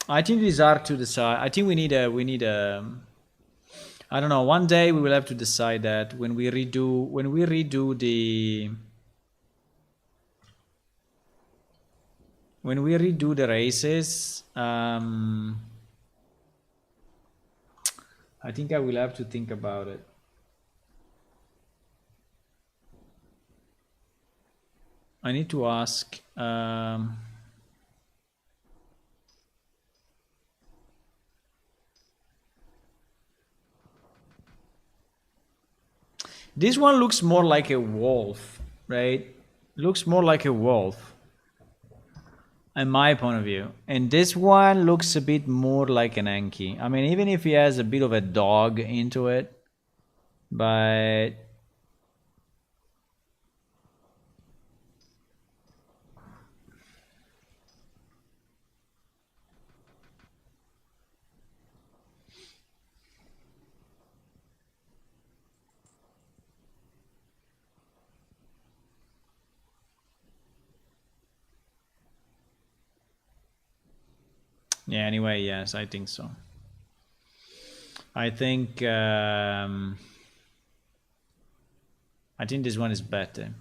I think it is hard to decide. I think we need a. I don't know. One day we will have to decide that when we redo the races. I think I will have to think about it. I need to ask. This one looks more like a wolf, right? Looks more like a wolf, in my point of view. And this one looks a bit more like an Anki. I mean, even if he has a bit of a dog into it, but... yeah, anyway, yes, I think so. I think this one is better.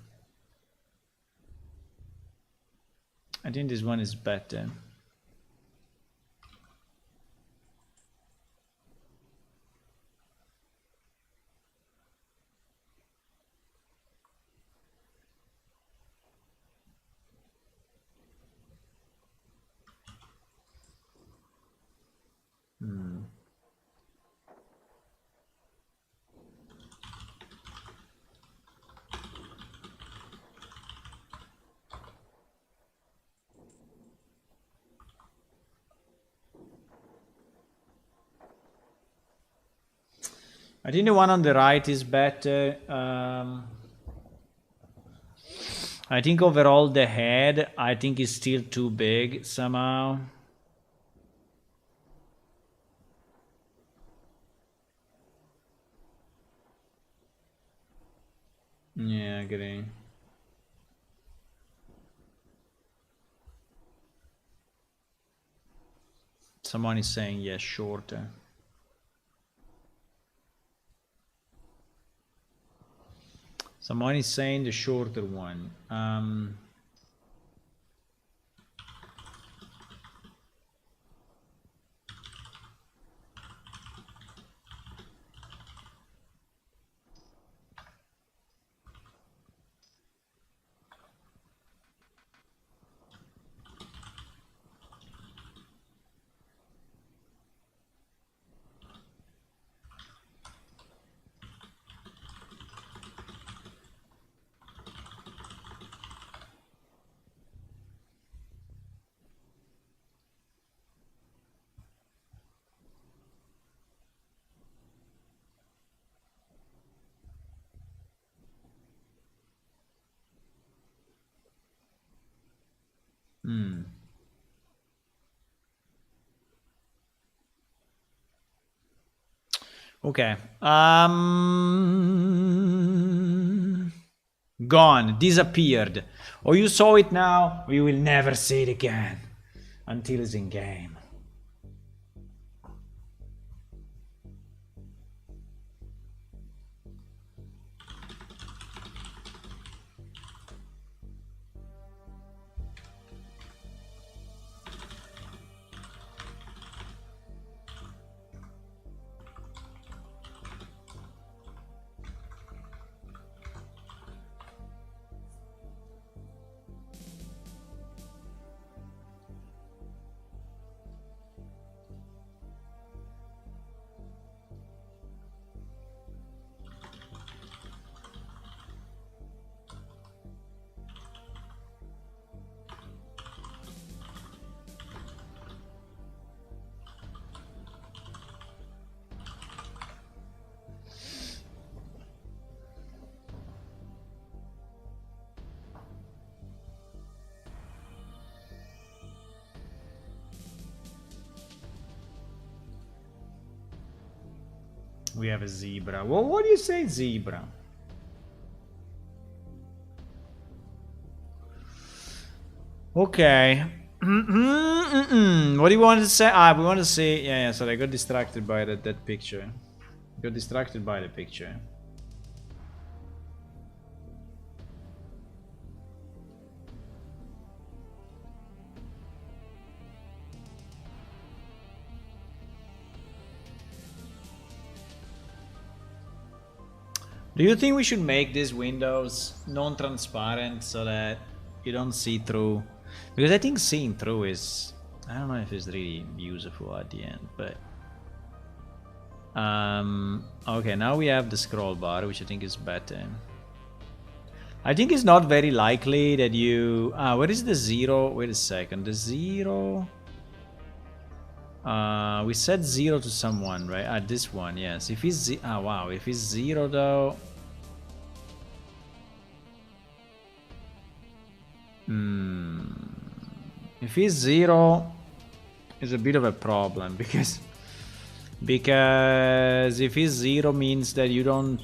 I think this one is better. I think the one on the right is better. I think overall the head, I think is still too big somehow. Yeah, I agree. Someone is saying yes, shorter. Someone is saying the shorter one. Okay. Gone. Disappeared. Oh, you saw it now? We will never see it again. Until it's in game. We have a zebra. Well, what do you say, zebra? Okay. What do you want to say? Ah, we want to say. Yeah. Sorry, I got distracted by that picture. Got distracted by the picture. Do you think we should make these windows non-transparent so that you don't see through? Because I think seeing through is... I don't know if it's really useful at the end, but... okay, now we have the scroll bar, which I think is better. I think it's not very likely that you... where is the 0? Wait a second, the 0... we set 0 to someone, right? This one, yes. If he's... wow, if he's 0 though... If he's 0, it's a bit of a problem because if he's 0 means that you don't,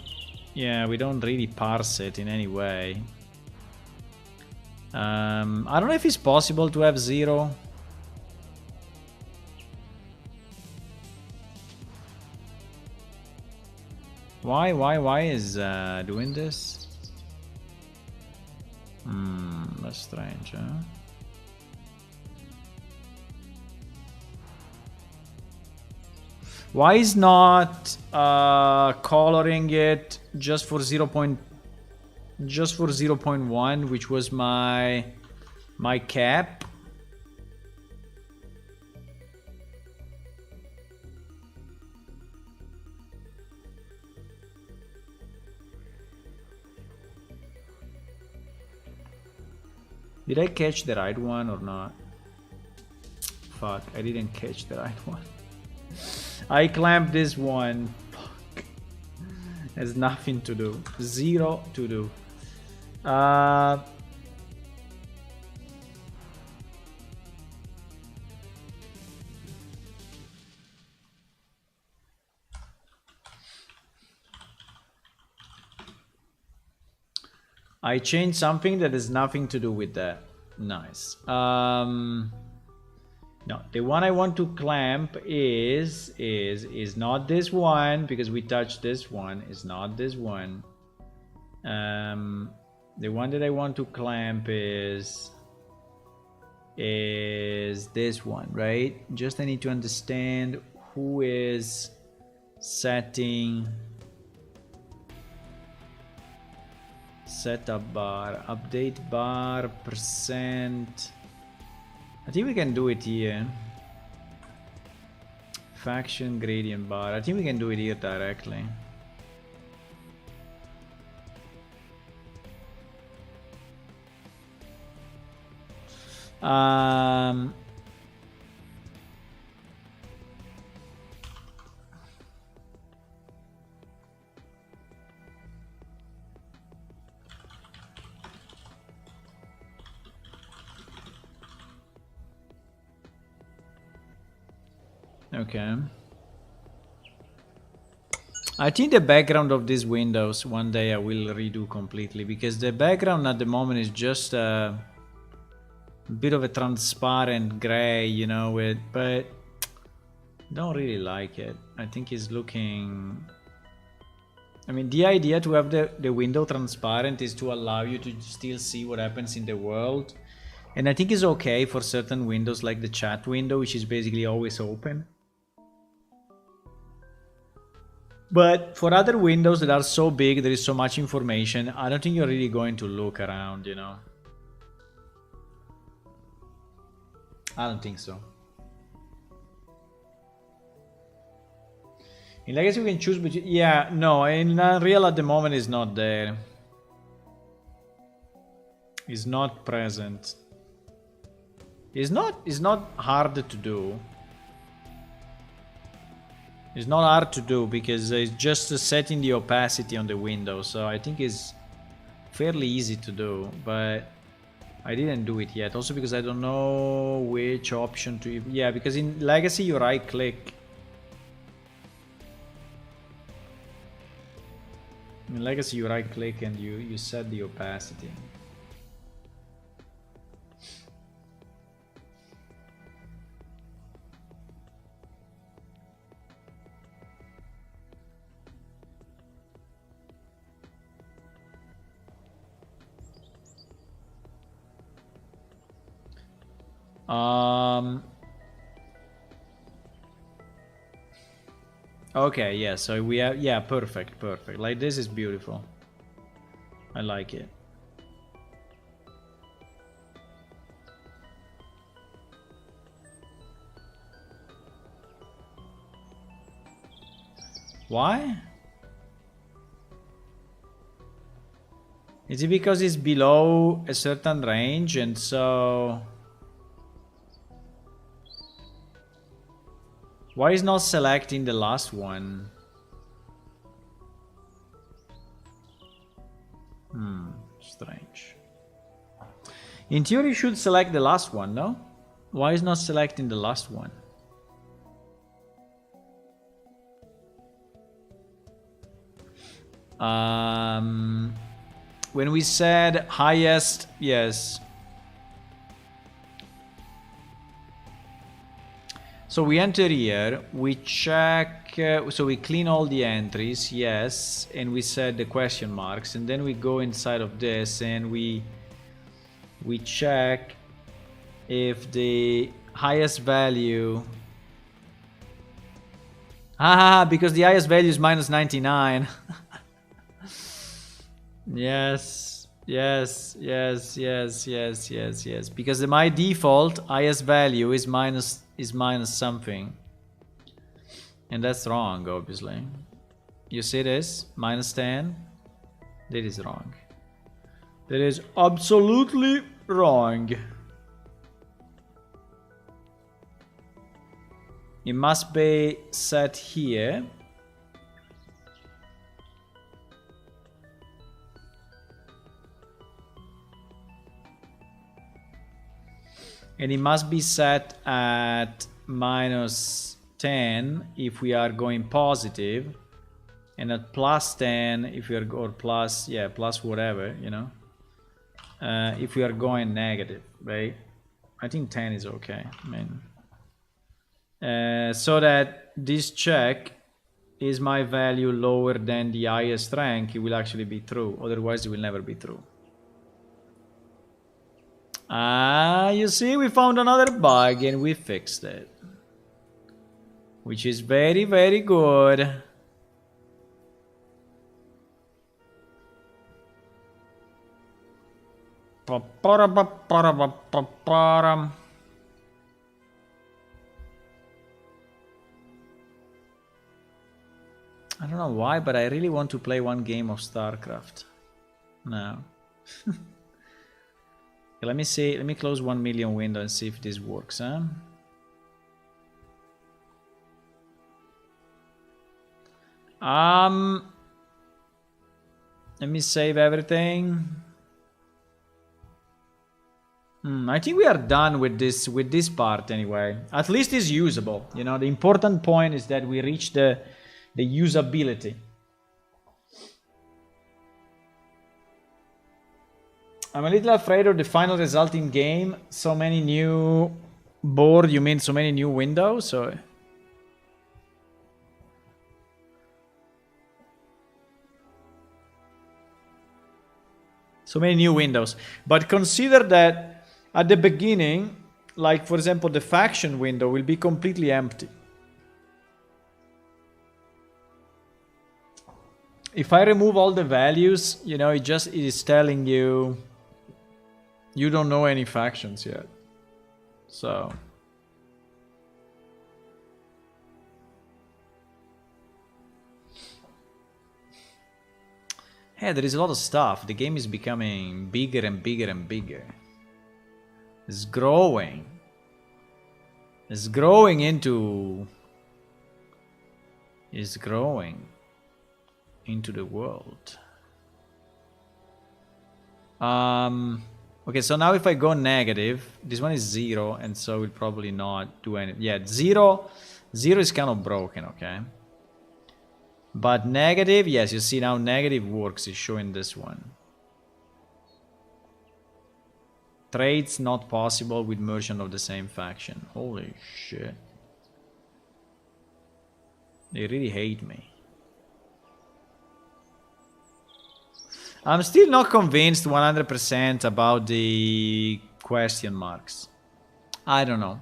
we don't really parse it in any way. I don't know if it's possible to have 0. Why is doing this? That's strange, huh? Why is not coloring it just for 0.1, which was my cap? Did I catch the right one or not? Fuck, I didn't catch the right one. I clamped this one. Fuck. Has nothing to do. 0 to do. I changed something that has nothing to do with that. Nice. No, the one I want to clamp is not this one because we touched this one. It's not this one. The one that I want to clamp is this one, right? Just I need to understand who is setting setup bar, update bar, %. I think we can do it here. Faction gradient bar. I think we can do it here directly. Okay. I think the background of these windows one day I will redo completely, because the background at the moment is just a bit of a transparent gray, you know, but don't really like it. I think it's looking... I mean, the idea to have the window transparent is to allow you to still see what happens in the world. And I think it's okay for certain windows, like the chat window, which is basically always open. But for other windows that are so big, there is so much information, I don't think you're really going to look around, you know. I don't think so. In Legacy we can choose between... Yeah, no, in Unreal at the moment is not there. It's not present. It's not hard to do. It's not hard to do because it's just setting the opacity on the window, so I think it's fairly easy to do, but I didn't do it yet. Also because I don't know which option to... Yeah, because in Legacy you right click. In Legacy you right click and you set the opacity. Okay, yeah, so we have... Yeah, perfect. Like, this is beautiful. I like it. Why? Is it because it's below a certain range and so... Why is not selecting the last one? Strange. In theory you should select the last one, no? Why is not selecting the last one? When we said highest, yes. So we enter here, we check, so we clean all the entries, yes, and we set the question marks, and then we go inside of this and we check if the highest value... because the highest value is minus 99. Yes, because my default highest value is minus something, and that's wrong, obviously. You see this? Minus 10? That is wrong. That is absolutely wrong. It must be set here. And it must be set at minus 10 if we are going positive, and at plus 10 if we are, or plus, yeah, plus whatever, you know, if we are going negative, right? I think 10 is okay. I mean, so that this check is my value lower than the highest rank, it will actually be true. Otherwise, it will never be true. You see, we found another bug and we fixed it, which is very, very good. I don't know why, but I really want to play one game of StarCraft now. Let me see, let me close 1 million window and see if this works, huh? Let me save everything. I think we are done with this part anyway. At least it's usable. You know, the important point is that we reach the usability. I'm a little afraid of the final result in game. So many new board, you mean so many new windows? So many new windows. But consider that at the beginning, like for example, the faction window will be completely empty. If I remove all the values, you know, it is telling you you don't know any factions yet. So yeah, there is a lot of stuff. The game is becoming bigger and bigger and bigger. It's growing. It's growing into the world. Okay, so now if I go negative, this one is 0, and so we'll probably not do anything. Yeah, 0 is kind of broken, okay? But negative, yes, you see now negative works, is showing this one. Trades not possible with merchant of the same faction. Holy shit. They really hate me. I'm still not convinced 100% about the question marks. I don't know.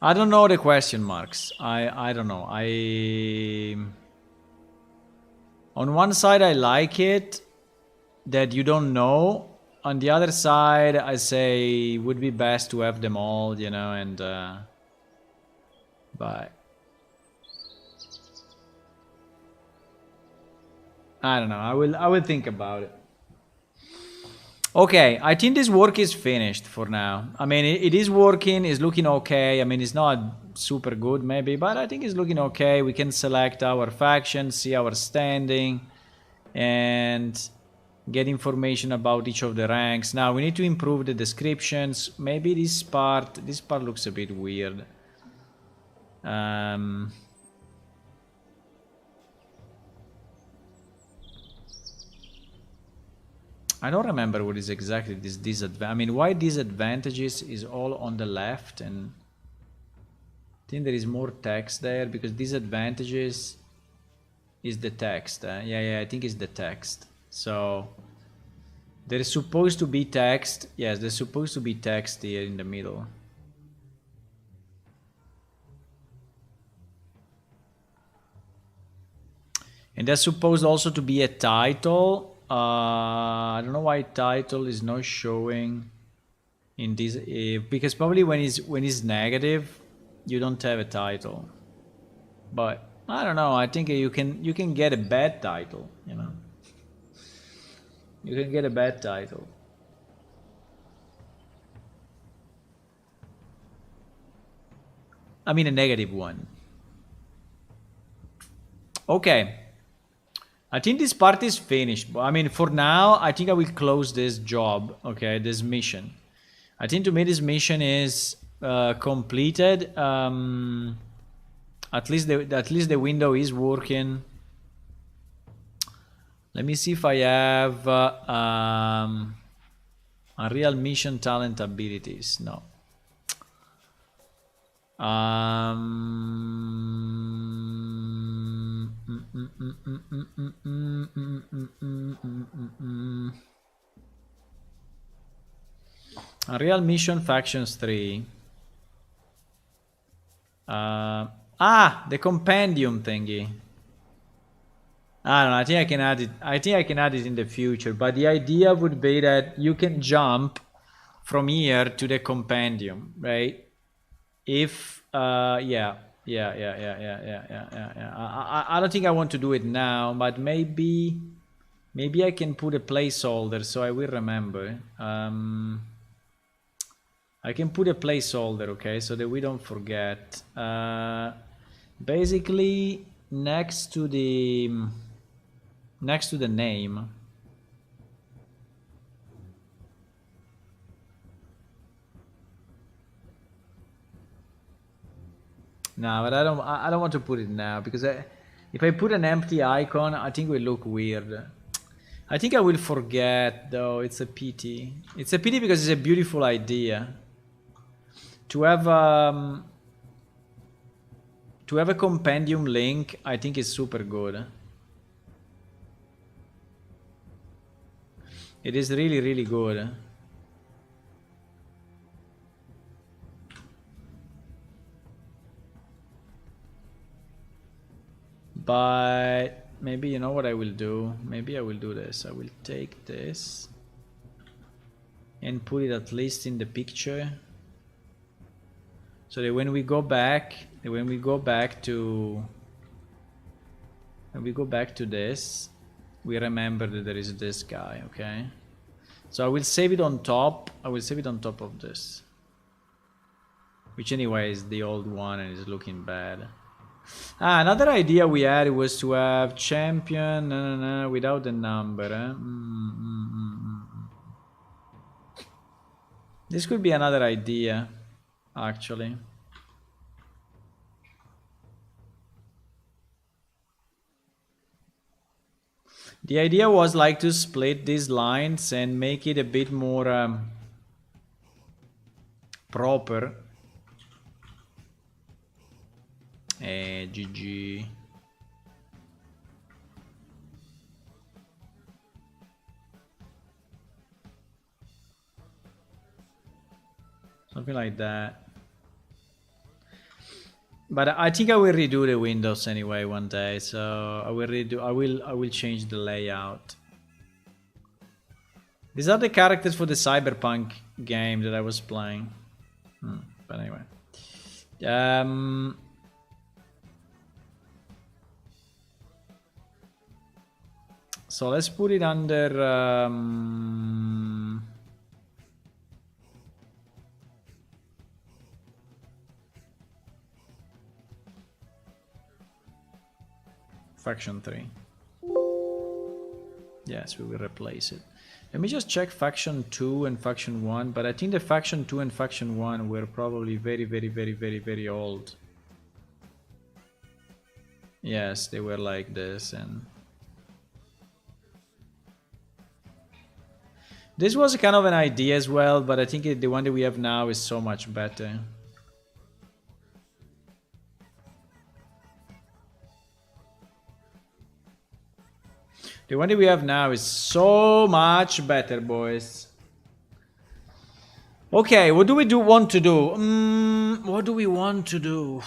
I don't know the question marks. I don't know. On one side I like it that you don't know. On the other side I say it would be best to have them all, you know, and but I don't know. I will think about it. Okay, I think this work is finished for now. I mean, it is working, it's looking okay. I mean, it's not super good maybe, but I think it's looking okay. We can select our faction, see our standing, and get information about each of the ranks. Now, we need to improve the descriptions. Maybe this part looks a bit weird. I don't remember what is exactly this disadvantage. I mean, why disadvantages is all on the left, and I think there is more text there because disadvantages is the text. Yeah, I think it's the text. So there is supposed to be text. Yes, there's supposed to be text here in the middle. And there's supposed also to be a title. I don't know why title is not showing in this, because probably when it's negative, you don't have a title. But I don't know. I think you can get a bad title. You know, you can get a bad title. I mean a negative one. Okay. I think this part is finished. I mean, for now, I think I will close this job, okay, this mission. I think to me this mission is completed. At least the window is working. Let me see if I have a real mission talent abilities. No. A real mission factions 3. The compendium thingy. I don't know. I think I can add it. I think I can add it in the future. But the idea would be that you can jump from here to the compendium, right? If yeah. I don't think I want to do it now, but maybe I can put a placeholder so I will remember. I can put a placeholder, okay, so that we don't forget. Basically, next to the name. No, but I don't want to put it now because if I put an empty icon, I think it will look weird. I think I will forget though. It's a pity. It's a pity because it's a beautiful idea. To have a compendium link, I think is super good. It is really, really good. But maybe you know what I will do? Maybe I will do this. I will take this and put it at least in the picture. So that when we go back to this, we remember that there is this guy, okay? So I will save it on top. I will save it on top of this. Which anyway is the old one and is looking bad. Another idea we had was to have champion without the number. This could be another idea, actually. The idea was like to split these lines and make it a bit more proper. GG. Something like that. But I think I will redo the windows anyway one day, so I will change the layout. These are the characters for the Cyberpunk game that I was playing. But anyway. So let's put it under faction 3. Yes, we will replace it. Let me just check faction 2 and faction 1, but I think the faction 2 and faction 1 were probably very old. Yes, they were like this, and this was kind of an idea as well, but I think the one that we have now is so much better. The one that we have now is so much better, boys. Okay, what do we want to do? What do we want to do?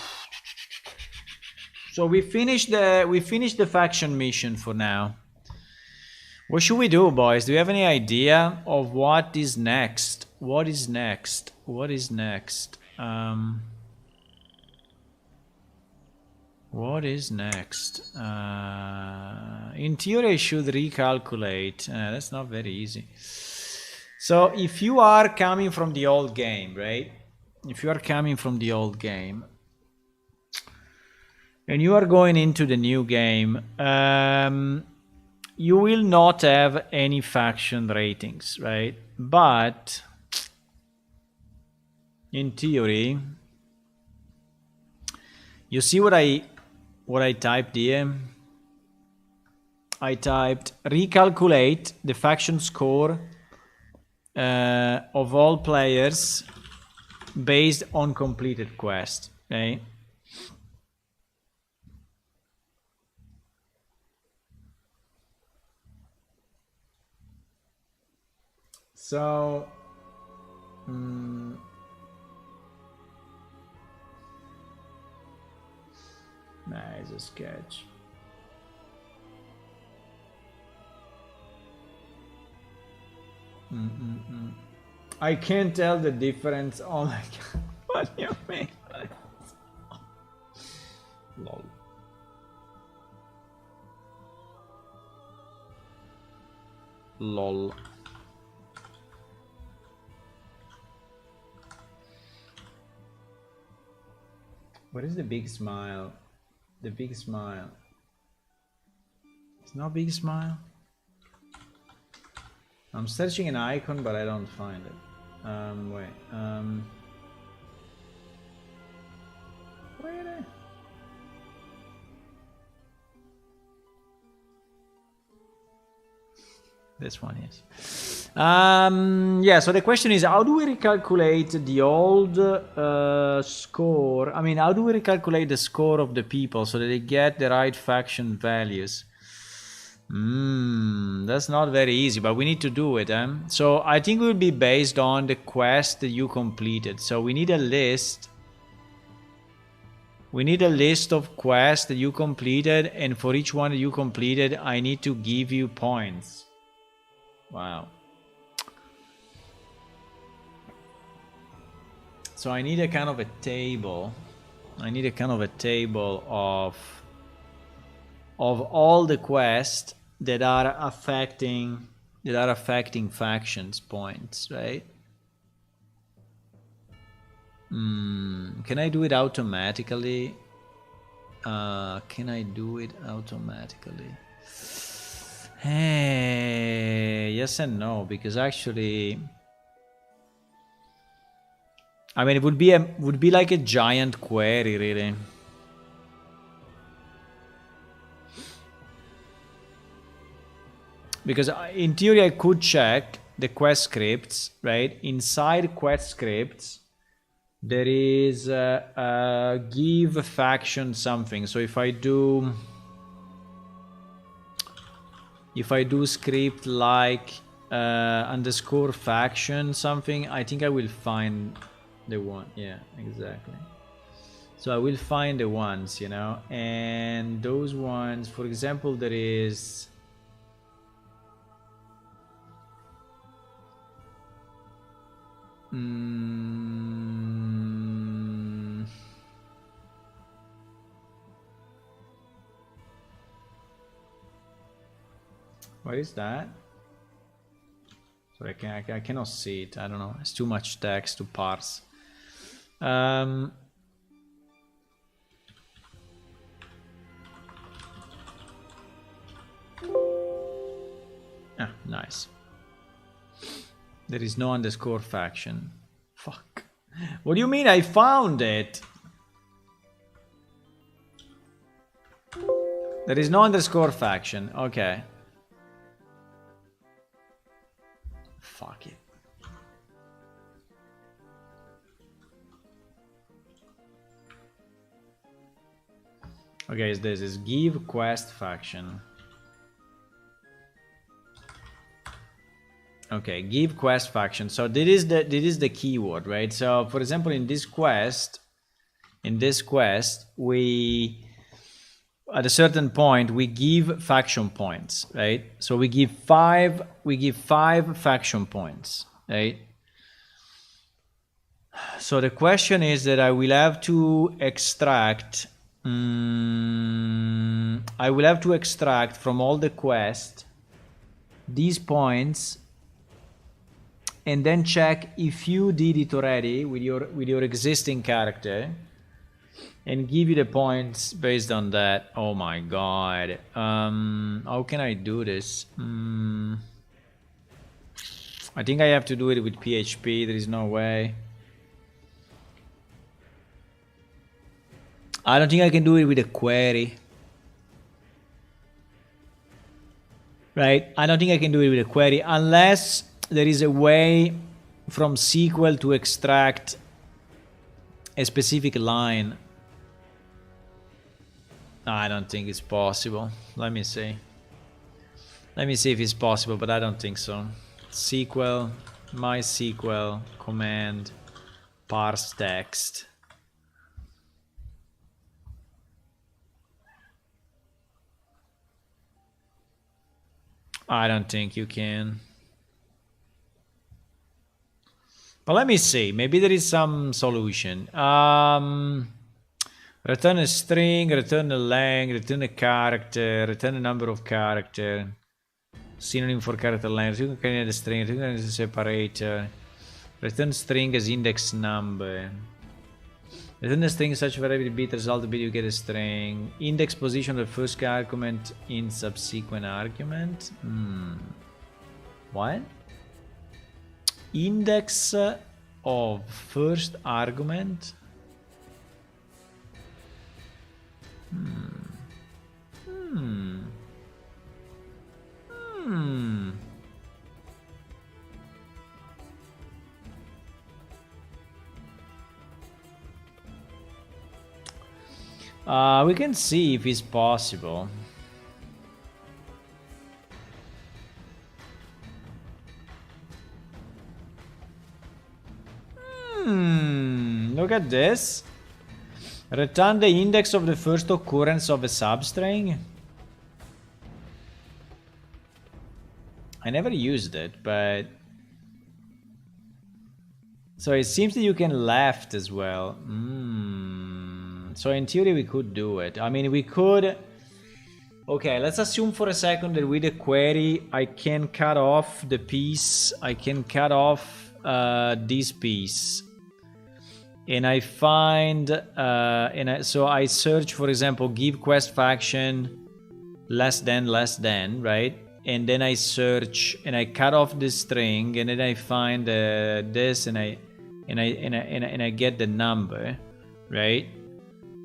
So we finished the faction mission for now. What should we do, boys? Do you have any idea of what is next? What is next? What is next? What is next? In theory, I should recalculate. That's not very easy. So if you are coming from the old game, right? If you are coming from the old game and you are going into the new game, you will not have any faction ratings, right? But in theory, you see what I typed here? I typed recalculate the faction score of all players based on completed quest. Okay. So nah, it's a sketch. I can't tell the difference. Oh my god, what do you mean? Lol. Lol. What is the big smile? The big smile. It's not big smile. I'm searching an icon, but I don't find it. Wait. Where? This one is. Yeah, so the question is, how do we recalculate the old score? I mean, how do we recalculate the score of the people so that they get the right faction values? That's not very easy, but we need to do it. So I think it will be based on the quest that you completed. So we need a list. We need a list of quests that you completed, and for each one that you completed, I need to give you points. Wow. So I need a kind of a table. I need a kind of a table of all the quests that are affecting factions points, right? Can I do it automatically? Can I do it automatically? Hey, yes and no, because actually, I mean, it would be like a giant query, really. Because in theory, I could check the quest scripts, right? Inside quest scripts, there is give faction something. So if I do script like underscore faction something, I think I will find the one. Yeah, exactly. So I will find the ones, you know, and those ones, for example, there is what is that? Sorry, I cannot see it. I don't know. It's too much text to parse. Ah, nice. There is no underscore faction. Fuck. What do you mean I found it? There is no underscore faction. Okay. Fuck it. Okay, this is give quest faction. Okay, give quest faction. So this is the keyword, right? So for example, in this quest, we at a certain point we give faction points, right? So we give five faction points, right? So the question is that I will have to extract from all the quests these points, and then check if you did it already with your existing character, and give you the points based on that. Oh my god. How can I do this? I think I have to do it with PHP. There is no way. I don't think I can do it with a query. Right? I don't think I can do it with a query unless there is a way from SQL to extract a specific line. I don't think it's possible. Let me see. Let me see if it's possible, but I don't think so. SQL, MySQL, command, parse text. I don't think you can. But let me see. Maybe there is some solution. Return a string, return a length, return a character, return a number of character. Synonym for character length. You can add a string, return as a separator. Return string as index number. Return a string such for every bit result bit you get a string. Index position of the first argument in subsequent argument. What? Index of first argument. We can see if it's possible. Look at this. Return the index of the first occurrence of a substring. I never used it, but... So it seems that you can left as well. So in theory we could do it. I mean, we could... Okay, let's assume for a second that with a query I can cut off the piece. I can cut off this piece. And I find... so I search, for example, give quest faction less than, right? And then I search and I cut off this string, and then I find this, and I get the number, right?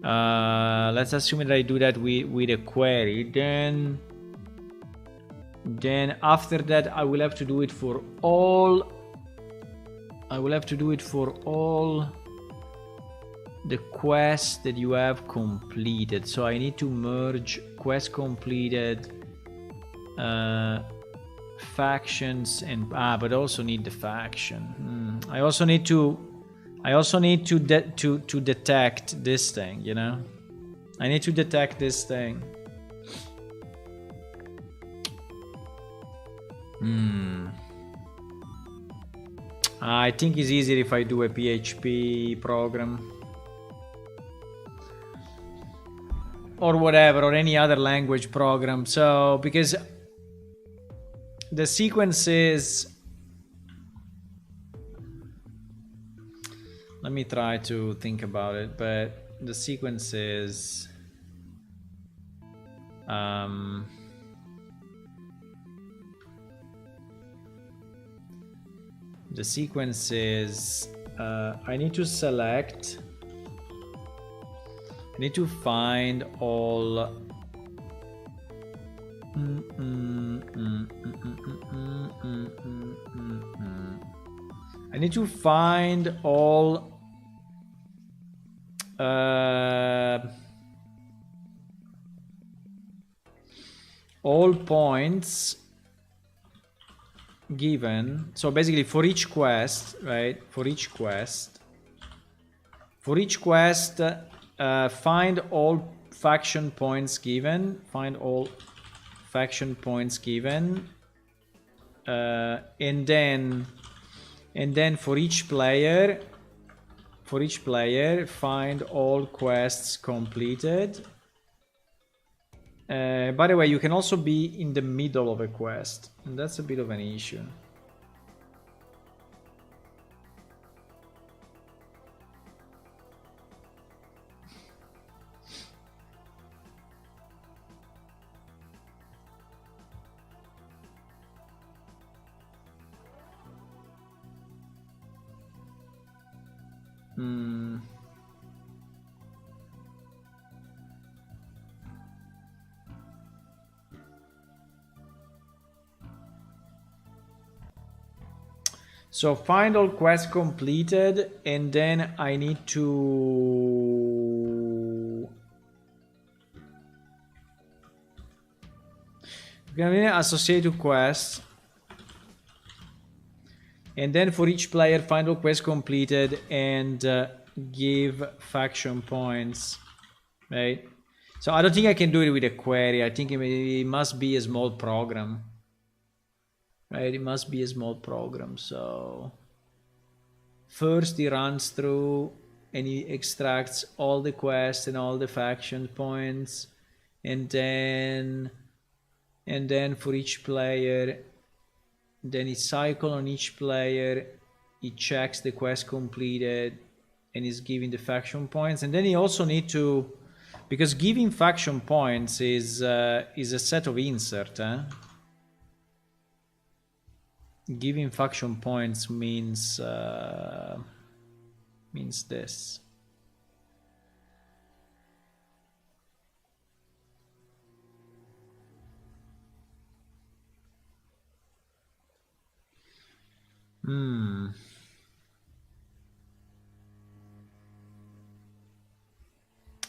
Let's assume that I do that with a query. Then after that, I will have to do it for all. I will have to do it for all the quests that you have completed. So I need to merge quest completed. Factions and but also need the faction. I also need to detect this thing, you know. I need to detect this thing. I think it's easier if I do a PHP program or whatever, or any other language program. So because the sequence is... Let me try to think about it, but the sequence is... the sequence is... I need to select... I need to find all... I need to find all points given. So basically for each quest, right? For each quest, find all faction points given. Find all faction points given, and then for each player, find all quests completed. By the way, you can also be in the middle of a quest, and that's a bit of an issue. So find all quests completed, and then I need to associate to quests, and then for each player find all quests completed and give faction points, right? So I don't think I can do it with a query. I think it must be a small program. Right, it must be a small program. So first he runs through and he extracts all the quests and all the faction points, and then for each player, then he cycles on each player, he checks the quest completed, and is giving the faction points, and then he also need to, because giving faction points is a set of insert. Giving faction points means this.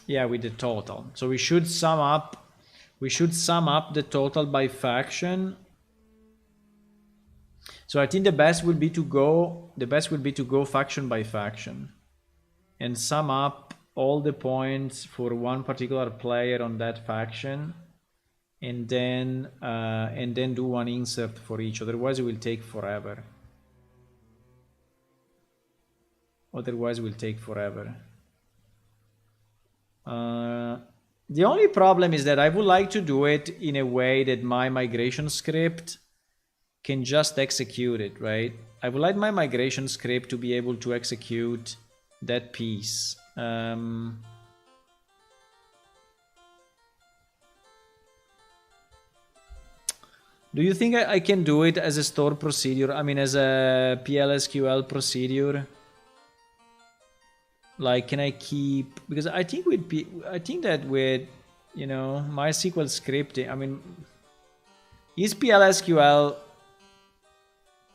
Yeah, with the total. So we should sum up. We should sum up the total by faction. So I think the best would be to go. The best would be to go faction by faction, and sum up all the points for one particular player on that faction, and then do one insert for each. Otherwise, it will take forever. The only problem is that I would like to do it in a way that my migration script can just execute it, right? I would like my migration script to be able to execute that piece. Do you think I can do it as a stored procedure? I mean, as a Pl Sql procedure? Like, can I keep, because I think that with, you know, MySQL scripting, I mean, is Pl Sql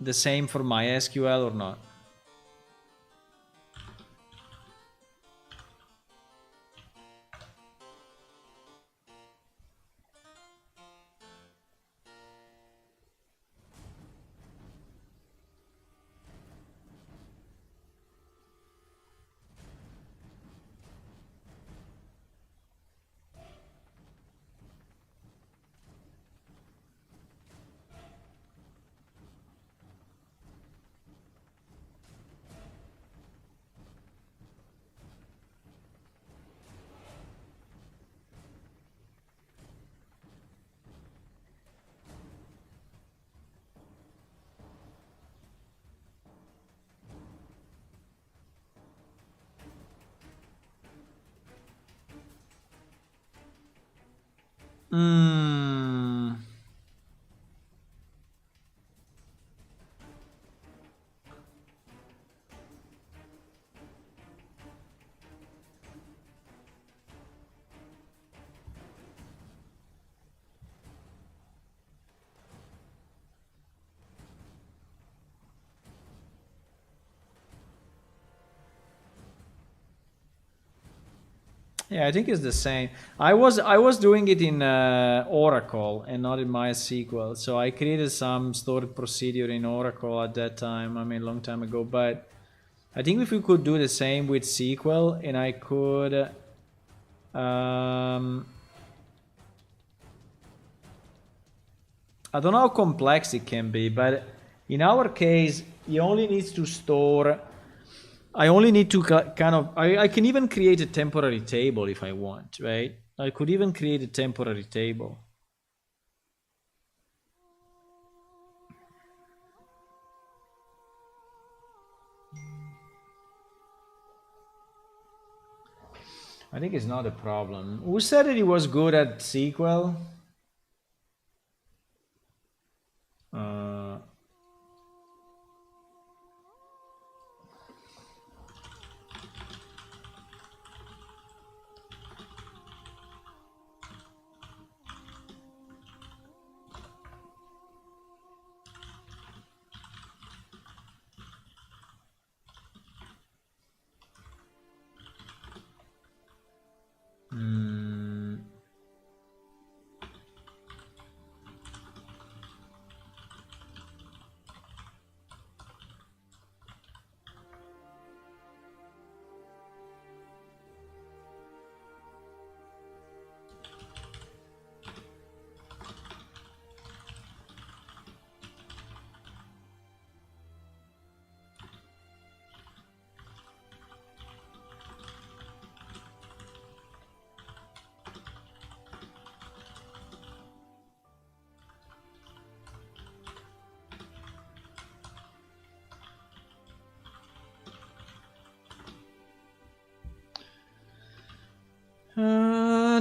the same for MySQL or not? Yeah, I think it's the same. I was doing it in Oracle and not in MySQL. So I created some stored procedure in Oracle at that time. I mean, a long time ago. But I think if we could do the same with SQL, and I could, I don't know how complex it can be, but in our case, he only needs to store. I only need to kind of, I can even create a temporary table if I want, right? I could even create a temporary table. I think it's not a problem. Who said that he was good at SQL?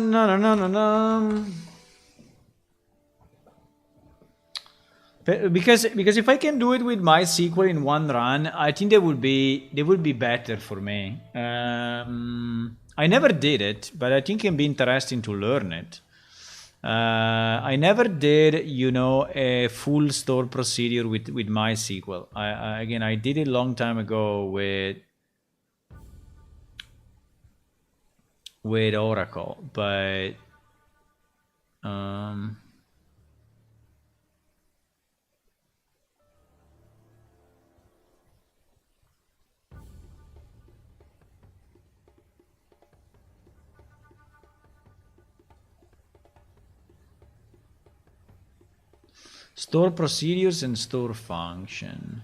no, no, no, no, no. Because if I can do it with MySQL in one run, I think they would be better for me. I never did it, but I think it can be interesting to learn it. I never did, you know, a full store procedure with MySQL. Again, I did it a long time ago with Oracle, but store procedures and store function.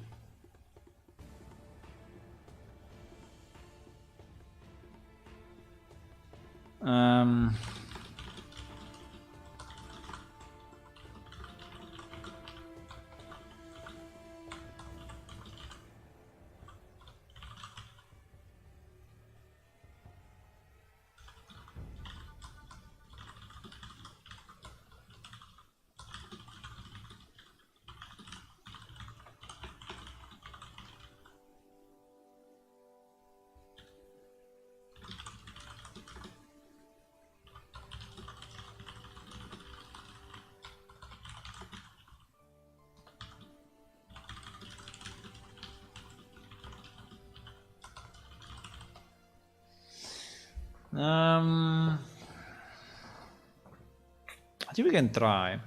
I think we can try.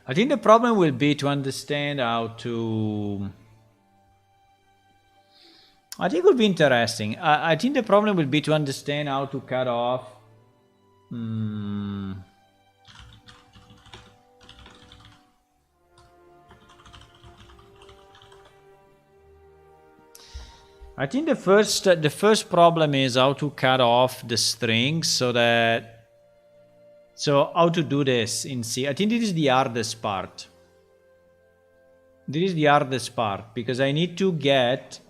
I think the problem will be to understand how to... I think it would be interesting. I think the problem will be to understand how to cut off... I think the first problem is how to cut off the strings so that... So how to do this in C. I think this is the hardest part. This is the hardest part because I need to get...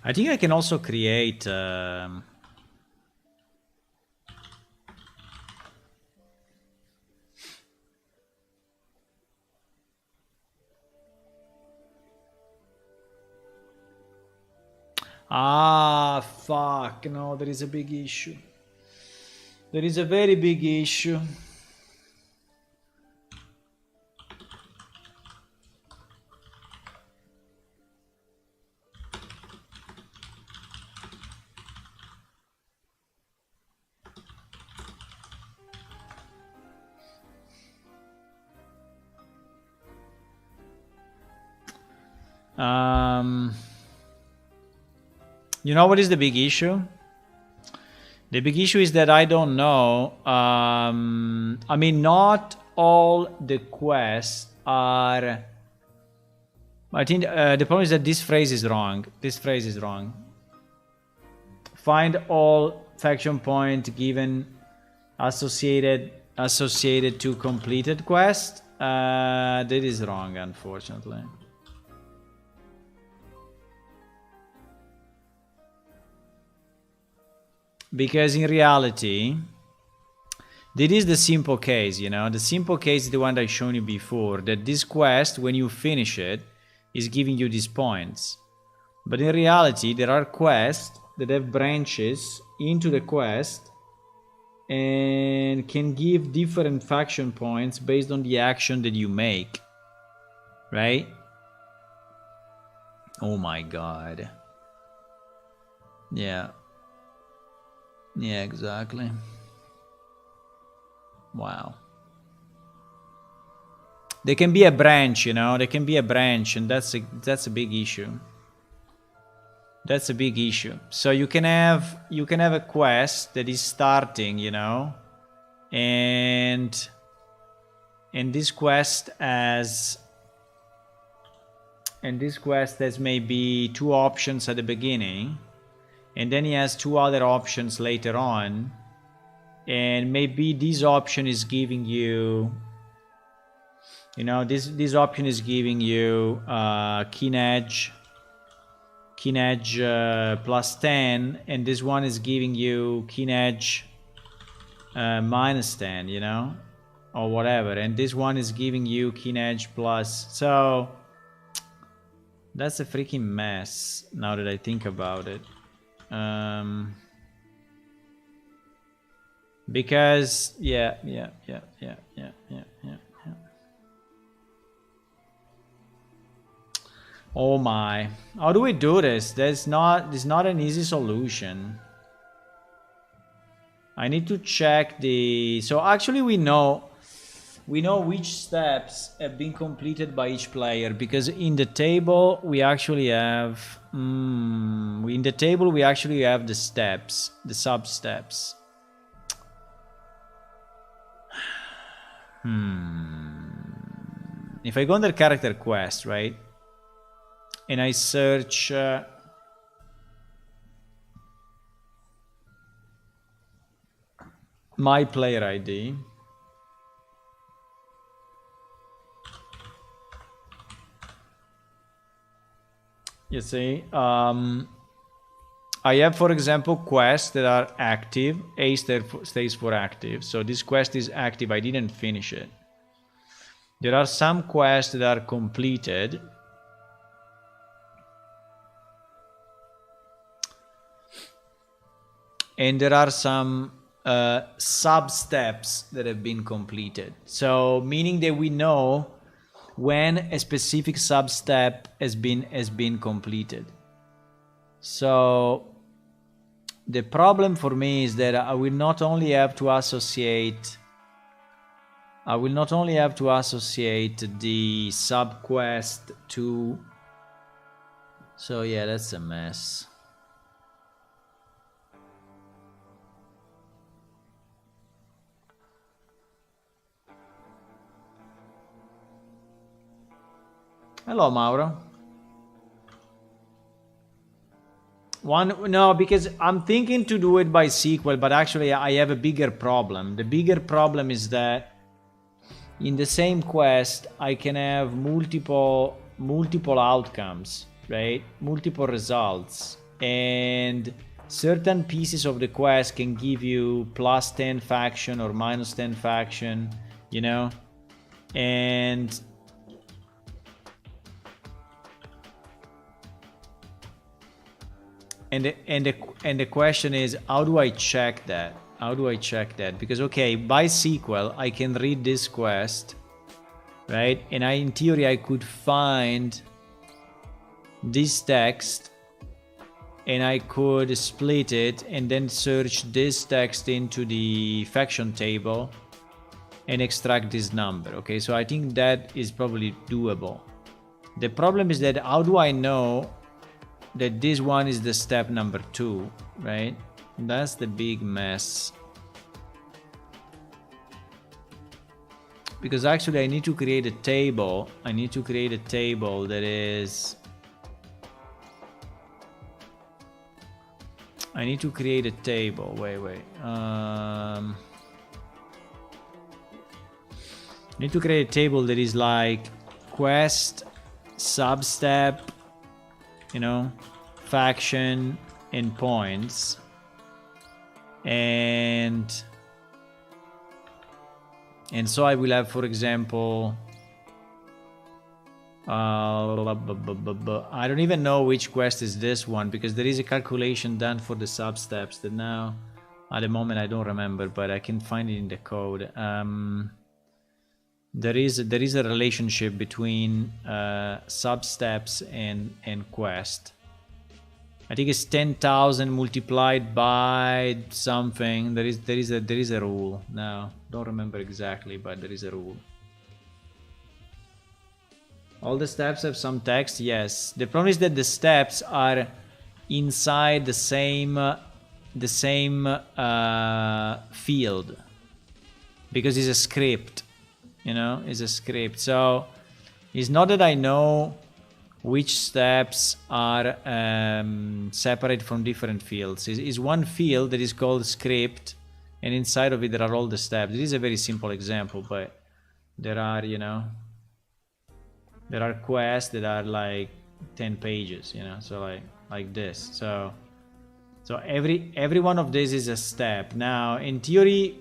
I think I can also create... Ah, fuck, no, there is a big issue. There is a very big issue. You know what is the big issue? The big issue is that I don't know. I mean, not all the quests are... I think the problem is that this phrase is wrong. This phrase is wrong. Find all faction point given associated to completed quest. That is wrong, unfortunately. Because in reality, this is the simple case, you know. The simple case is the one I've shown you before, that this quest, when you finish it, is giving you these points. But in reality, there are quests that have branches into the quest and can give different faction points based on the action that you make. Right? Oh my god. Yeah. Yeah, exactly. Wow. There can be a branch, you know, there can be a branch, and that's a big issue. That's a big issue. So you can have a quest that is starting, you know, and this quest has maybe 2 options at the beginning. And then he has 2 other options later on. And maybe this option is giving you You know, this option is giving you keen edge plus 10, and this one is giving you keen edge minus 10, you know, or whatever, and this one is giving you keen edge plus. So that's a freaking mess now that I think about it. Because yeah. Oh my, how do we do this? There's not an easy solution. I need to check the, so actually we know which steps have been completed by each player, because in the table we actually have the steps, the sub steps. If I go under character quest, right, and I search my player ID, you see, I have, for example, quests that are active. A stays for active, so this quest is active. I didn't finish it. There are some quests that are completed, and there are some sub steps that have been completed. So meaning that we know when a specific sub step has been completed. So the problem for me is that I will not only have to associate the sub quest to, so yeah, that's a mess. Hello, Mauro. No, because I'm thinking to do it by SQL, but actually I have a bigger problem. The bigger problem is that in the same quest I can have multiple outcomes, right? Multiple results, and certain pieces of the quest can give you plus 10 faction or minus 10 faction, you know, and the question is, how do I check that? Because okay, by SQL I can read this quest, right? And in theory I could find this text and I could split it and then search this text into the faction table and extract this number. Okay, so I think that is probably doable. The problem is that how do I know that this one is the step number 2, right? That's the big mess. Because actually I need to create a table. I need to create a table that is... I need to create a table. Wait. I need to create a table that is like quest, sub-step, you know, faction and points, and so I will have, for example, I don't even know which quest is this one, because there is a calculation done for the sub steps that now at the moment I don't remember, but I can find it in the code. There is a relationship between sub steps and quest. I think it's 10,000 multiplied by something. There is a rule. Now don't remember exactly, but there is a rule. All the steps have some text. Yes. The problem is that the steps are inside the same field, because it's a script. You know, it's a script. So it's not that I know which steps are separate from different fields. It's one field that is called script, and inside of it there are all the steps. This is a very simple example, but there are, you know, There are quests that are like 10 pages, you know, so like this. So every one of these is a step. Now, in theory,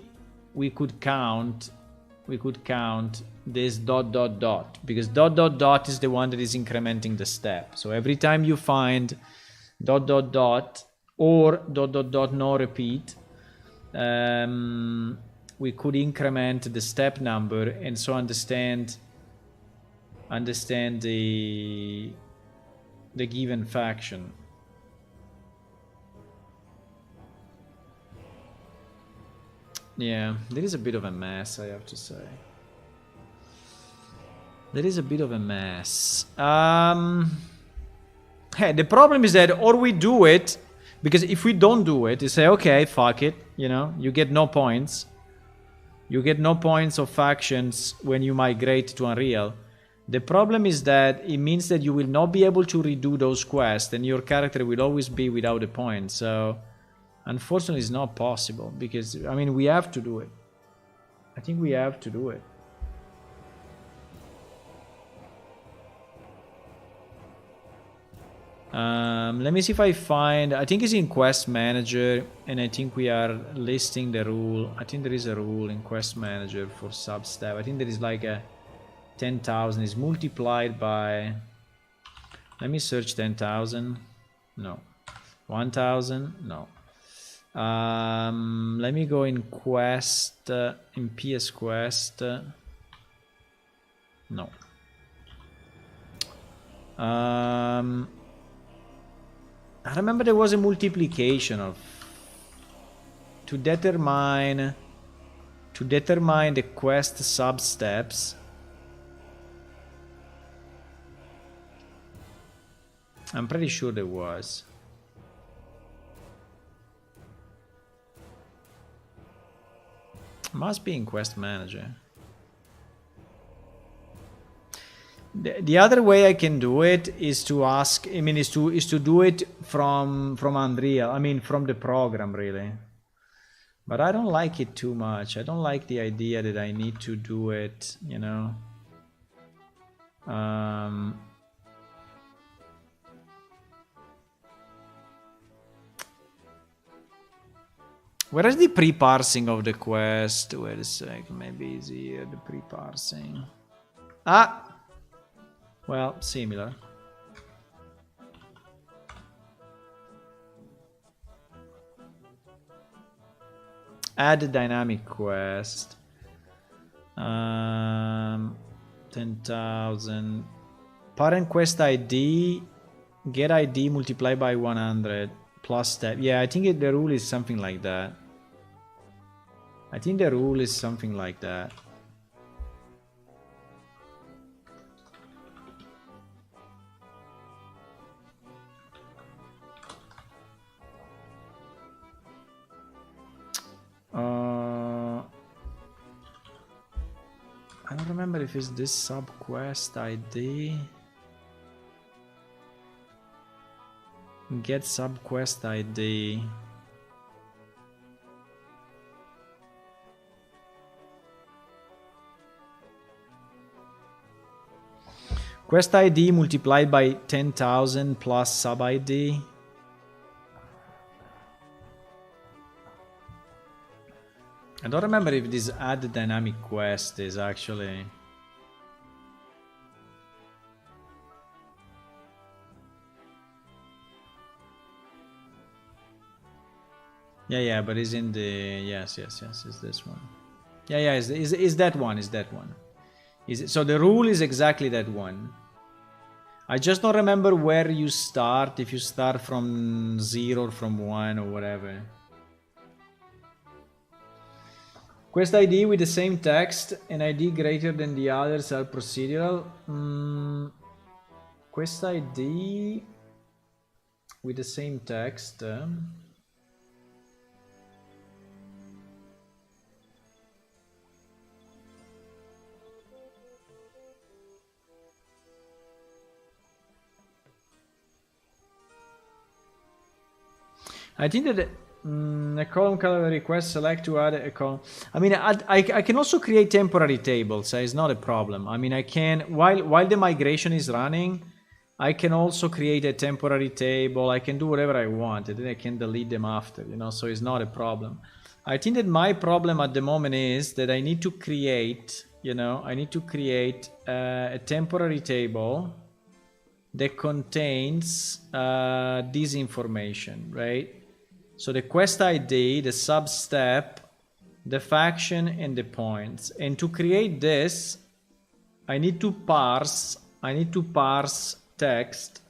we could count this dot dot dot, because dot dot dot is the one that is incrementing the step. So every time you find dot dot dot or dot dot dot no repeat, we could increment the step number, and so understand the given faction. Yeah, there is a bit of a mess, I have to say. There is a bit of a mess. Hey, the problem is that, or we do it, because if we don't do it, you say, okay, fuck it, you know, you get no points. You get no points of factions when you migrate to Unreal. The problem is that it means that you will not be able to redo those quests, and your character will always be without a point. So, unfortunately, it's not possible, because, I mean, we have to do it. I think we have to do it. Let me see if I find... I think it's in Quest Manager, and I think we are listing the rule. I think there is a rule in Quest Manager for substep. I think there is like a 10,000 is multiplied by... Let me search 10,000. No. 1,000? No. Let me go in Quest, in PS Quest. No. I remember there was a multiplication of... To determine the quest substeps. I'm pretty sure there was. Must be in Quest Manager. The other way I can do it is to ask, I mean, is to do it from Unreal, I mean, from the program, really. But I don't like it too much. I don't like the idea that I need to do it, you know. Where is the pre-parsing of the quest? Wait a sec, maybe it's here, the pre-parsing. Ah! Well, similar. Add a dynamic quest. 10,000. Parent quest ID. Get ID multiplied by 100 plus step. Yeah, I think the rule is something like that. I think the rule is something like that. I don't remember if it's this subquest ID. Get subquest ID. Quest ID multiplied by 10,000 plus sub ID. I don't remember if this add dynamic quest is actually... Yeah, but it's in the... Yes, it's this one. Yeah, is that one, is that one. So the rule is exactly that one. I just don't remember where you start, if you start from 0 or from 1 or whatever. Quest ID with the same text, an ID greater than the others are procedural. Quest ID with the same text. I think that A column color request select to add a column. I mean, I can also create temporary tables. So it's not a problem. I mean, I can while the migration is running, I can also create a temporary table. I can do whatever I want, and then I can delete them after. You know, so it's not a problem. I think that my problem at the moment is that I need to create. You know, I need to create a temporary table that contains this information, right? So the quest ID, the sub-step, the faction, and the points. And to create this, I need to parse text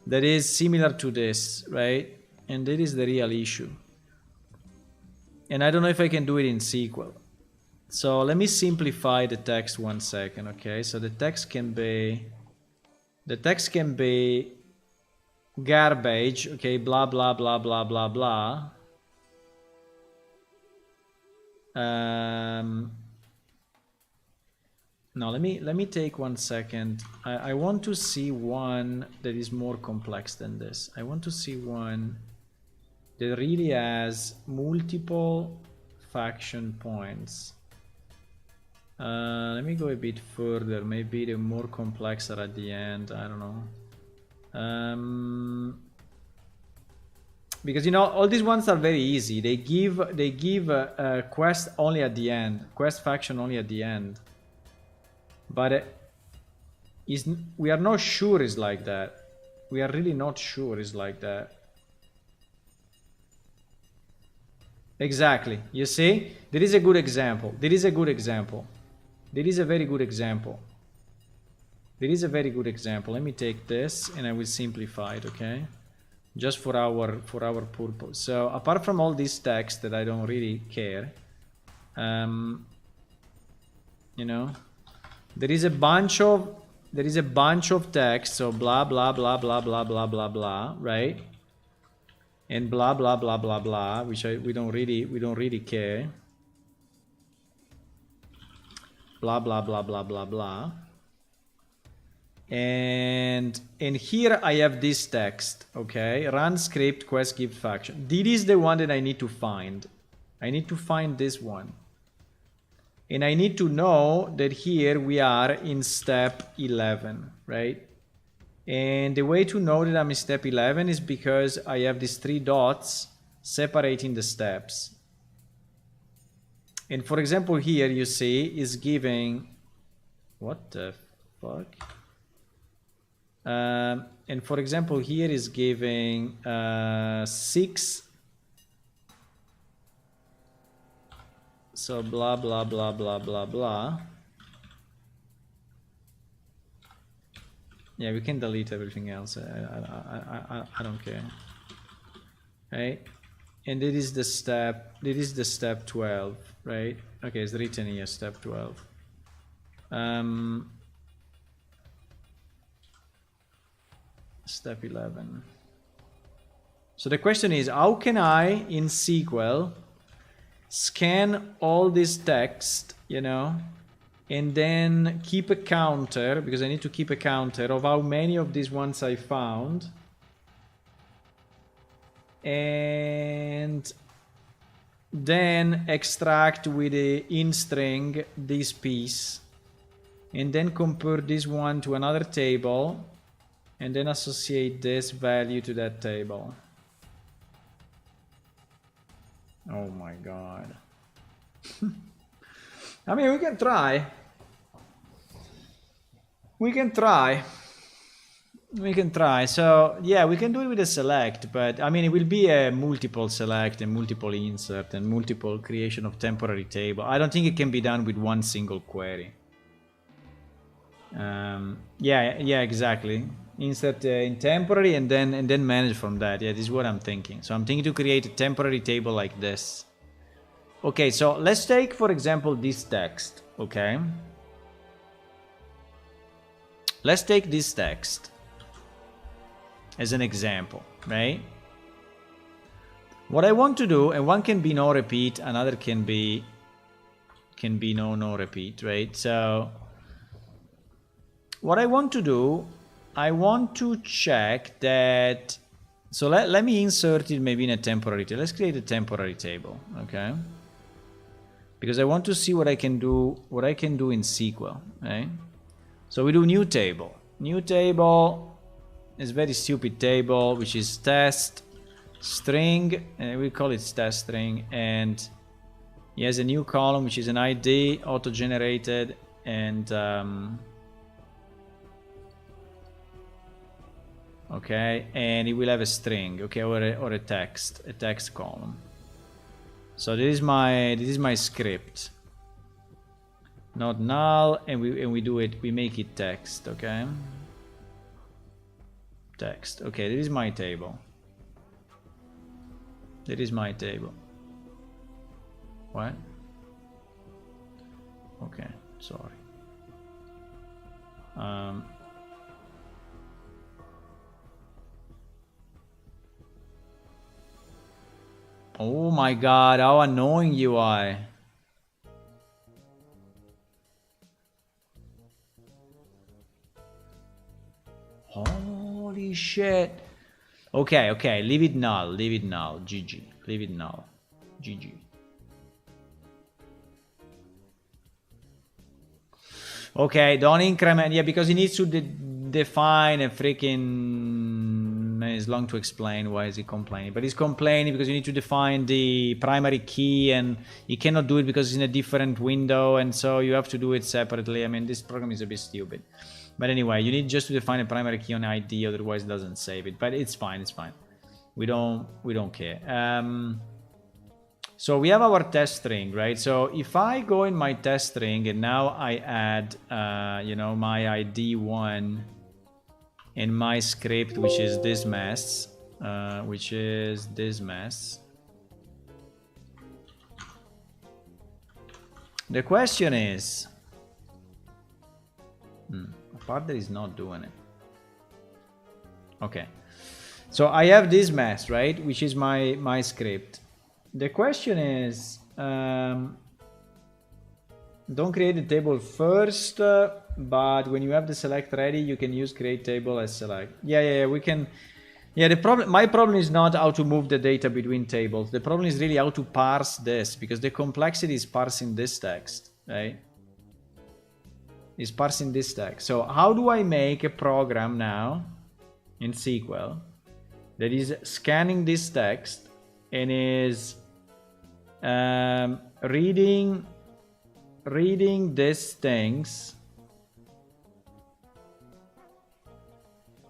that is similar to this, right? And that is the real issue. And I don't know if I can do it in SQL. So let me simplify the text 1 second, okay? So the text can be garbage, okay, blah blah blah blah blah blah. No, let me take 1 second. I want to see one that is more complex than this. I want to see one that really has multiple faction points. Let me go a bit further. Maybe the more complex are at the end. I don't know. Because you know all these ones are very easy. They give quest only at the end, quest faction only at the end. But we are not sure it's like that. We are really not sure it's like that. Exactly. You see, there is a good example. There is a good example. There is a very good example. There is a very good example. Let me take this and I will simplify it, okay? Just for our purpose. So apart from all this text that I don't really care, you know, there is a bunch of text. So blah blah blah blah blah blah blah blah, right? And blah blah blah blah blah, which we don't really care. Blah blah blah blah blah blah. And here I have this text, okay? Run script quest give faction. This is the one that I need to find. I need to find this one. And I need to know that here we are in step 11, right? And the way to know that I'm in step 11 is because I have these 3 dots separating the steps. And for example, here you see is giving, what the fuck? And for example, here is giving 6. So blah blah blah blah blah blah. Yeah, we can delete everything else. I don't care. Right? And it is the step. It is the step 12, right? Okay, it's written here, step 12. Step 11. So the question is, how can I in SQL scan all this text, you know, and then keep a counter, because I need to keep a counter of how many of these ones I found, and then extract with the in string this piece, and then compare this one to another table, and then associate this value to that table. Oh my god. I mean, we can try. We can try. So yeah, we can do it with a select, but I mean, it will be a multiple select and multiple insert and multiple creation of temporary table. I don't think it can be done with one single query. Yeah, exactly. Insert in temporary and then manage from that. Yeah, this is what I'm thinking. So I'm thinking to create a temporary table like this. Okay, so let's take, for example, this text, okay? Let's take this text as an example, right? What I want to do, and one can be no repeat, another can be no repeat, right? So what I want to do, I want to check that, So let me insert it maybe in a temporary table. Let's create a temporary table, okay? Because I want to see what I can do in SQL, right? So we do new table. New table is very stupid table, which is test string, and we call it test string, and he has a new column which is an ID auto-generated, and okay, and it will have a string, okay, or a text column. So this is my script, not null, and we do it, we make it text, okay, text. Okay, this is my table. That is my table. What? Okay, sorry. Oh my god, how annoying you are. Holy shit. Okay, okay, leave it null, GG, leave it null, GG. Okay, don't increment, yeah, because he needs to define a freaking, it's long to explain why is he complaining, but he's complaining because you need to define the primary key, and you cannot do it because it's in a different window, and so you have to do it separately. I mean, this program is a bit stupid. But anyway, you need just to define a primary key on ID, otherwise it doesn't save it. But it's fine, it's fine. We don't care. So we have our test string, right? So if I go in my test string and now I add, you know, my ID1 in my script, which is this mess, The question is, Partner is not doing it. Okay, so I have this mess, right, which is my script. The question is, don't create the table first, but when you have the select ready, you can use create table as select. Yeah, we can. Yeah, my problem is not how to move the data between tables. The problem is really how to parse this, because the complexity is parsing this text, right? Is parsing this text. So how do I make a program now in SQL that is scanning this text and is reading these things?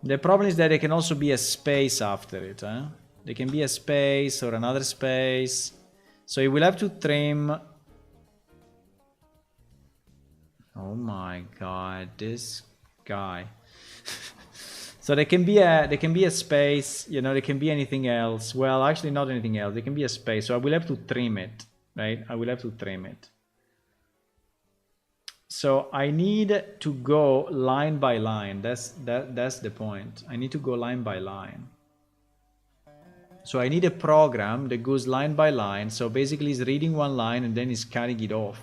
The problem is that there can also be a space after it. Huh? There can be a space or another space. So you will have to trim. Oh my god, this guy. So there can be a space, you know, there can be anything else. Well, actually not anything else. There can be a space. So I will have to trim it, right? I will have to trim it. So I need to go line by line. That's the point. I need to go line by line. So I need a program that goes line by line. So basically it's reading one line and then it's cutting it off.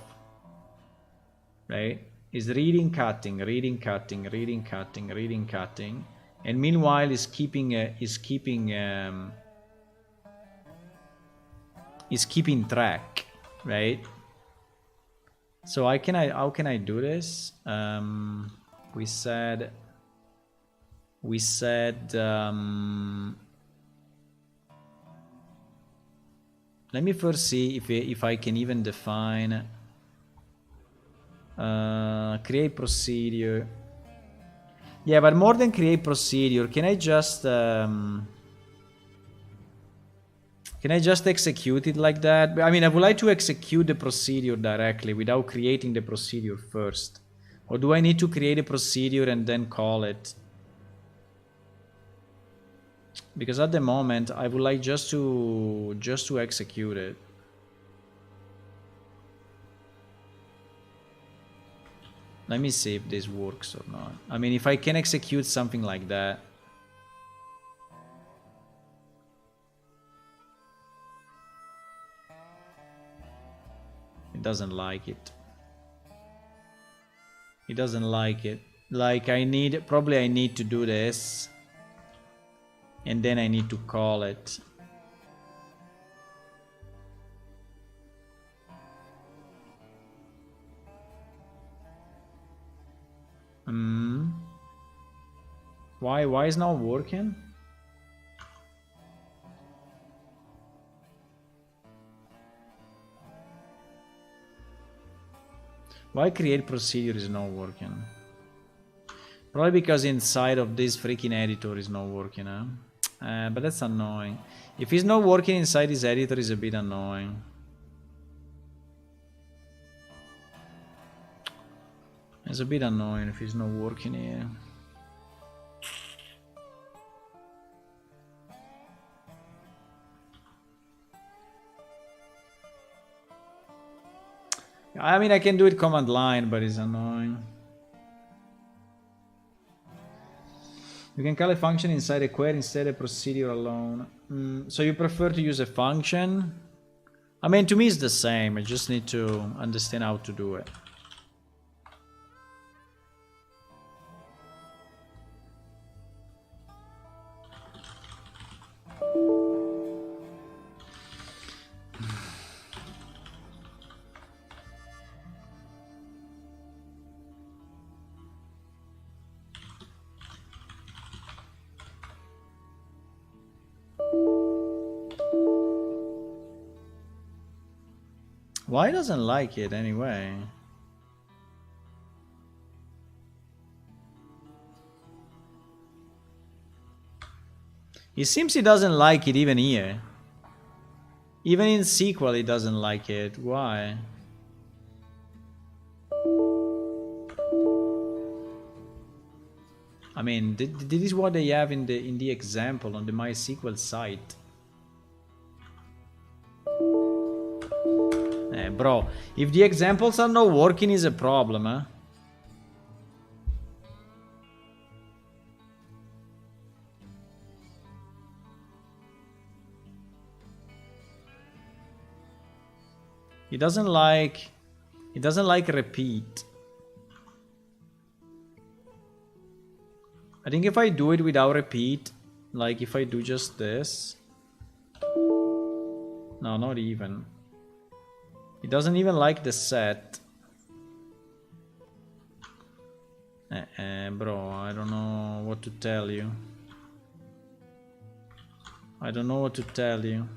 Right? Is reading, cutting, reading, cutting, reading, cutting, reading, cutting, and meanwhile is keeping track, right? So how can I do this? We said let me first see if I can even define. Create procedure. Yeah, but more than create procedure, can I just execute it like that? I mean, I would like to execute the procedure directly without creating the procedure first. Or do I need to create a procedure and then call it? Because at the moment I would like just to execute it. Let me see if this works or not. I mean, if I can execute something like that. It doesn't like it. It doesn't like it. Like probably I need to do this. and then I need to call it. Why is not working? Why create procedure is not working? Probably because inside of this freaking editor is not working, huh? But that's annoying. If it's not working inside this editor, it's a bit annoying. It's a bit annoying if it's not working here. I mean, I can do it command line, but it's annoying. You can call a function inside a query instead of a procedure alone. So you prefer to use a function? I mean, to me it's the same. I just need to understand how to do it. Why doesn't like it anyway? It seems he doesn't like it even here. Even in SQL he doesn't like it. Why? I mean, this is what they have in the example on the MySQL site. Bro, if the examples are not working is a problem, huh? He doesn't like repeat. I think if I do it without repeat, like if I do just this. No, not even. He doesn't even like the set. Bro, I don't know what to tell you. I don't know what to tell you.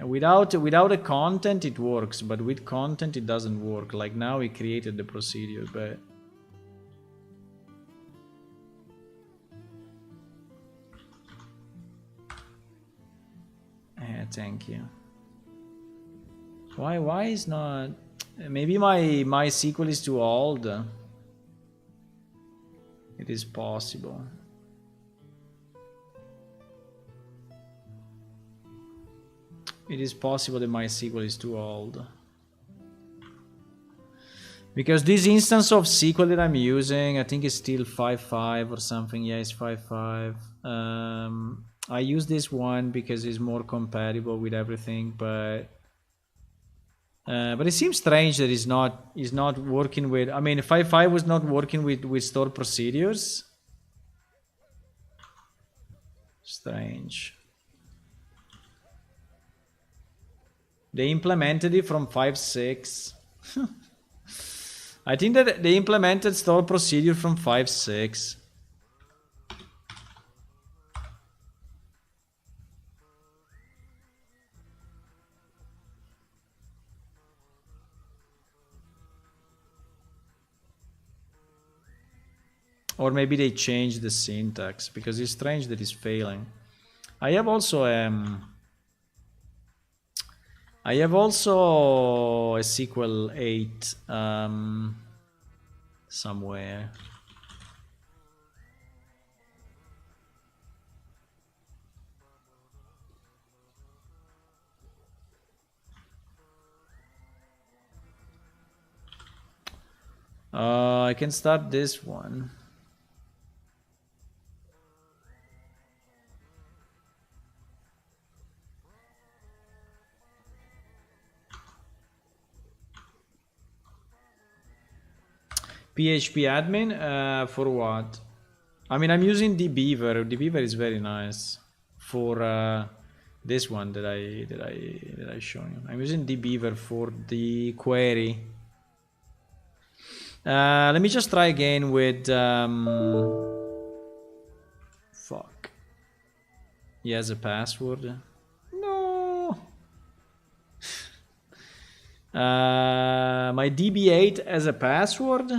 Without a content it works, but with content it doesn't work. Like now he created the procedure, but thank you. Why is not? Maybe my MySQL is too old. It is possible. It is possible that MySQL is too old. Because this instance of SQL that I'm using, I think it's still 5.5 or something. Yeah, it's 5.5. I use this one because it's more compatible with everything, but it seems strange that it's not working with. I mean, 5.5 was not working with stored procedures. Strange. They implemented it from 5.6. I think that they implemented stored procedure from 5.6. Or maybe they changed the syntax, because it's strange that it's failing. I have also a SQL 8 somewhere. I can start this one. PHP admin for what? I mean, I'm using dbeaver. Dbeaver is very nice. for this one that I shown you. I'm using dbeaver for the query. Let me just try again with fuck. He has a password. No. My DB8 has a password.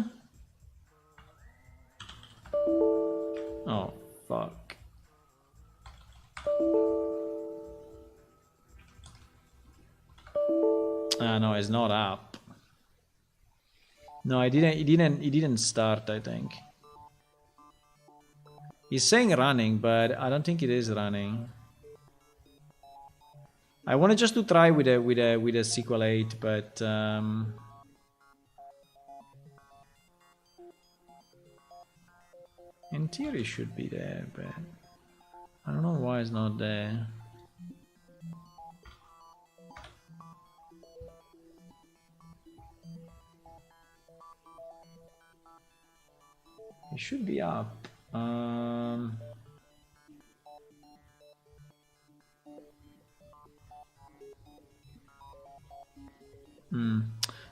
Oh fuck. No, it's not up. No, it didn't start, I think. He's saying running, but I don't think it is running. I wanted just to try with a SQL 8, but in theory it should be there, but I don't know why it's not there. It should be up.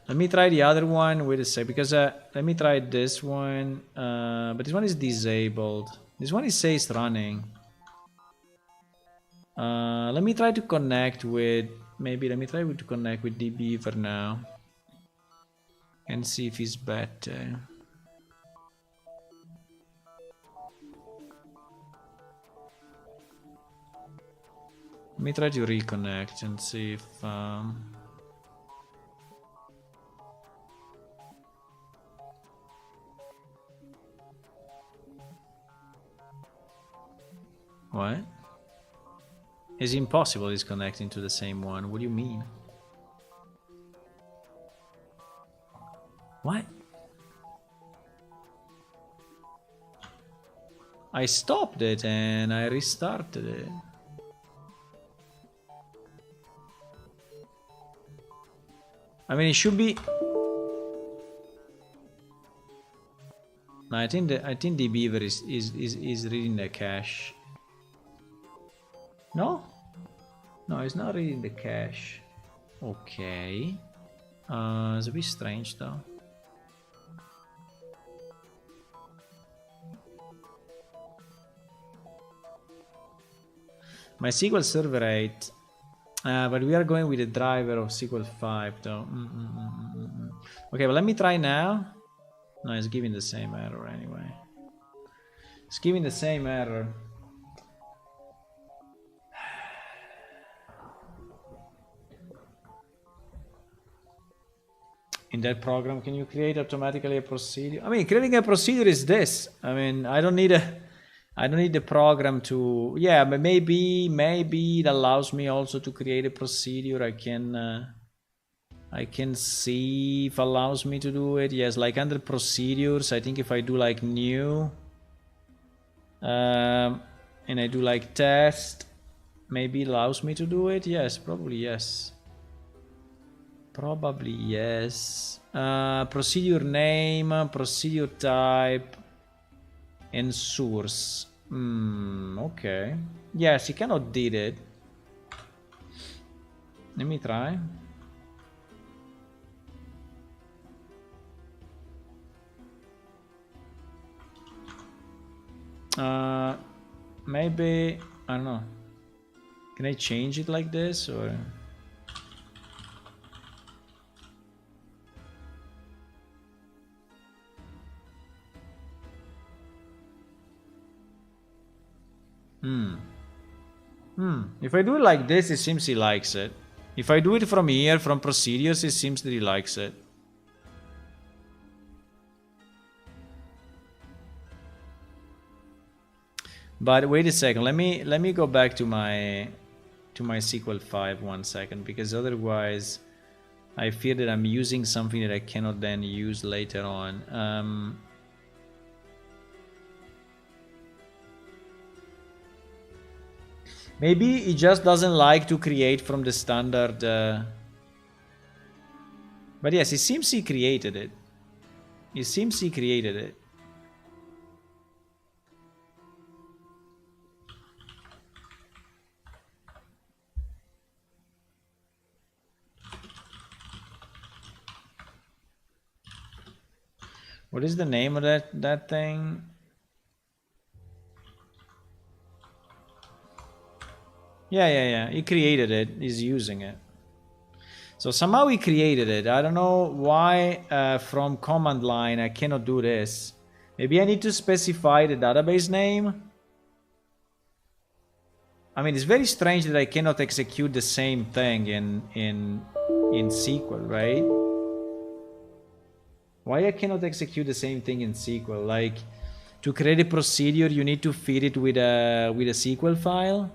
Let me try the other one. Wait a sec, because let me try this one. But this one is disabled. This one, it says running. Let me try to connect with, maybe let me try to connect with dbeaver now and see if it's better. Let me try to reconnect and see if what? It's impossible it's connecting to the same one. What do you mean? What? I stopped it and I restarted it. I mean, it should be. No, I think dbeaver is reading the cache. No? No, it's not reading the cache. Okay. It's a bit strange though. MySQL Server 8. But we are going with the driver of SQL 5 though. Okay, but let me try now. No, it's giving the same error anyway. It's giving the same error. In that program, can you create automatically a procedure? I mean, creating a procedure is this. I mean, I don't need the program to, yeah, but maybe it allows me also to create a procedure. I can see if it allows me to do it. Yes, like under procedures, I think if I do like new, and I do like test, maybe it allows me to do it. Yes, probably yes. Probably yes. Procedure name, procedure type, and source. Okay. Yes, he cannot did it. Let me try. Maybe, I don't know. Can I change it like this or? If I do it like this, it seems he likes it. If I do it from here, from procedures, it seems that he likes it. But wait a second, let me go back to my SQL 5 1 second, because otherwise I fear that I'm using something that I cannot then use later on. Maybe he just doesn't like to create from the standard. But yes, it seems he created it. It seems he created it. What is the name of that thing? Yeah. He created it. He's using it. So somehow he created it. I don't know why from command line I cannot do this. Maybe I need to specify the database name. I mean, it's very strange that I cannot execute the same thing in SQL, right? Why I cannot execute the same thing in SQL? Like, to create a procedure, you need to feed it with a SQL file.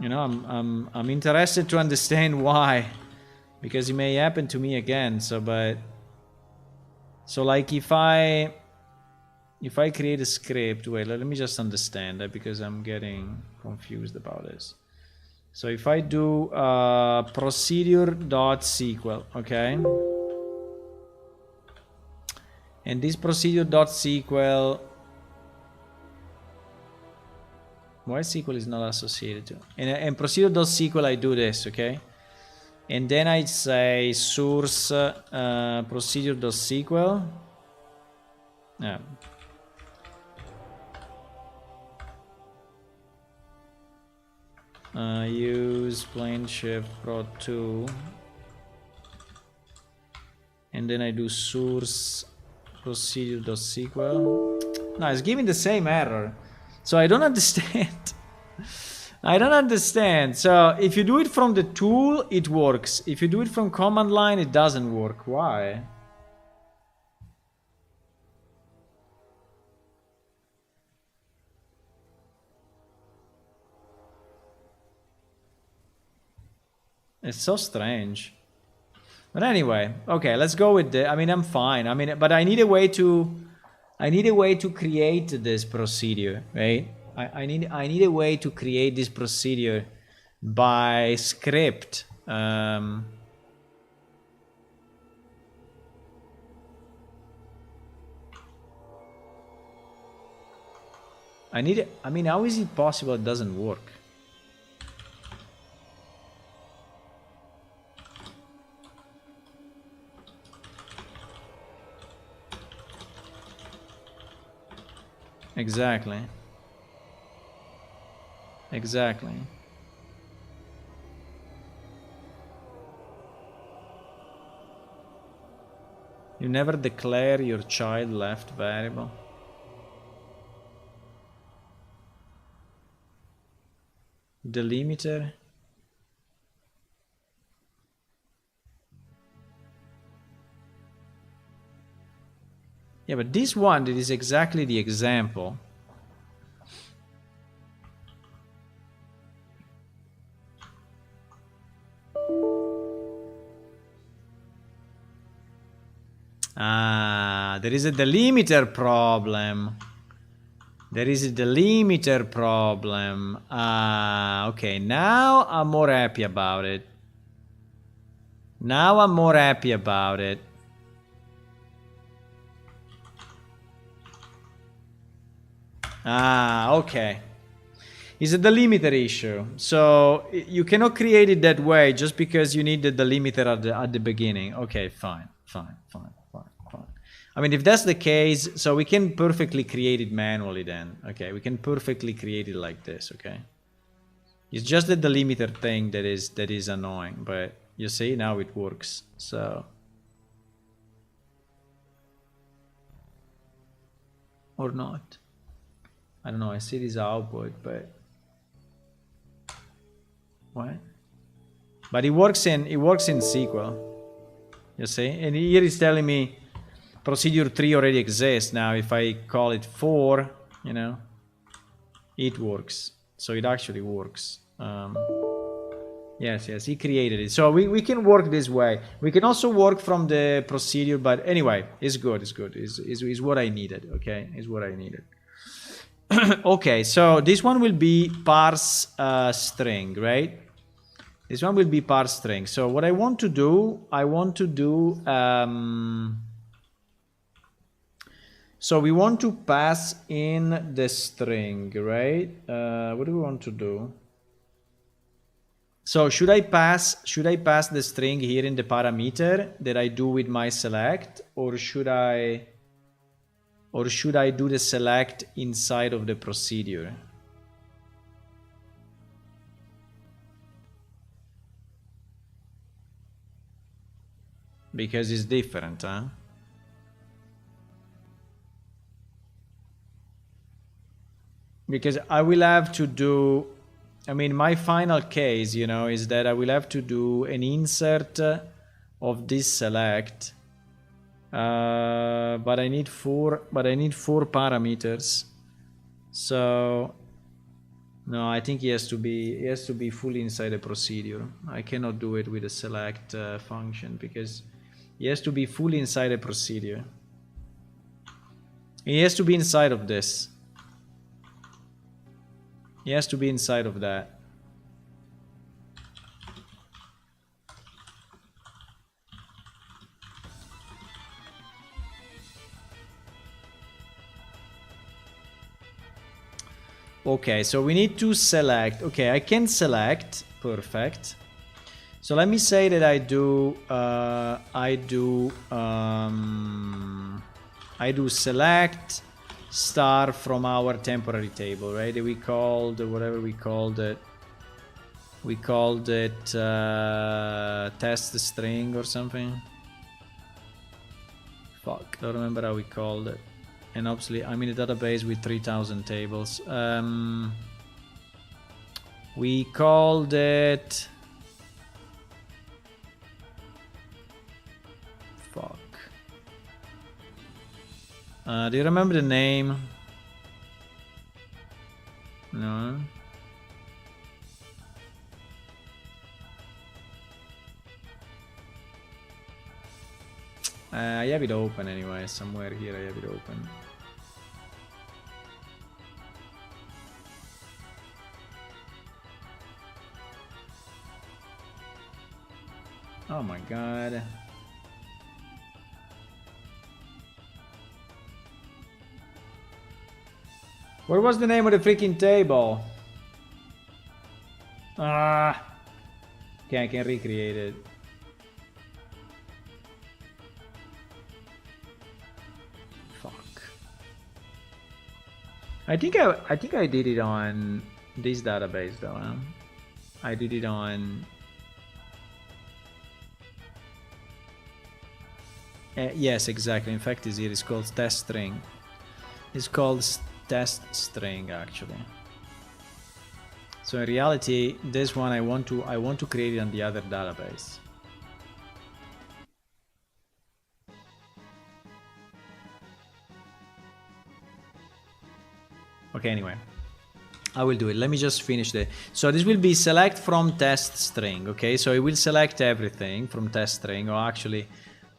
You know, I'm interested to understand why, because it may happen to me again. So like if I create a script, wait, let me just understand that, because I'm getting confused about this. So if I do procedure.sql, okay, and this procedure.sql, why SQL is not associated to, and procedure.sql, I do this, okay, and then I say source procedure.sql. Yeah. Use plain shift prod 2, and then I do source procedure.sql. No, it's giving the same error, so I don't understand. I don't understand. So if you do it from the tool, it works. If you do it from command line, it doesn't work. Why? It's so strange. But anyway, okay, let's go with the, I mean, I'm fine. I mean, but I need a way to create this procedure, right? I need a way to create this procedure by script. I mean, how is it possible it doesn't work? Exactly. Exactly. You never declare your child left variable. Delimiter. Yeah, but this one, it is exactly the example. Ah, there is a delimiter problem. There is a delimiter problem. Ah, okay. Now I'm more happy about it. Now I'm more happy about it. Ah, okay. It's a delimiter issue. So you cannot create it that way just because you need the delimiter at the beginning. Okay, fine. I mean, if that's the case, so we can perfectly create it manually then. Okay, we can perfectly create it like this, okay? It's just the delimiter thing that is annoying, but you see, now it works, so. Or not. I don't know, I see this output, but. What? But it works in SQL. You see? And here it's telling me procedure 3 already exists. Now if I call it 4, you know, it works. So it actually works. Yes, he created it. So we can work this way. We can also work from the procedure, but anyway, it's good. It's what I needed, okay? It's what I needed. Okay, so this one will be parse string, right? This one will be parse string. So what I want to do, so we want to pass in the string, right? What do we want to do? So should I pass the string here in the parameter that I do with my select, or should I do the select inside of the procedure? Because it's different, huh? Because I will have to do, I mean, my final case, you know, is that I will have to do an insert of this select, but I need four parameters. So no, I think he has to be fully inside the procedure. I cannot do it with a select function because he has to be fully inside the procedure. He has to be inside of this. He has to be inside of that. Okay, so we need to select. Okay, I can select. Perfect. So let me say that I do select star from our temporary table, right? We called whatever we called it. We called it test string or something. Fuck, I don't remember how we called it. And obviously I'm in a database with 3000 tables. We called it... Fuck. Do you remember the name? No. I have it open anyway, somewhere here I have it open. Oh my god. What was the name of the freaking table? Ah. Okay, I can recreate it. Fuck. I think I did it on this database though. Huh? I did it on. Yes, exactly. In fact, it's here. It's called test string. It's called test string actually. So in reality, this one I want to create it on the other database. Okay, anyway, I will do it. Let me just finish the. So this will be select from test string. Okay, so it will select everything from test string, or actually.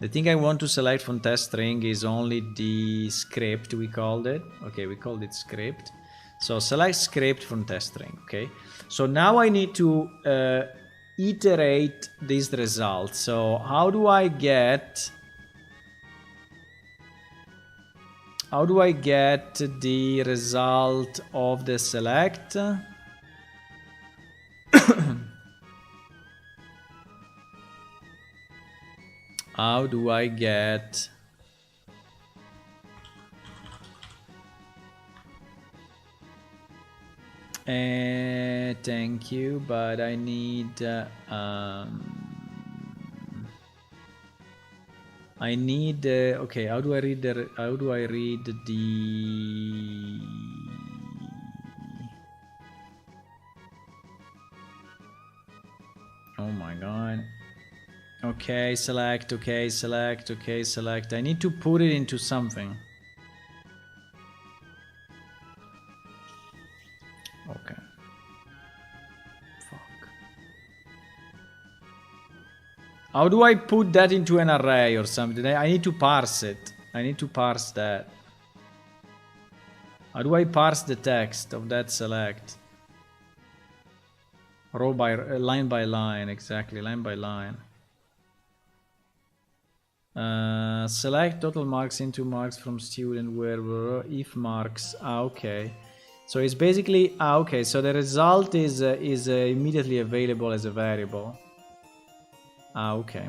The thing I want to select from test string is only the script, we called it. Okay, we called it script. So select script from test string, okay? So now I need to iterate this result. So how do I get the result of the select? How do I get thank you, but I need okay, how do I read the oh my god. Okay, select, okay, select, okay, select. I need to put it into something. Okay. Fuck. How do I put that into an array or something? I need to parse it. I need to parse that. How do I parse the text of that select? Row by line by line, exactly, line by line. Select total marks into marks from student where if marks. Okay. So it's basically okay. So the result is immediately available as a variable. Okay.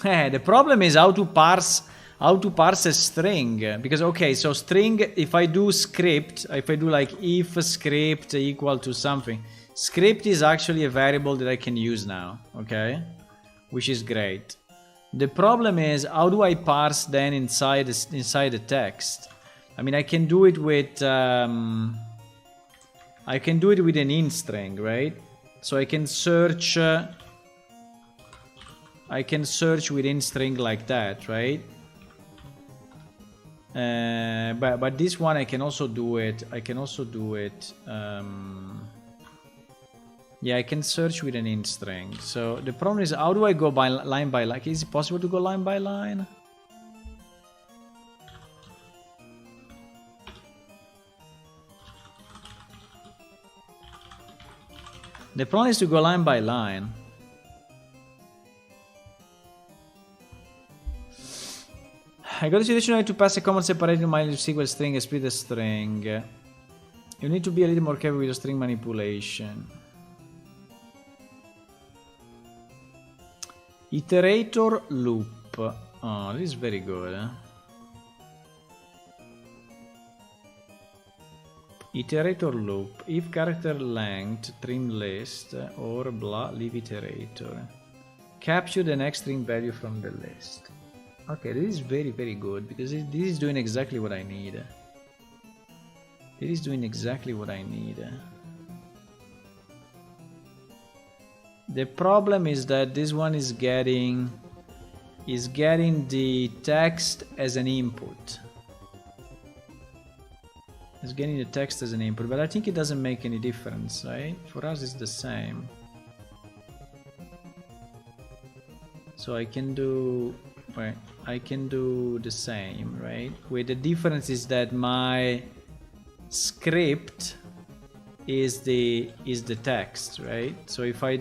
The problem is how to parse a string, because okay, so string, if I do script, if I do like if script equal to something, script is actually a variable that I can use now, okay, which is great. The problem is how do I parse then inside the text? I mean, I can do it with an int string, right? So I can search. I can search within string like that, right? But this one I can also do it. Yeah, I can search with an int string. So the problem is, how do I go by line by line? Is it possible to go line by line? The problem is to go line by line. I got a situation where I have to pass a command separating my SQL string and split the string. You need to be a little more careful with your string manipulation. Iterator loop. Oh, this is very good. Iterator loop. If character length, trim list, or blah, leave iterator. Capture the next string value from the list. Okay, this is very, very good, because this is doing exactly what I need. It is doing exactly what I need. The problem is that this one is getting the text as an input. It's getting the text as an input, but I think it doesn't make any difference, right? For us it's the same. So I can do the same, right? With the difference is that my script is the text, right? So if I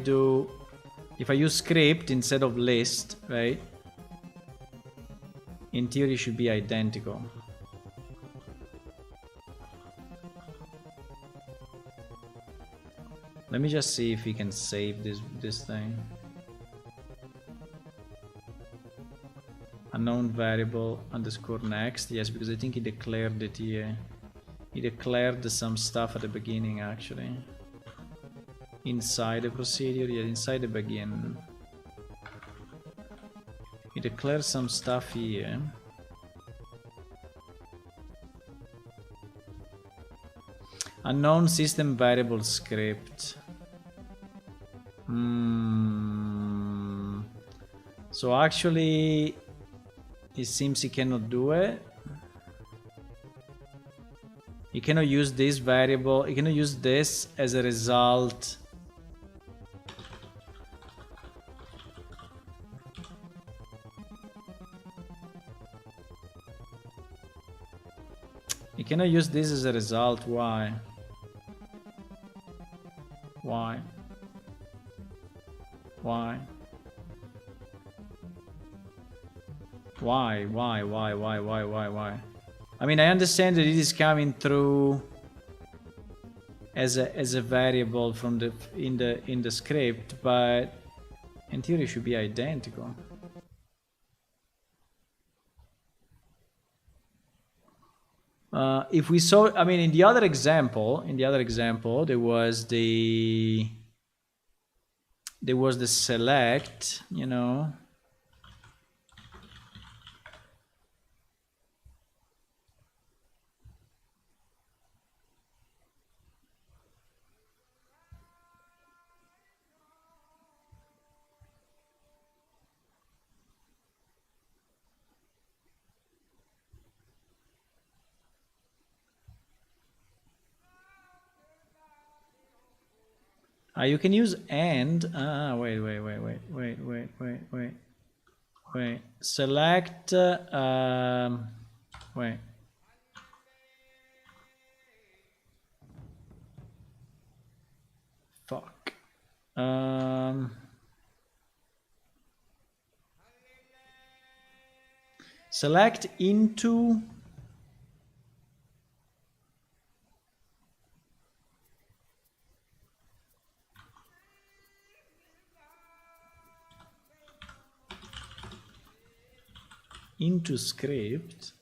use script instead of list, right? In theory it should be identical. Let me just see if we can save this thing. Unknown variable underscore next. Yes, because I think he declared it here. He declared some stuff at the beginning, actually. Inside the procedure, yeah, inside the begin. He declared some stuff here. Unknown system variable script. So actually, it seems he cannot do it. You cannot use this variable. You cannot use this as a result. You cannot use this as a result. Why? Why? Why? Why? I mean, I understand that it is coming through as a variable from in the script, but in theory it should be identical. If we saw, I mean, in the other example, there was the select, you know. You can use and. Wait. Select. Wait. Fuck. Select into script.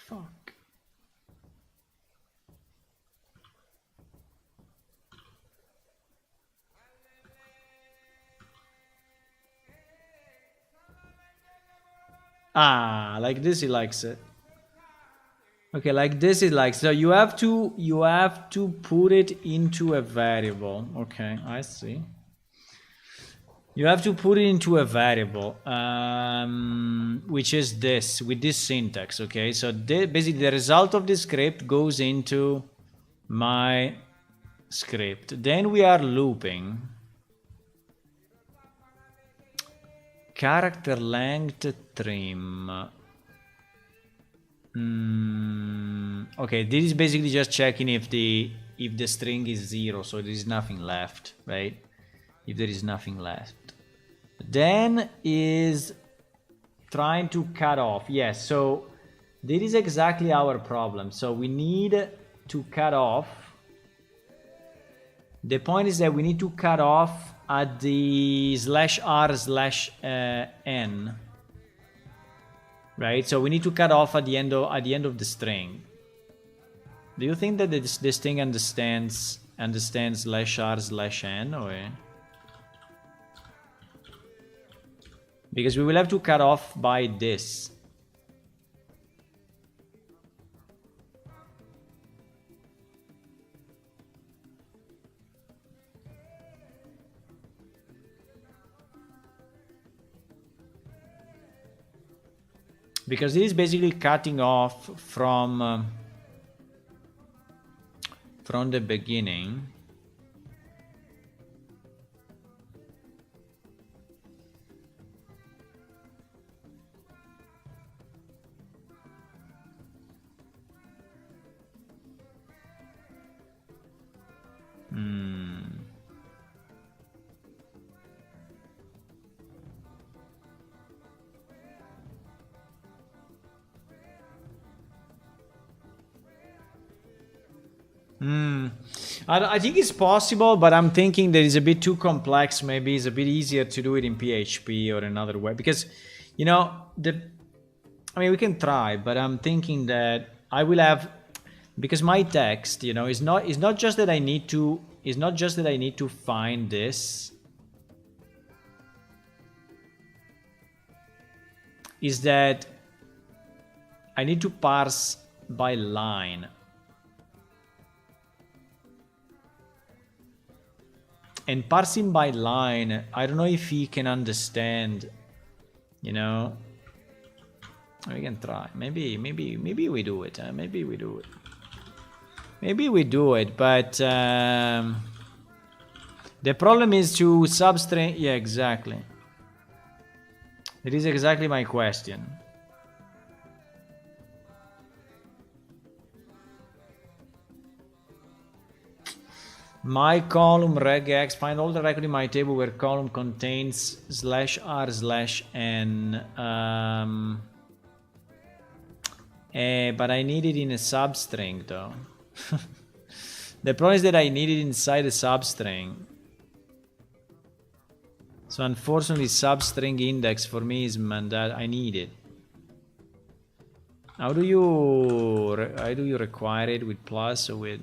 Fuck. Ah, like this he likes it. Okay, like this he likes. So you have to put it into a variable. Okay, I see. You have to put it into a variable, which is this, with this syntax, okay? So basically the result of the script goes into my script. Then we are looping. Character length trim. Okay, this is basically just checking if the string is 0, so there is nothing left, right? If there is nothing left. Then is trying to cut off. Yes, so this is exactly our problem. So we need to cut off. The point is that we need to cut off at the /r/n, right? So we need to cut off at the end of the string. Do you think that this thing understands /r/n or? Because we will have to cut off by this. Because it is basically cutting off from the beginning. I think it's possible, but I'm thinking that it's a bit too complex. Maybe it's a bit easier to do it in PHP or another way. Because, you know, I mean, we can try, but I'm thinking that I will have, because my text, you know, is not just that I need to find this. Is that I need to parse by line. And parsing by line, I don't know if he can understand, you know. We can try. Maybe we do it. Maybe we do it. But the problem is to substring. Yeah, exactly. It is exactly my question. My column regex, find all the record in my table where column contains /r/n. But I need it in a substring though. The problem is that I need it inside a substring. So unfortunately, substring index for me is mandatory. I need it. How do you require it, with plus or with?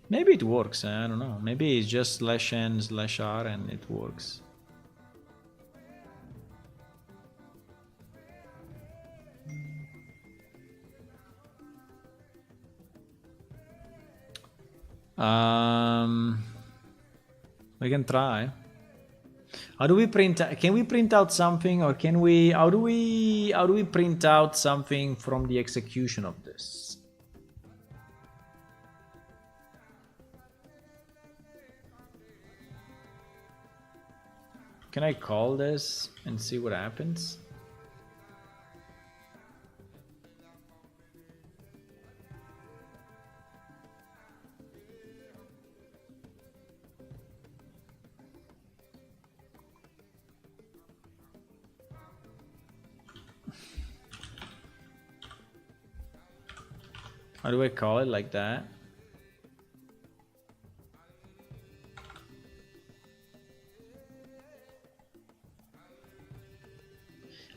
Maybe it works, I don't know. Maybe it's just /n/r and it works. We can try. How do we print? Can we print out something, or can we? How do we print out something from the execution of this? Can I call this and see what happens? How do I call it like that?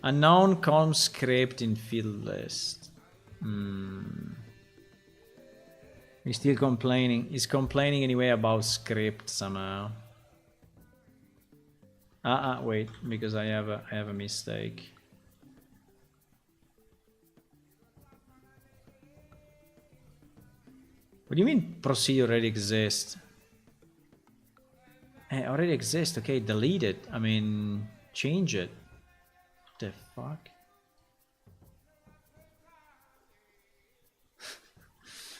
Unknown column script in field list. He's still complaining. He's complaining anyway about script somehow. Wait, because I have a mistake. What do you mean procedure already exists? Already exists. Okay, delete it. I mean, change it. What the fuck?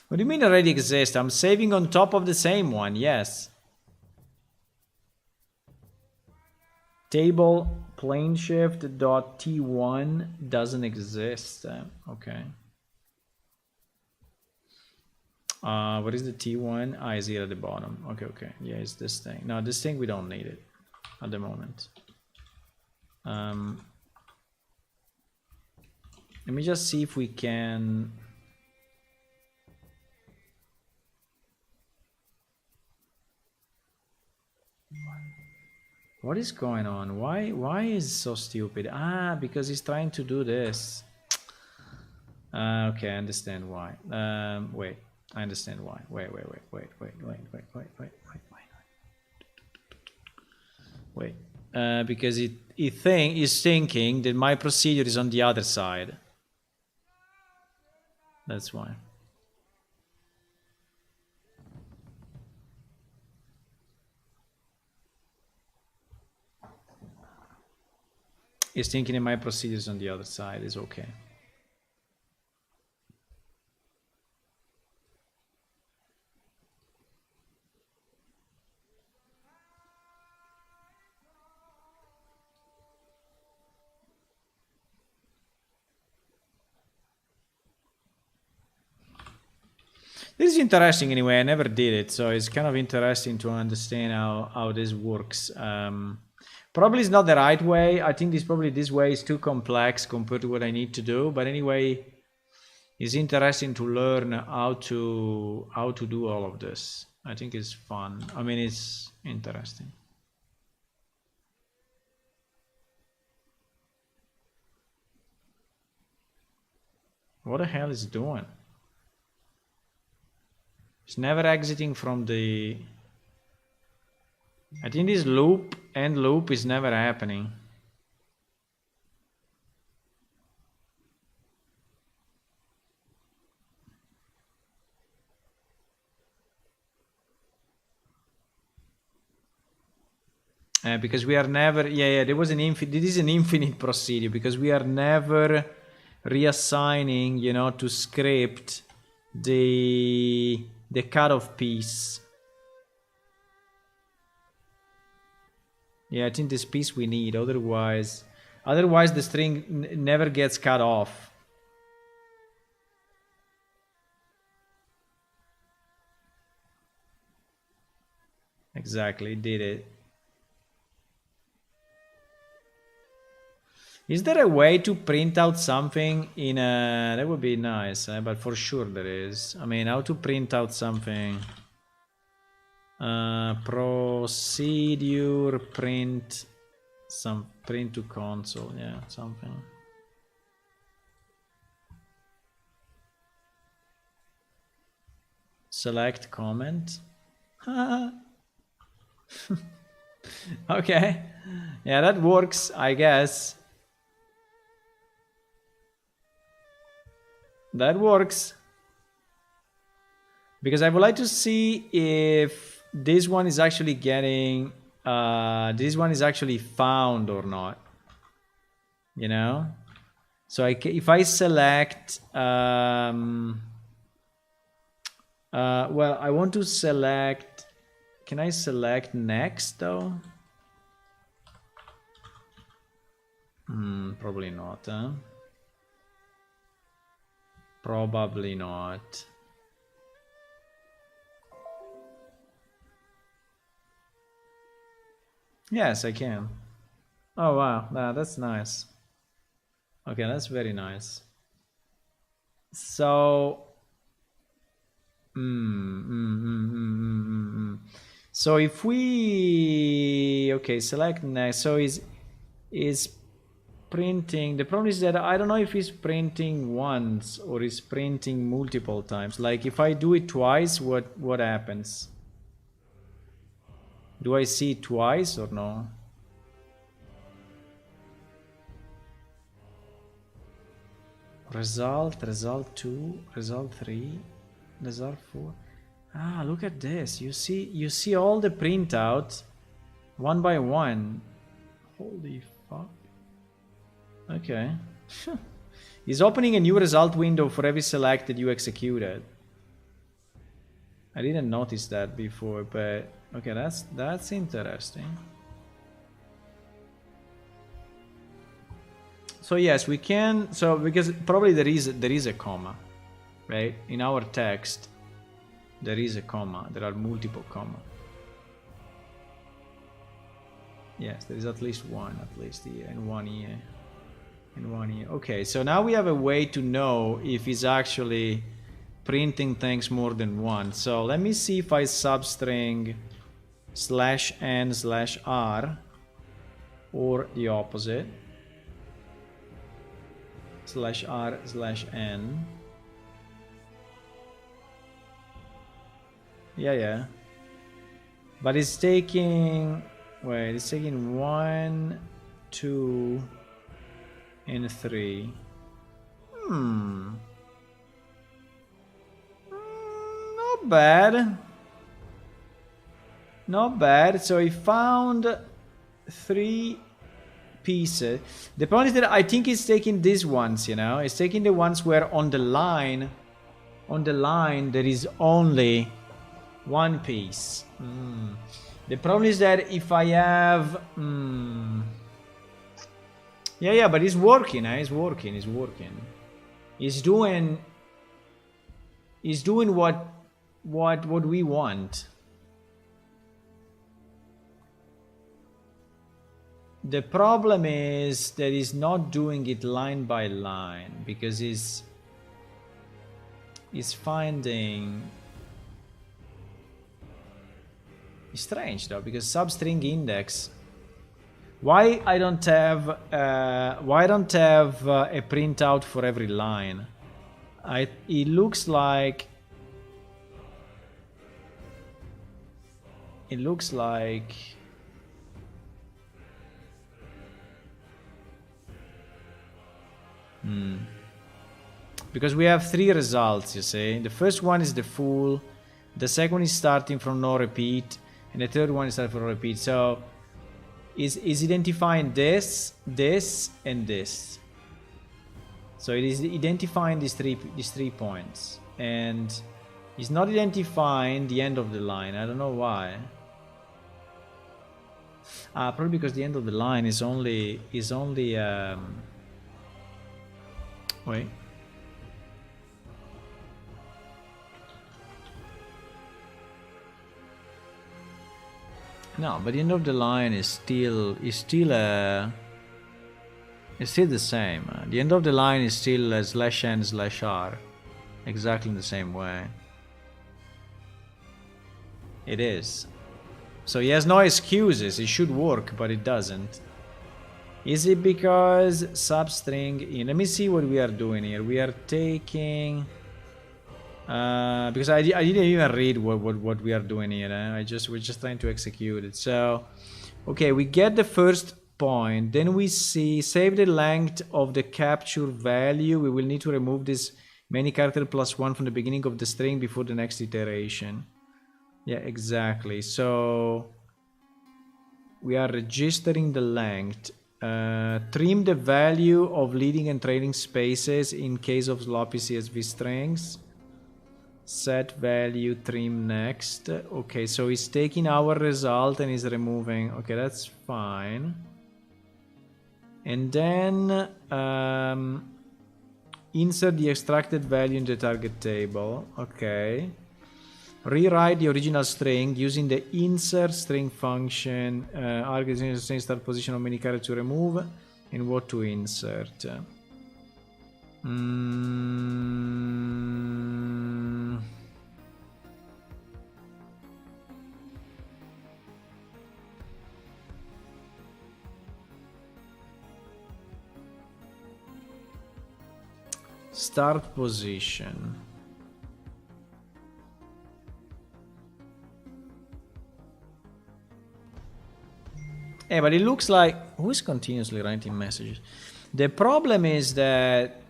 What do you mean already exists? I'm saving on top of the same one. Yes. Table plane shift dot T1 doesn't exist. Okay. What is the T1? Ah, is here at the bottom. Okay, okay. Yeah, it's this thing. No, this thing we don't need it at the moment. Let me just see if we can. What is going on? Why is it so stupid? Ah, because he's trying to do this. Okay, I understand why. Wait. I understand why. Wait. Because he's thinking that my procedure is on the other side. That's why. He's thinking that my procedure is on the other side. Is okay. This is interesting anyway. I never did it, so it's kind of interesting to understand how this works. Probably it's not the right way. I think this way is too complex compared to what I need to do. But anyway, it's interesting to learn how to do all of this. I think it's fun. I mean, it's interesting. What the hell is it doing? It's never exiting from the... I think this end loop is never happening. Because we are never... Yeah, there was an infinite... This is an infinite procedure because we are never reassigning, you know, to script the cutoff piece. Yeah, I think this piece we need, otherwise the string never gets cut off. Exactly, did it. Is there a way to print out something in a... That would be nice, but for sure there is. I mean, how to print out something? Procedure print to console, yeah, something. Select comment. Okay, yeah, that works, I guess. That works. Because I would like to see if this one is actually getting, this one is actually found or not. You know? So if I select, well, I want to select, can I select next though? Probably not, huh? Probably not. Yes, I can. Oh wow, that's nice. Okay, that's very nice. So So if we select next, so is printing. The problem is that I don't know if it's printing once or it's printing multiple times. Like if I do it twice, what happens? Do I see it twice or no? Result 2, result 3, result 4. Ah, look at this. You see all the printouts one by one. Holy fuck. Okay. He's opening a new result window for every select that you executed. I didn't notice that before, but okay, that's interesting. So yes, we can. So because probably there is a comma, right? In our text, there is a comma. There are multiple comma. Yes, there is at least one, here, and one here, and one here. Okay, so now we have a way to know if it's actually printing things more than once. So let me see if I substring /n/r or the opposite. /r/n. Yeah. But it's taking, wait, it's taking 1, 2, and 3. Not bad. Not bad. So he found 3 pieces. The point is that I think it's taking these ones, you know. It's taking the ones where on the line there is only one piece. The problem is that if I have yeah, but it's working, it's working. It's doing what we want. The problem is that it's not doing it line by line because it's finding. It's strange though, because substring index. Why I don't have a printout for every line? It looks like because we have 3 results, you see. The first one is the full, the second one is starting from no repeat, and the third one is starting from no repeat. So is identifying this, and this. So it is identifying these three points, and it's not identifying the end of the line. I don't know why. Probably because the end of the line is only wait. No, but the end of the line is still the same. The end of the line is still /n/r, exactly in the same way. It is. So he has no excuses. It should work, but it doesn't. Is it because substring? Let me see what we are doing here. We are taking. Because I didn't even read what we are doing here. We're just trying to execute it. So, okay, we get the first point. Then we save the length of the capture value. We will need to remove this many character +1 from the beginning of the string before the next iteration. Yeah, exactly. So we are registering the length. Trim the value of leading and trailing spaces in case of sloppy CSV strings. Set value trim next. Okay, so he's taking our result and he's removing. Okay, that's fine. And then insert the extracted value in the target table. Okay. Rewrite the original string using the insert string function. Argue string start position of many characters to remove and what to insert. Start position. Hey, but it looks like who's continuously writing messages? The problem is that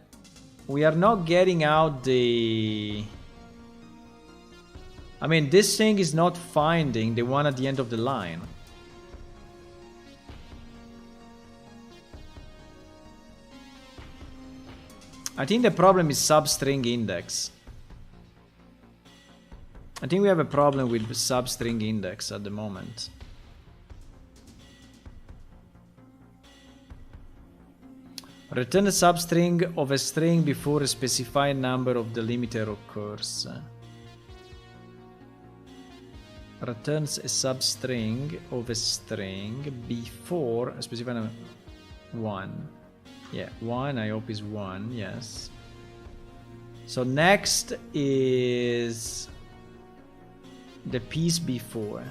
we are not getting out the... I mean, this thing is not finding the one at the end of the line. I think the problem is substring index. I think we have a problem with substring index at the moment. Return the substring of a string before a specified number of delimiter occurs. Returns a substring of a string before a specified number. 1. Yeah, 1, I hope is 1, yes. So next is the piece before.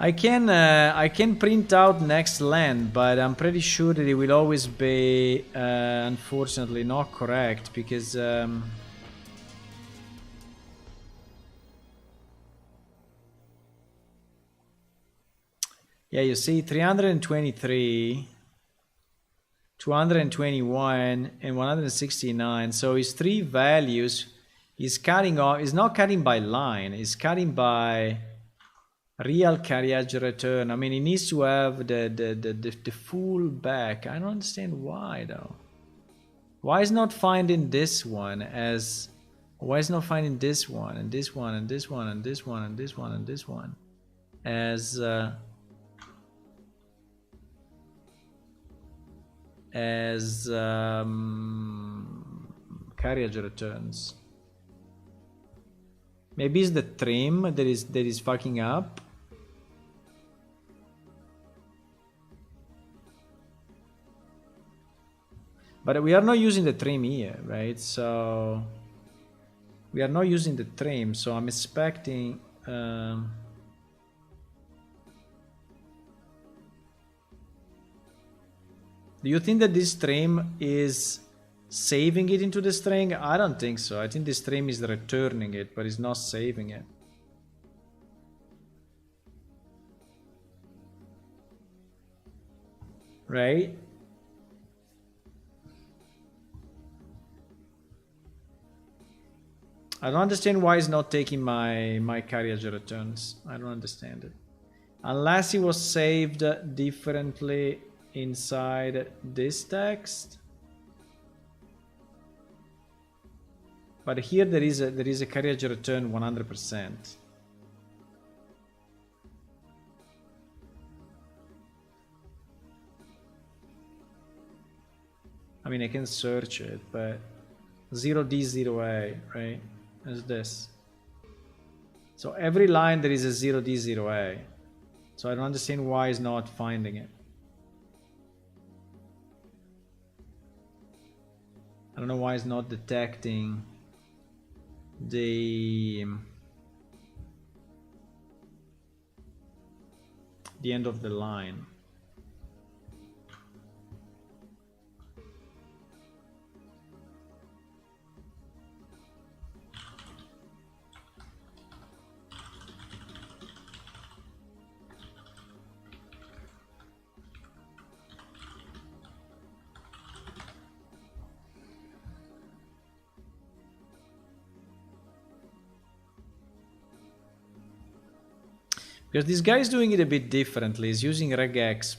I can print out next len, but I'm pretty sure that it will always be unfortunately not correct because yeah, you see 323, 221 and 169, so his three values is cutting off, is not cutting by line, is cutting by real carriage return. I mean, it needs to have the full back. I don't understand why though. Why is not finding this one as... Why is not finding this one and this one and this one and this one and this one and this one as carriage returns? Maybe it's the trim that is fucking up. But we are not using the trim here, right? So we are not using the trim, so I'm expecting do you think that this trim is saving it into the string? I don't think so. I think this trim is returning it, but it's not saving it. Right? I don't understand why it's not taking my carriage returns. I don't understand it. Unless it was saved differently inside this text. But here there is a carriage return 100%. I mean, I can search it, but 0D 0A, right? As this. So every line there is a 0D 0A. So I don't understand why it's not finding it. I don't know why it's not detecting the end of the line. Because this guy is doing it a bit differently. He's using regexp.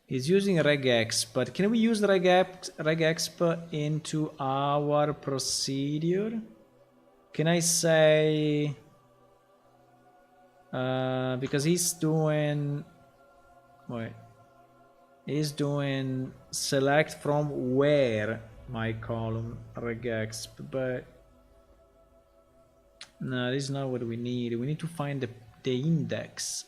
He's using regexp, but can we use regexp into our procedure? Can I say... because he's doing... Wait. Is doing select from where my column regexp, but no, this is not what we need. We need to find the index.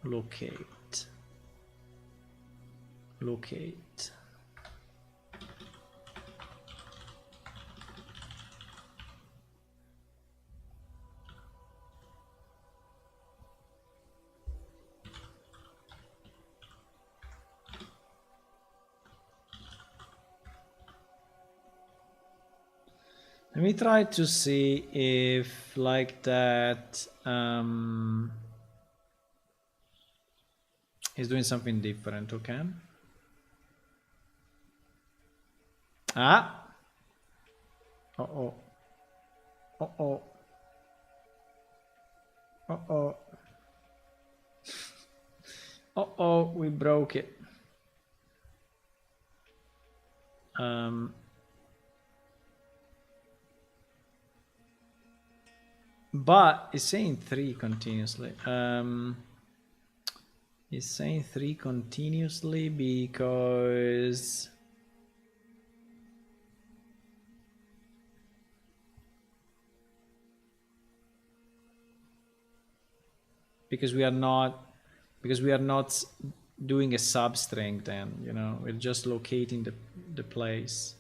locate. Locate. Let me try to see if like that is doing something different, okay? Ah! Uh-oh. Uh-oh. Uh-oh. Uh-oh, we broke it. But it's saying 3 continuously. It's saying 3 continuously because we are not doing a substring then, you know, we're just locating the place.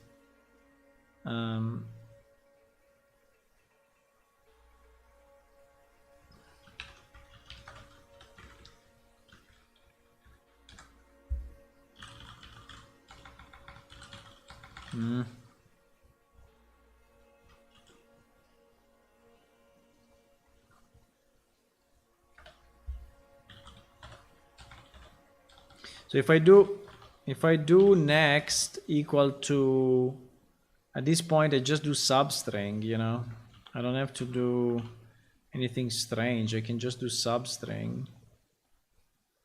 So if I do next equal to, at this point I just do substring, you know, I don't have to do anything strange. I can just do substring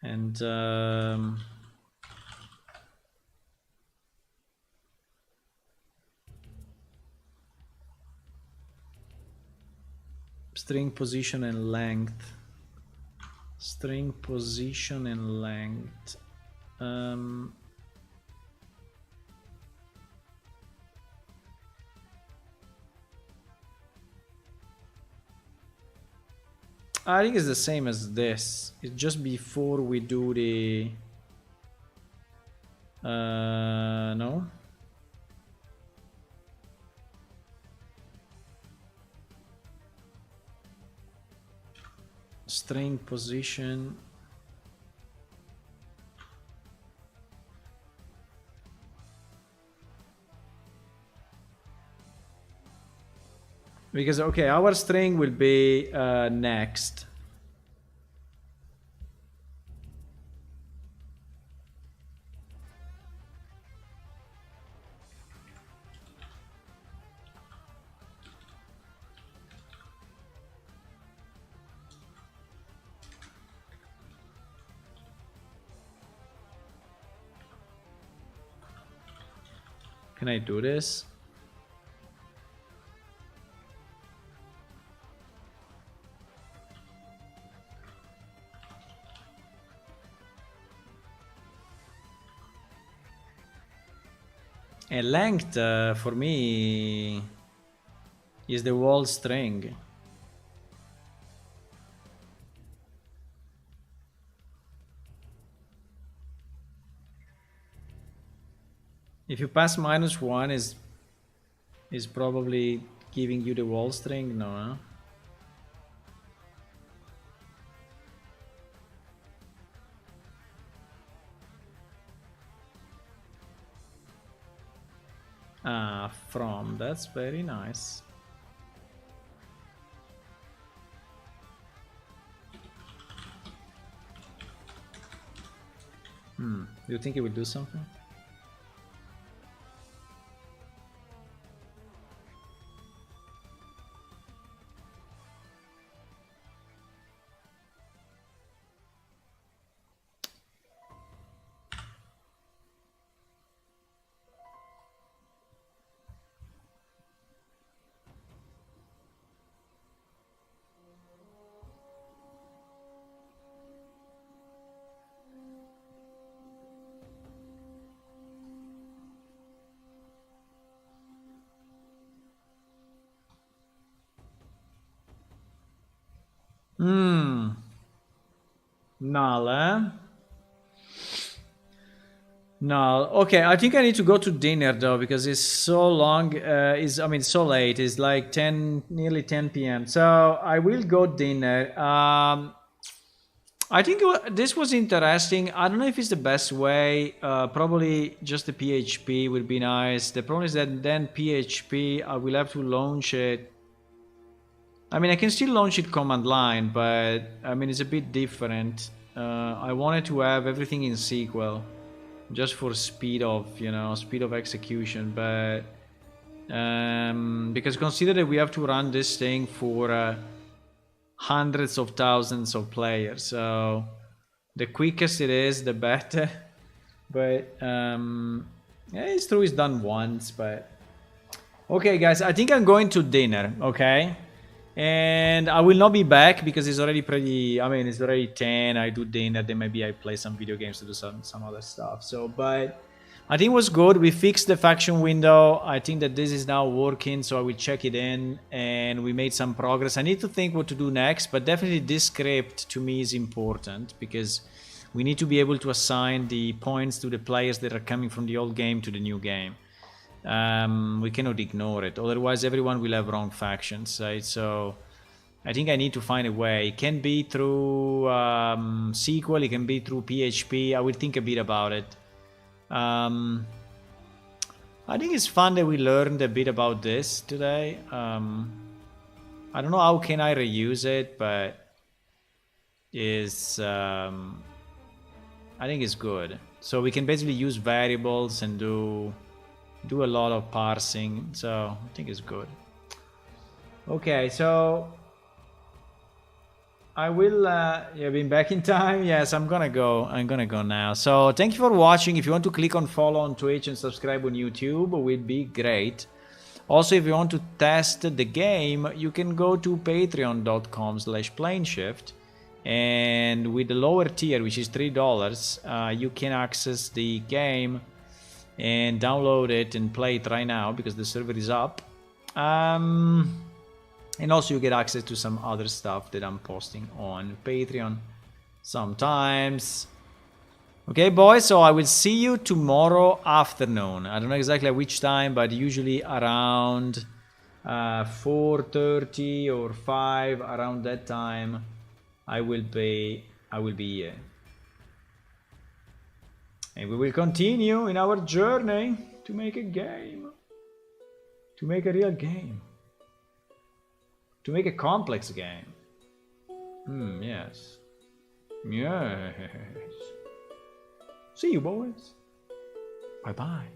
and string position and length. String position and length. I think it's the same as this. It's just before we do the no. String position. Because, okay, our string will be next. Can I do this? And length for me is the whole string. If you pass -1 is probably giving you the whole string, no? Huh? Ah, from, that's very nice. Do you think it will do something? Null, eh? Null. Okay, I think I need to go to dinner though because it's so long. I mean, so late. It's like 10, nearly 10 p.m. So I will go dinner. I think this was interesting. I don't know if it's the best way. Probably just the PHP would be nice. The problem is that then PHP, I will have to launch it. I mean, I can still launch it command line, but I mean, it's a bit different. I wanted to have everything in SQL just for speed of, speed of execution, but because consider that we have to run this thing for hundreds of thousands of players, so the quickest it is, the better. But yeah, it's true, it's done once. But okay, guys, I think I'm going to dinner. Okay. And I will not be back because it's already it's already 10. I do dinner, then maybe I play some video games to do some other stuff. So, but I think it was good. We fixed the faction window. I think that this is now working, so I will check it in, and we made some progress. I need to think what to do next, but definitely this script to me is important because we need to be able to assign the points to the players that are coming from the old game to the new game. We cannot ignore it, otherwise everyone will have wrong factions, right? So I think I need to find a way. It can be through SQL, it can be through PHP. I will think a bit about it. I think it's fun that we learned a bit about this today. I don't know how can I reuse it, but I think it's good. So we can basically use variables and do a lot of parsing, so I think it's good. Okay, so I will yeah, been back in time. Yes, I'm gonna go now. So thank you for watching. If you want to click on follow on Twitch and subscribe on YouTube, it would be great. Also, if you want to test the game, you can go to patreon.com/planeshift, and with the lower tier, which is $3, you can access the game and download it and play it right now because the server is up. And also you get access to some other stuff that I'm posting on Patreon sometimes. Okay, boys, so I will see you tomorrow afternoon. I don't know exactly at which time, but usually around 4:30 or 5, around that time I will be here. And we will continue in our journey to make a game. To make a real game. To make a complex game. Yes. Yes. See you, boys. Bye-bye.